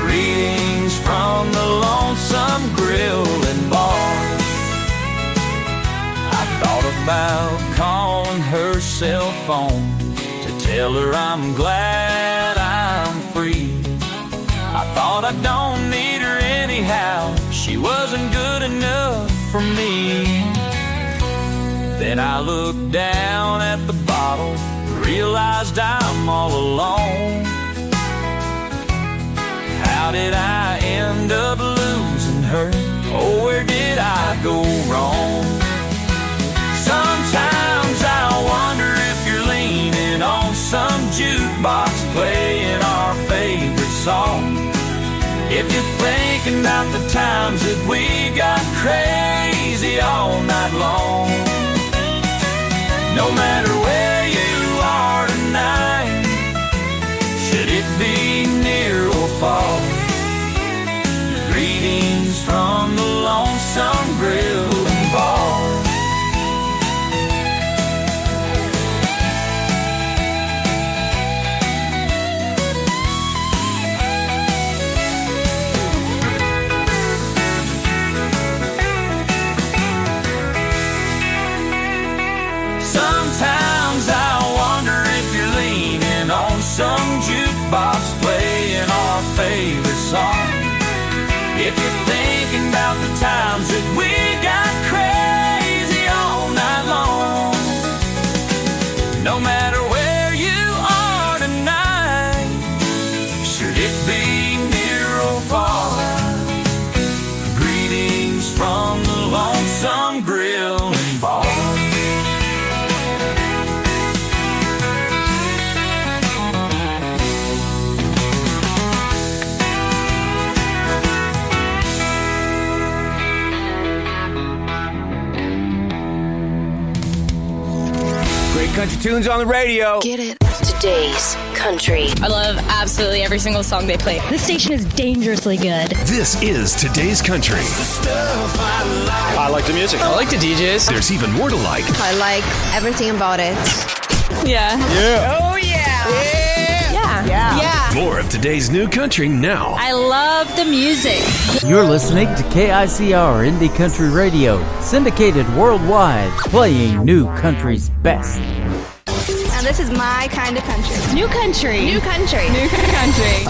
greetings from the Lonesome Grill and Bar. Thought about calling her cell phone to tell her I'm glad I'm free. I thought I don't need her anyhow, she wasn't good enough for me. Then I looked down at the bottle, realized I'm all alone. How did I end up losing her? Oh, where did I go wrong? Sometimes I wonder if you're leaning on some jukebox playing our favorite song. If you're thinking about the times that we got crazy all night long. No matter where you are tonight, should it be near or far, greetings from the Lonesome Grill and Bar. Sometimes I wonder if you're leaning on some jukebox playing our favorite song. If you're thinking about the times that we got crazy all night long. No matter where you are tonight, should it be near or far, greetings from the Lonesome Grill and Bar. Country tunes on the radio. Get it. Today's country. I love absolutely every single song they play. This station is dangerously good. This is Today's Country. I like the music. I like the DJs. There's even more to like. I like everything about it. Yeah. Yeah. Oh, yeah. Yeah. Yeah. Yeah. More of today's new country now. I love the music. You're listening to KICR Indie Country Radio, syndicated worldwide, playing New Country's best. And this is my kind of country. New country. New country. New country.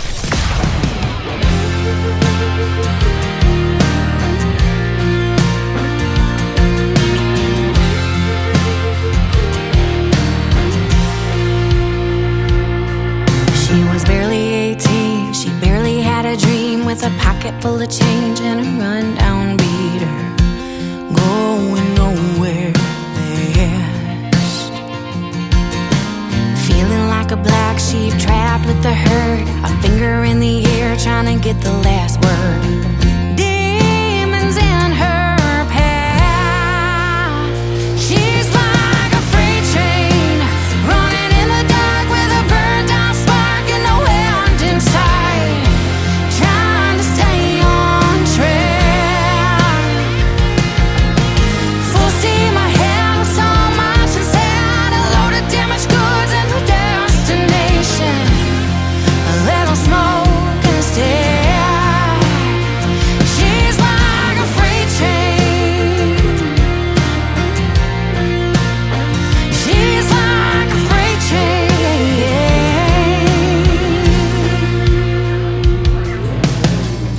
with a pocket full of change and a rundown beater, going nowhere fast. Feeling like a black sheep trapped with the herd, a finger in the air trying to get the last word. Demons in her path. She's like a freight train running in the dark with a burned out spark and no end in sight, trying to stay on track. Full steam ahead with so much inside, a load of damaged goods and a destination, a little smoke and a stare. She's like a freight train. She's like a freight train.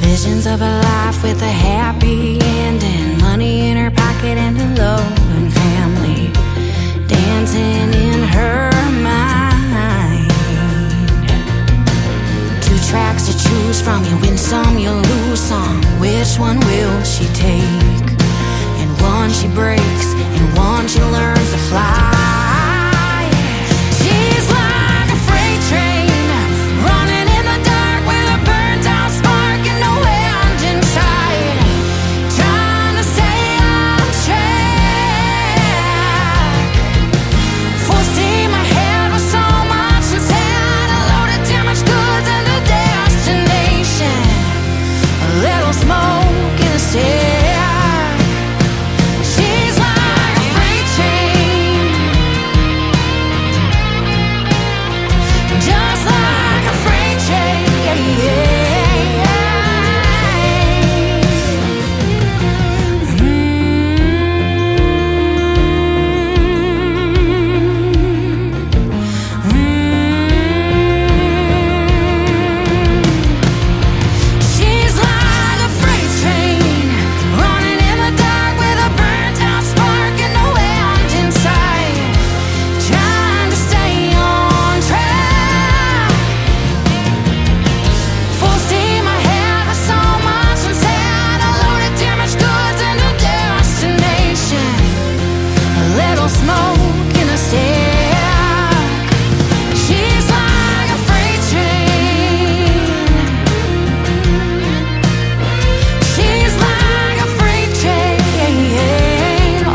Visions of a life with a happy ending, money in her pocket and a loving family dancing in her mind. Two tracks to choose from, you win some, you lose some. Which one will she take? And one she breaks, and one she learns to fly. She's like a freight train running in the dark with a burned out spark and no end in sight, trying to stay on track. Full steam ahead with so much inside, a load of damaged goods and a destination, a little smoke in a stare. She's like a freight train, just like a freight train. She's like a freight train running in the dark with a burnt out spark and no end in sight, trying to stay on track. Full steam ahead with so much inside, a load of damaged goods and a destination, a little smoke in a stack. She's like a freight train. She's like a freight train. Oh.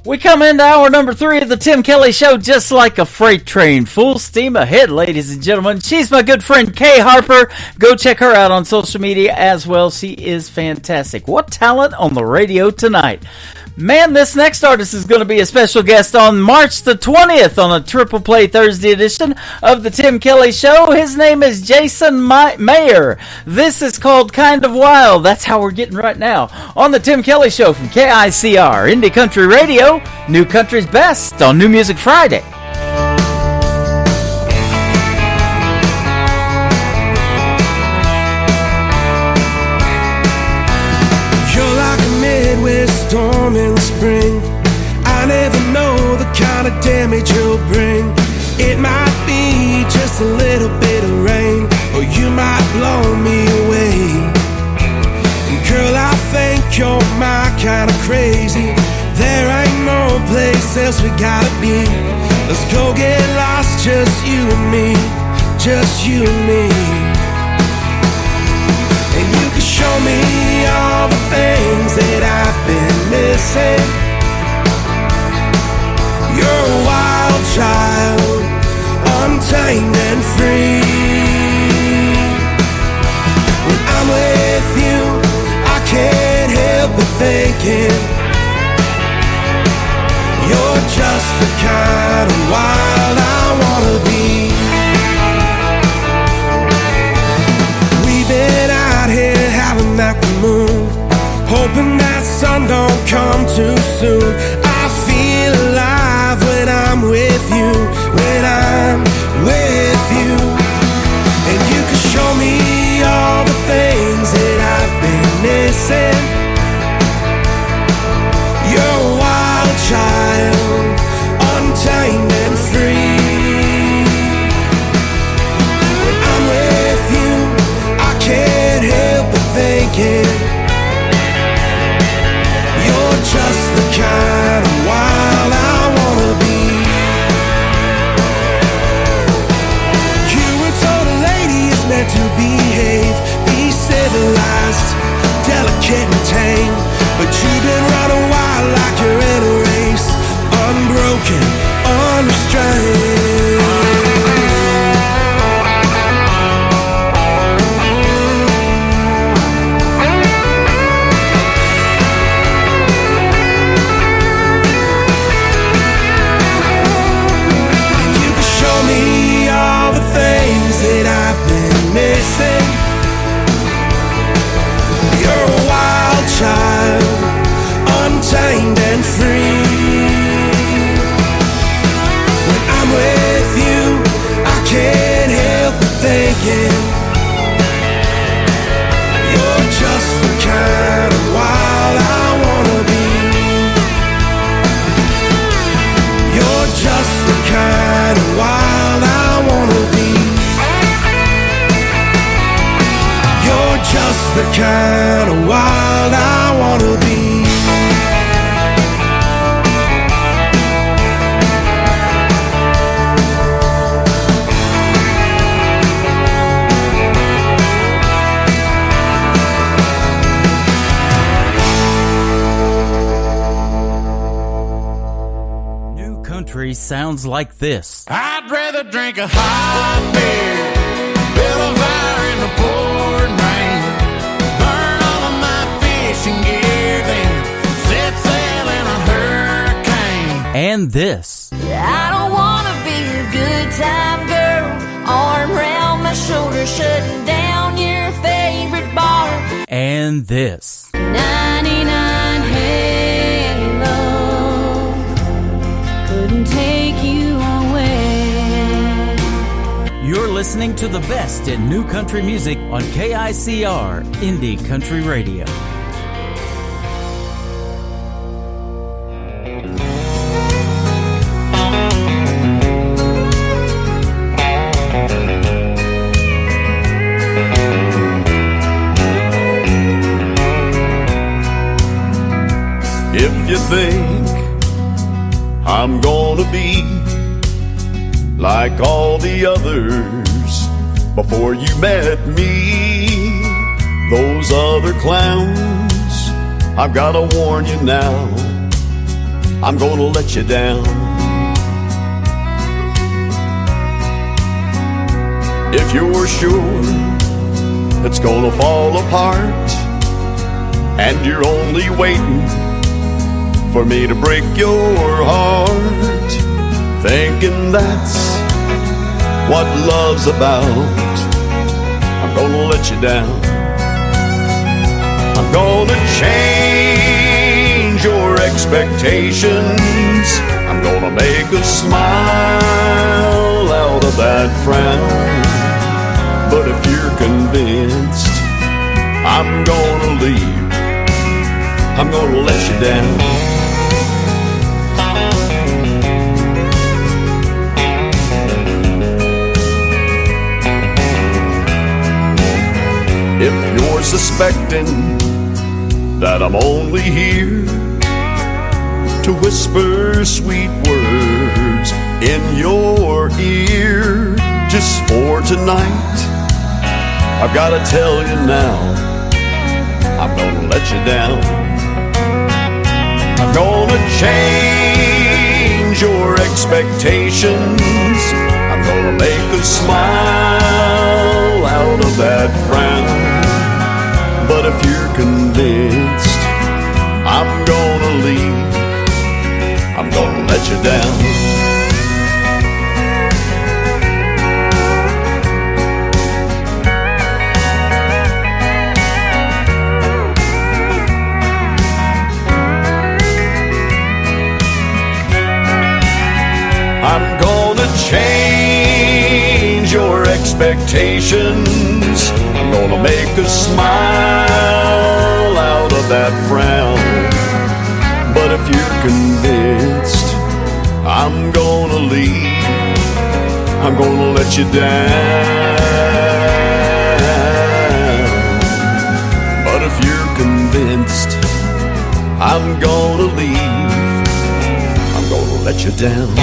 We come into hour number 3 of the Tim Kelly Show just like a freight train. Full steam ahead, ladies and gentlemen. She's my good friend Kay Harper. Go check her out on social media as well. She is fantastic. What talent on the radio tonight. Man, this next artist is going to be a special guest on March the 20th on a Triple Play Thursday edition of the Tim Kelly Show. His name is Jason Mayer. This is called Kind of Wild. That's how we're getting right now on the Tim Kelly Show from KICR, Indie Country Radio, New Country's Best on New Music Friday. You're like a Midwest storm in the spring. I never know the kind of damage you'll bring. It might be just a little bit of rain, or you might blow me away. And girl, I think you're my kind of crazy. There ain't no place else we gotta be. Let's go get lost, just you and me, just you and me. And you can show me all the things that I've been missing. You're a wild child, untamed and free. When I'm with you, I can't help but thinking you're just the kind of wild I wanna be. We've been out here howling at the moon, hoping that sun don't come too soon. I feel alive when I'm with you, when I'm with to behave, be civilized, delicate and tame. But you've been running wild like you're in a race, unbroken, unrestrained. That I've been missing. You're a wild child, untamed and free. When I'm with you, I can't help but thinking you're just the kind of wild I wanna be. You're just the kind of wild I wanna be. Just the kind of wild I wanna be. New country sounds like this. I'd rather drink a hot beer, build a fire in the pouring rain, burn all of my fishing gear, then set sail in a hurricane. And this. I don't wanna be a good time girl, arm around my shoulder, shutting down your favorite bar. And this. 99 Halo couldn't take you away. You're listening to the best in new country music on KICR Indie Country Radio. If you think I'm gonna be like all the others before you met me, those other clowns, I've gotta warn you now, I'm gonna let you down. If you're sure it's gonna fall apart and you're only waiting for me to break your heart, thinking that's what love's about, I'm gonna let you down. I'm gonna change your expectations, I'm gonna make a smile out of that frown. But if you're convinced I'm gonna leave, I'm gonna let you down. If you're suspecting that I'm only here to whisper sweet words in your ear just for tonight, I've gotta tell you now, I'm gonna let you down. I'm gonna change your expectations, I'm gonna make a smile out of that frown. But if you're convinced I'm gonna leave, I'm gonna let you down. I'm gonna change your expectations, I'm gonna make a smile out of that frown. But if you're convinced I'm gonna leave, I'm gonna let you down. But if you're convinced I'm gonna leave, I'm gonna let you down.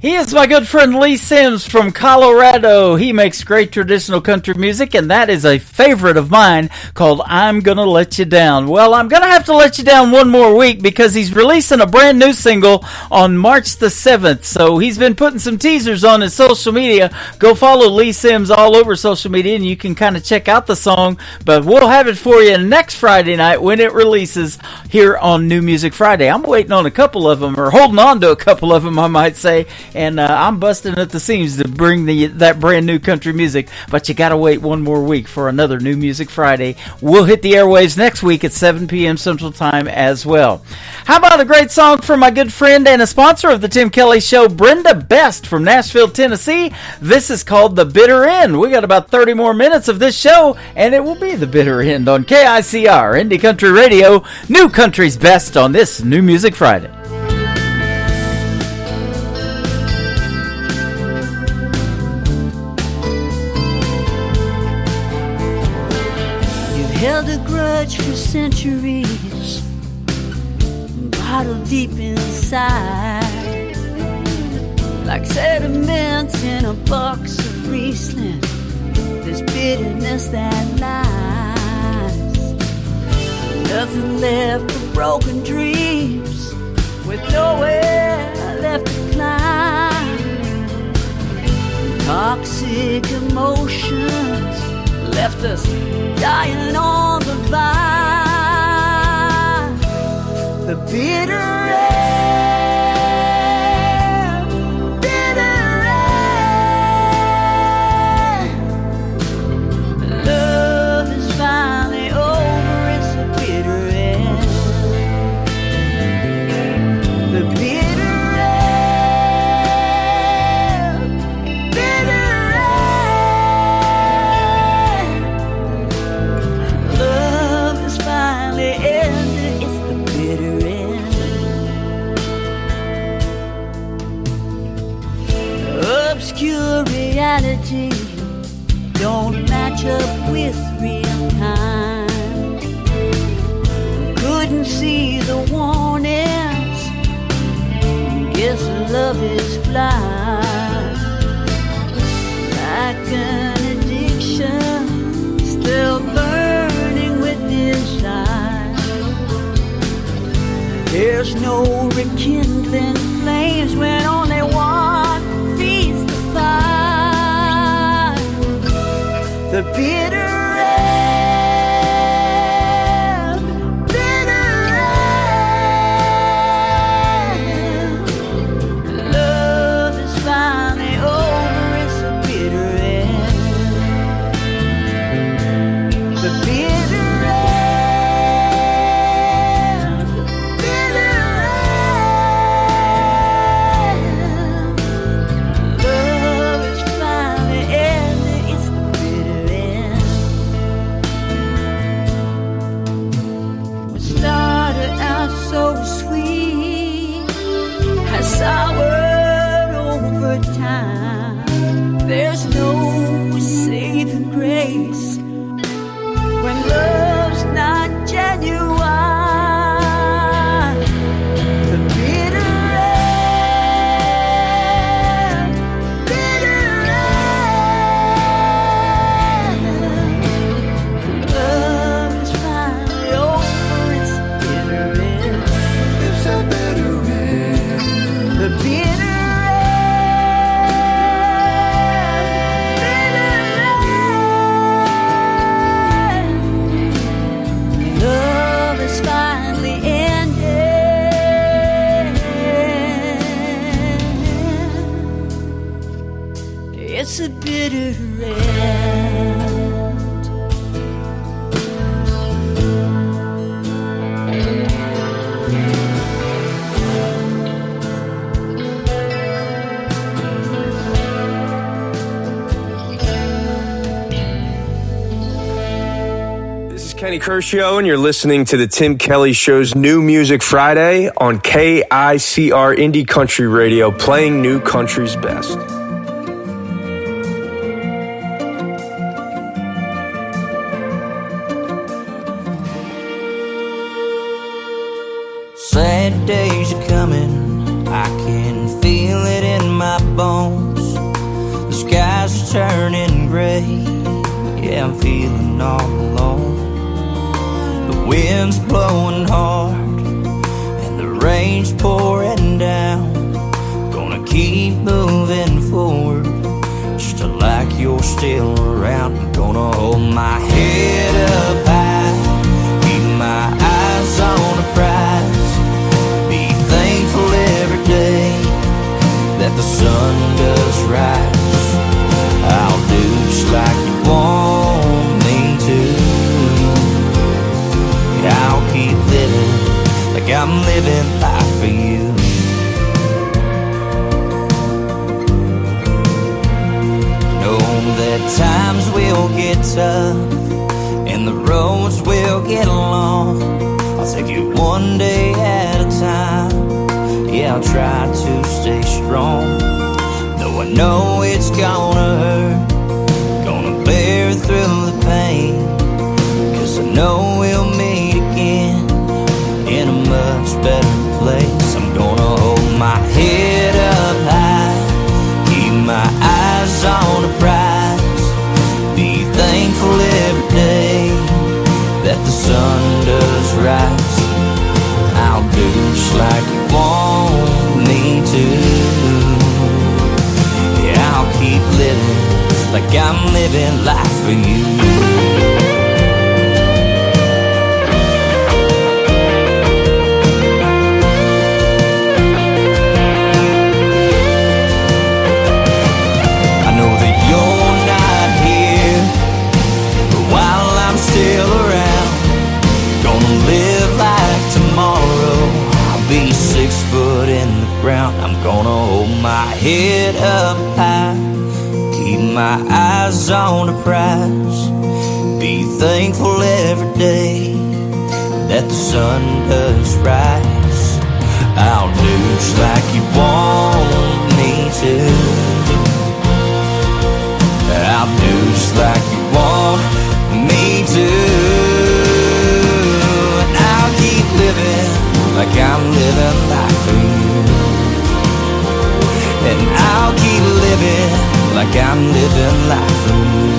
He is my good friend Lee Sims from Colorado. He makes great traditional country music, and that is a favorite of mine called I'm Gonna Let You Down. Well, I'm gonna have to let you down one more week because he's releasing a brand new single on March the 7th. So he's been putting some teasers on his social media. Go follow Lee Sims all over social media and you can kind of check out the song. But we'll have it for you next Friday night when it releases here on New Music Friday. I'm waiting on a couple of them, or holding on to a couple of them, I might say. And I'm busting at the seams to bring that brand new country music. But you got to wait one more week for another New Music Friday. We'll hit the airwaves next week at 7 p.m. Central Time as well. How about a great song from my good friend and a sponsor of the Tim Kelly Show, Brenda Best from Nashville, Tennessee. This is called The Bitter End. We got about 30 more minutes of this show, and it will be The Bitter End on KICR, Indie Country Radio, New Country's Best on this New Music Friday. Held a grudge for centuries, bottled deep inside, like sediments in a box of Riesling. There's bitterness that lies, nothing left but broken dreams, with nowhere left to climb. Toxic emotions left us dying on the vine. The bitter end, bitter end. Love is finally over, it's the bitter end. The bitter end, bitter obscure reality don't match up with real time. Couldn't see the warnings, guess love is blind. Like an addiction, still burning with desire. There's no rekindling flames when only one feeds the fire. The bitter end, bitter end. Love is finally over, it's the bitter end. The bitter end, bitter end. Love is finally ended, it's the bitter end. What started out so sweet has soured over time. There's no saving grace when love's not genuine. The bitter end, bitter end. Love is finally over, it's the bitter end. It's a bitter end. The bitter love is finally ended. It's a bitter end. This is Kenny Kershaw, and you're listening to the Tim Kelly Show's New Music Friday on KICR Indie Country Radio, playing New Country's best. Sad days are coming, I can feel it in my bones. The sky's turning gray. Yeah, I'm feeling all alone. The wind's blowing hard and the rain's pouring down. Gonna keep moving forward just to like you're still around. I'm gonna hold my head up high, keep my eyes on the prize, be thankful every day that the sun does rise. I'll do just like you want me to. I'll keep living like I'm living life for you. Know that times will get tough and the roads will get long. I'll take you one day at a time. Yeah, I'll try to stay strong. Though I know it's gonna hurt, gonna bear through the pain, 'cause I know we'll meet again in a much better place. I'm gonna hold my head up high, keep my eyes on the prize, be thankful every day that the sun does rise. I'll do just like you want me to. Yeah, I'll keep living like I'm living life for you. You're not here, but while I'm still around, gonna live like tomorrow I'll be 6 foot in the ground. I'm gonna hold my head up high, keep my eyes on the prize, be thankful every day that the sun does rise. I'll do just like you want me to. I'll do just like you want me to. And I'll keep living like I'm living life for you. And I'll keep living like I'm living life for you.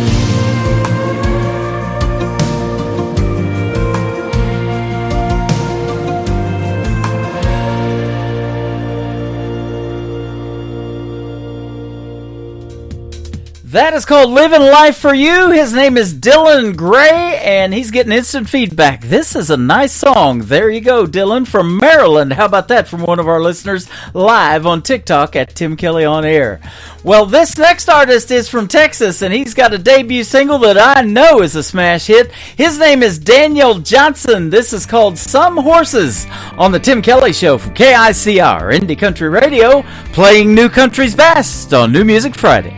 That is called Living Life for You. His name is Dylan Gray, and he's getting instant feedback. This is a nice song. There you go, Dylan from Maryland. How about that from one of our listeners live on TikTok at Tim Kelly On Air. Well, this next artist is from Texas, and he's got a debut single that I know is a smash hit. His name is Daniel Johnson. This is called Some Horses on the Tim Kelly Show from KICR Indie Country Radio, playing New Country's best on New Music Friday.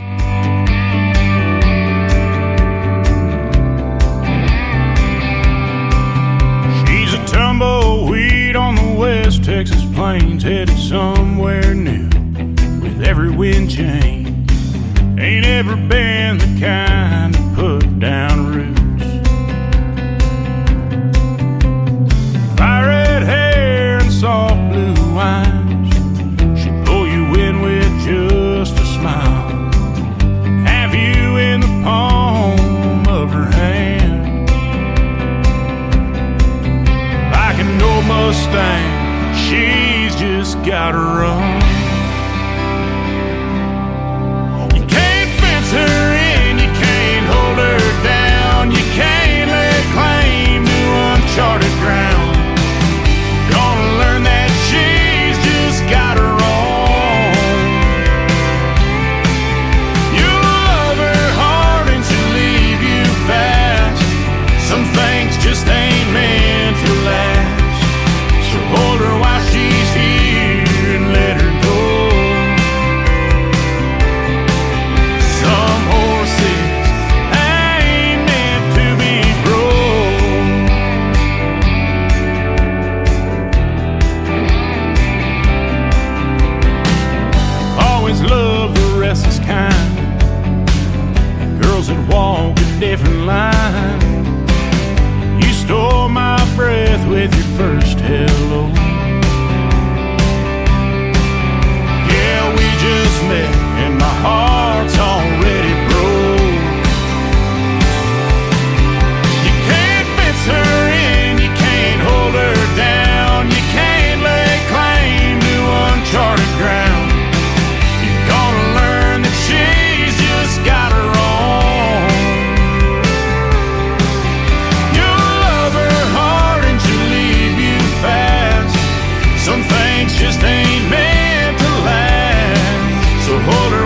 Tumbleweed on the West Texas plains, headed somewhere new with every wind change. Ain't ever been the kind to put down roots. Fire red hair and soft blue eyes, she'll pull you in with just a smile. Have you in the palm of her hand. Like an old Mustang, she's just gotta run. You can't fence her in, you can't hold her down, you can't lay claim to uncharted ground. Gonna learn that she's just got her own. You'll love her hard and she'll leave you fast. Some things just ain't meant to last. Hold her while she's here and let her go. Some horses ain't meant to be broke. Always love the restless kind, and girls that walk a different line. You stole my breath with your first hello. Yeah, we just met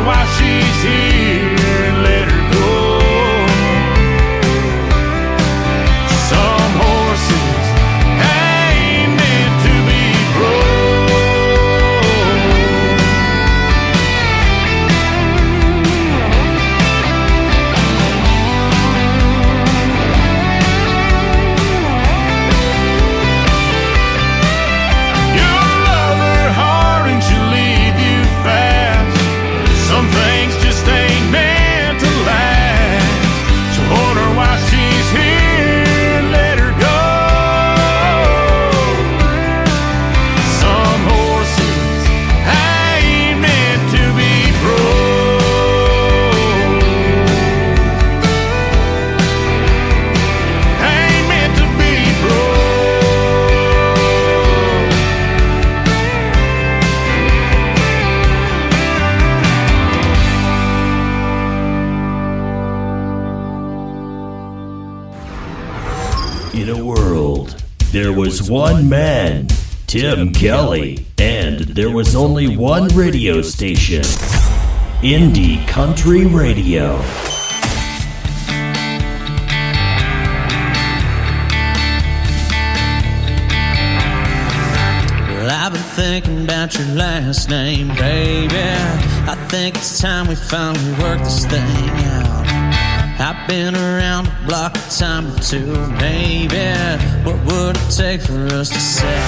why she's here and let her go. Some horses ain't meant to be In a world, there was one man, Tim Kelly, and there was only one radio station, Indie Country Radio. Well, I've been thinking about your last name, baby. I think it's time we finally work this thing out. I've been around the block a time or two, baby. What would it take for us to say?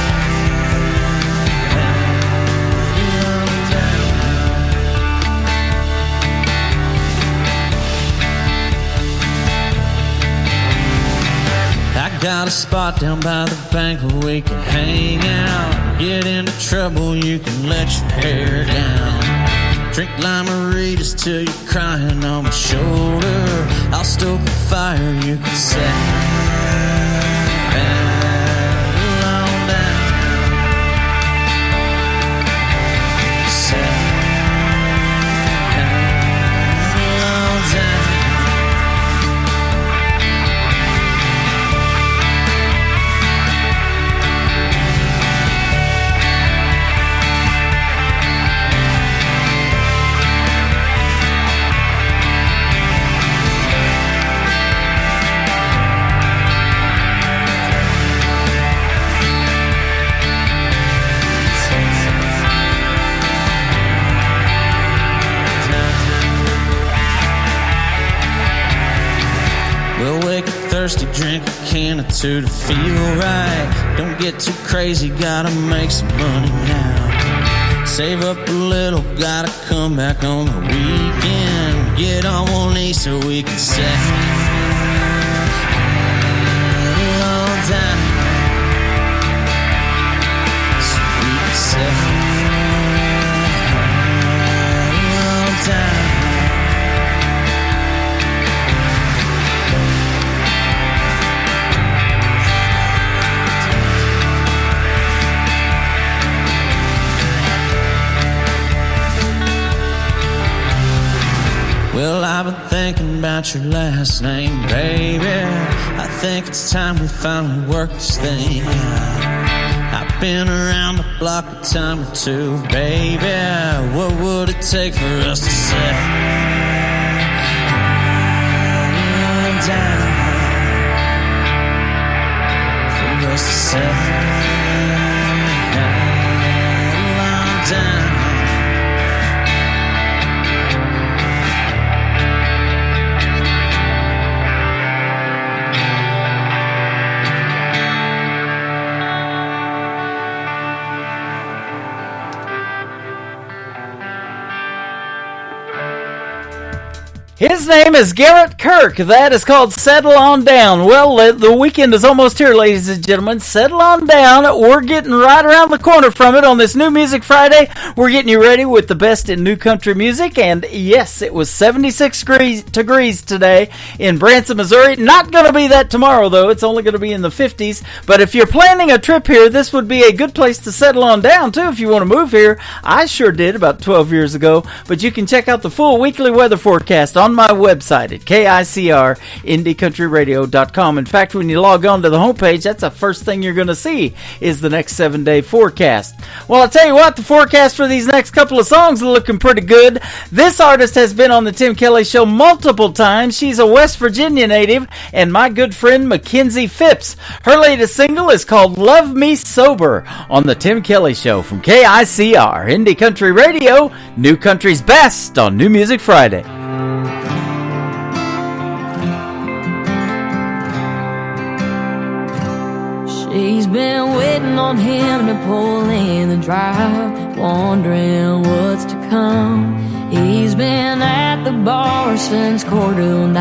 I got a spot down by the bank where we can hang out. Get into trouble, you can let your hair down. Drink lime-a-ritas till you're crying on my shoulder. I'll stoke a fire, you can say. Thirsty, drink a can or two to feel right. Don't get too crazy, gotta make some money now. Save up a little, gotta come back on the weekend. Get on one knee so we can say all time. So we can say all time. Well, I've been thinking about your last name, baby. I think it's time we finally work this thing out. I've been around the block a time or two, baby. What would it take for us to say down? For us to say down. His name is Garrett Kirk. That is called Settle On Down. Well, the weekend is almost here, ladies and gentlemen. Settle on down. We're getting right around the corner from it on this New Music Friday. We're getting you ready with the best in new country music. And yes, it was 76 degrees today in Branson, Missouri. Not going to be that tomorrow, though. It's only going to be in the 50s. But if you're planning a trip here, this would be a good place to settle on down, too, if you want to move here. I sure did about 12 years ago. But you can check out the full weekly weather forecast on on my website at KICRIndieCountryRadio.com. In fact, when you log on to the homepage, that's the first thing you're going to see is the next 7-day forecast. Well, I'll tell you what, the forecast for these next couple of songs are looking pretty good. This artist has been on the Tim Kelly Show multiple times. She's a West Virginia native and my good friend Mackenzie Phipps. Her latest single is called Love Me Sober on the Tim Kelly Show from KICR Indie Country Radio, New Country's Best on New Music Friday. She's been waiting on him to pull in the drive, wondering what's to come. He's been at the bar since 9:15,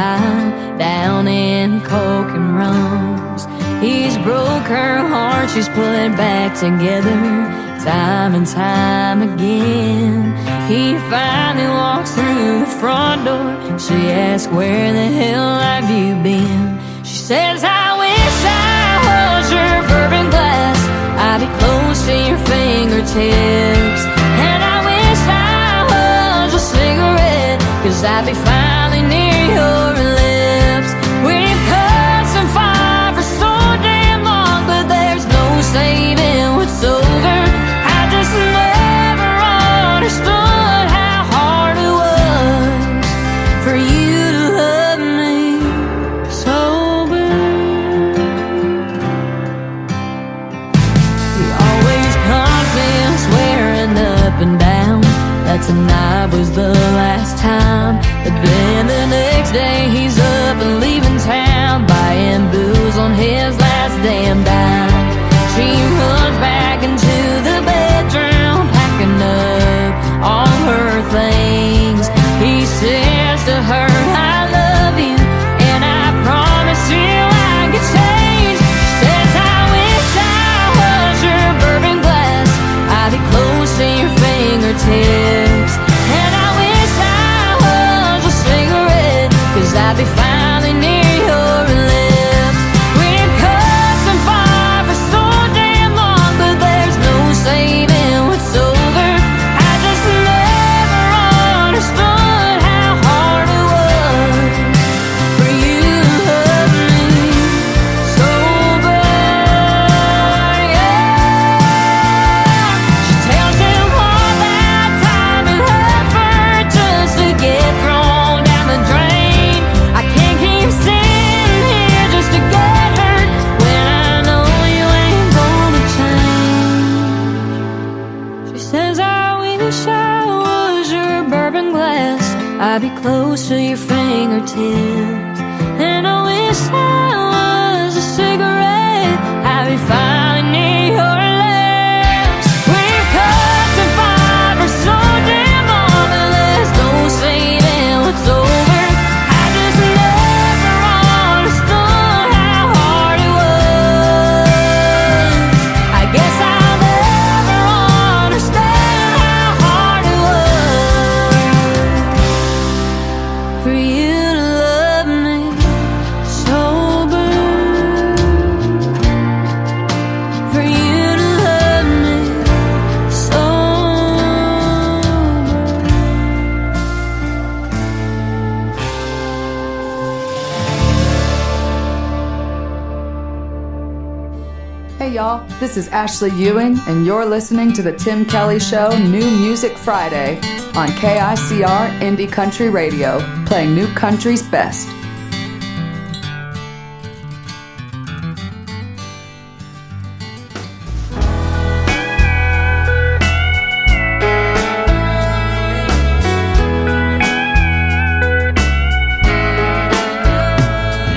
down in coke and rums. He's broke her heart, she's put it back together, time and time again. He finally walks through the front door. She asks, where the hell have you been? She says, I wish I was your bourbon glass, I'd be close to your fingertips. And I wish I was a cigarette, 'cause I'd be finally near your lips. We've cussed and fought for so damn long, but there's no saving what's over. I just never understood how hard it was for you to love me sober. He always confident, swearing up and down that tonight was the last time. But then the next day he's up and leaving town, buying booze on his last damn dime. She runs back into the bedroom, packing up all her things. He says to her, I love you, and I promise you I could change. She says, I wish I was your bourbon glass, I'd be close to your fingertips. And I wish I was a cigarette, 'cause I'd be finally near your lips. We've cussed and fought for so damn long, but there's no saving what's over. I just never understood how hard it was for you to love me sober. Yeah. She tells him all that time and effort just to get thrown down the drain. I can't keep sitting here just to get hurt when I know you ain't gonna change. She says, I wish I was your bourbon glass, I'd be close to your fingertips. And I wish I was a cigarette, I'd be finally near your lips. We've cussed and fought for so damn long, but there's no saving what's over. I just never understood how hard it was. I guess I'll never understand how hard it was for you to love me sober. For you to love me Hey y'all, this is Ashley Ewing, and you're listening to the Tim Kelly Show New Music Friday on KICR Indie Country Radio, playing New Country's best.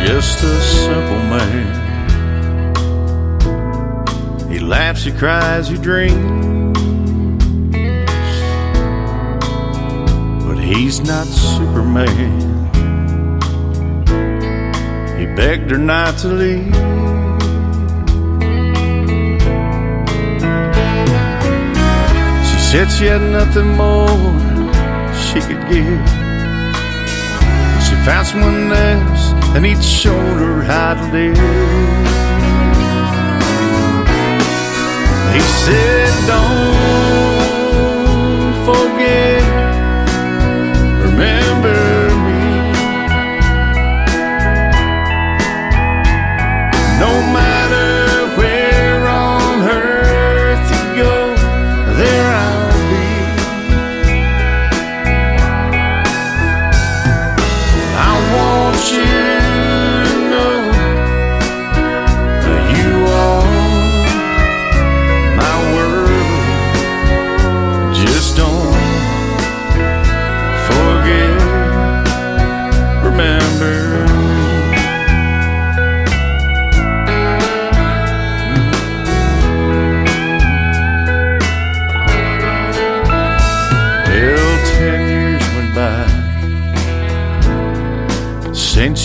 Just a simple man. He laughs, he cries, he dreams, but he's not Superman. He begged her not to leave. She said she had nothing more she could give. She found someone else, and he'd showed her how to live. He said, don't forget, remember me.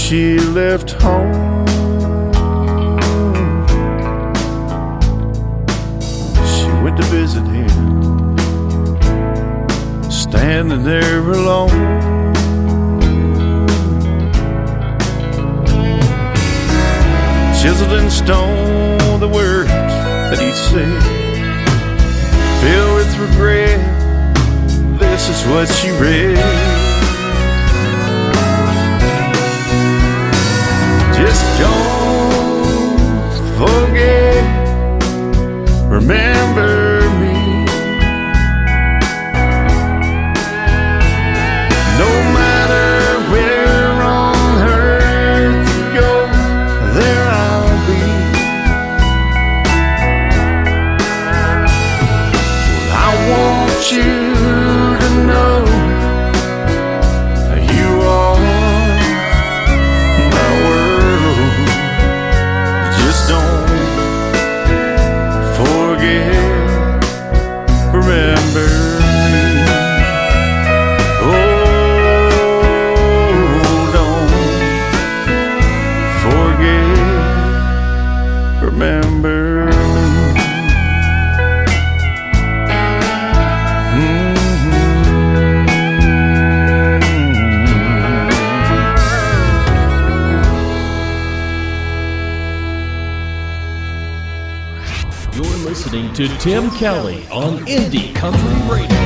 she left home. She went to visit him, standing there alone. Chiseled in stone the words that he said, filled with regret, this is what she read. Just don't forget, remember me. No matter where on earth you go, there I'll be. Well, I want you to know you are my world. Just don't forget, remember me. Oh, don't forget, remember me. You're listening to Tim Kelly on Indie Country Radio.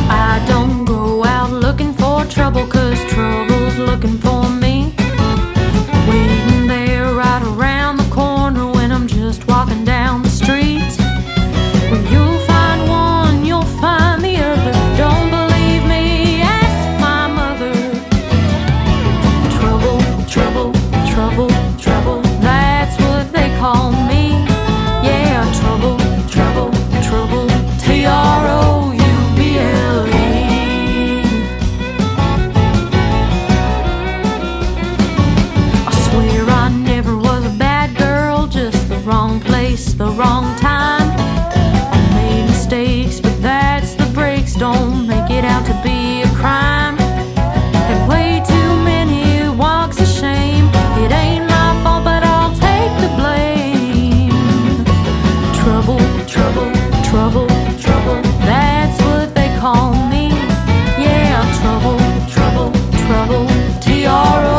I don't go out looking for trouble, 'cause trouble's looking for me. Waiting there right around the corner when I'm just walking down the street. When you'll find one, you'll find the other. Don't believe me, ask my mother. Trouble, trouble, trouble, trouble, that's what they call me. Yeah, trouble, trouble, trouble, Trouble. I swear I never was a bad girl, just the wrong place, the wrong time. I made mistakes, but that's the breaks. Don't make it out to be a crime. Had way too many walks of shame. It ain't my fault, but I'll take the blame. Trouble, trouble, trouble, trouble, that's what they call me. Yeah, trouble, trouble, trouble, Trouble.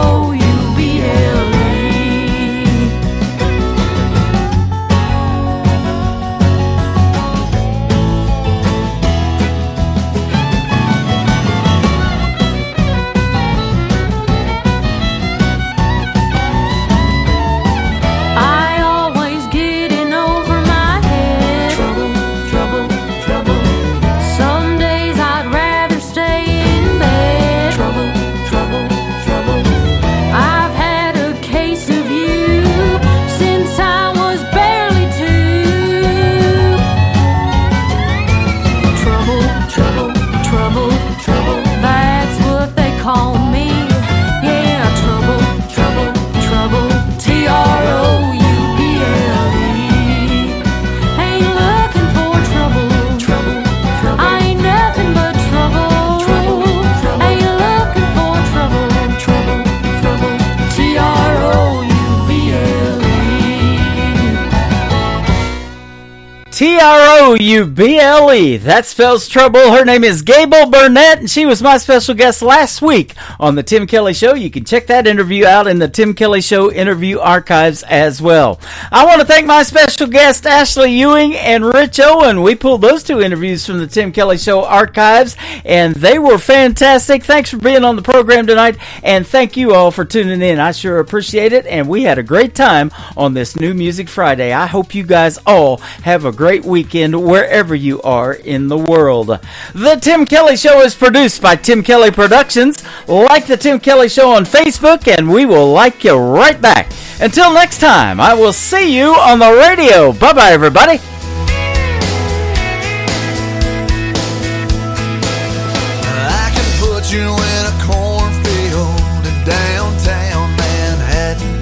I always get in over my head. Trouble, trouble, trouble. Some days I'd rather stay in bed. Trouble, trouble, trouble. I've had a case of you since I was barely 2. Trouble, trouble, trouble, trouble, that's what they call me. Yeah, trouble, trouble, trouble, Trouble. Ain't looking for trouble, trouble, trouble. I ain't nothing but trouble, trouble, trouble. Ain't looking for trouble, trouble, trouble, Trouble. That spells trouble. Her name is Gable Burnett, and she was my special guest last week on the Tim Kelly Show. You can check that interview out in the Tim Kelly Show interview archives as well. I want to thank my special guest, Ashley Ewing and Rich Owen. We pulled those two interviews from the Tim Kelly Show archives, and they were fantastic. Thanks for being on the program tonight, and thank you all for tuning in. I sure appreciate it, and we had a great time on this New Music Friday. I hope you guys all have a great weekend wherever you are in the world. The Tim Kelly Show is produced by Tim Kelly Productions. Like the Tim Kelly Show on Facebook, and we will like you right back. Until next time, I will see you on the radio. Bye-bye, everybody. I can put you in a cornfield in downtown Manhattan.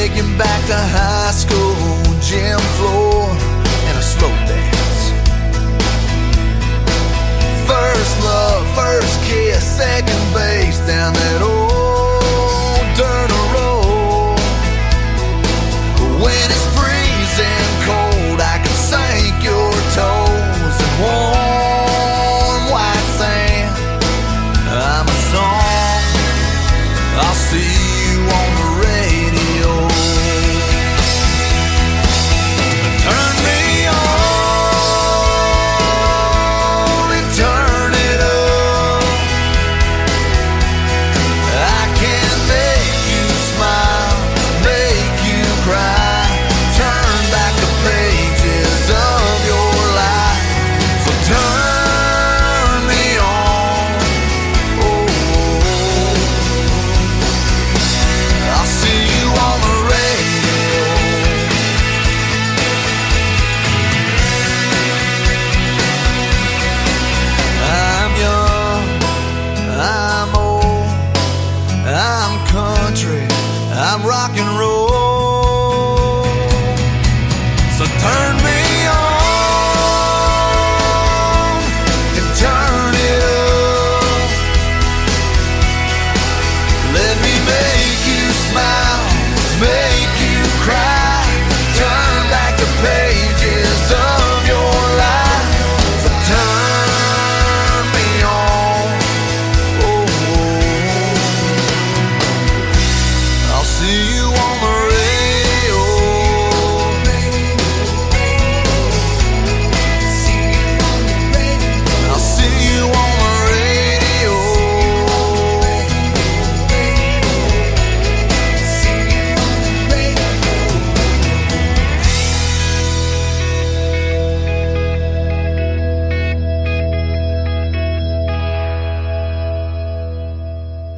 taken back to high school gym floor and a slow dance. First love, first kiss.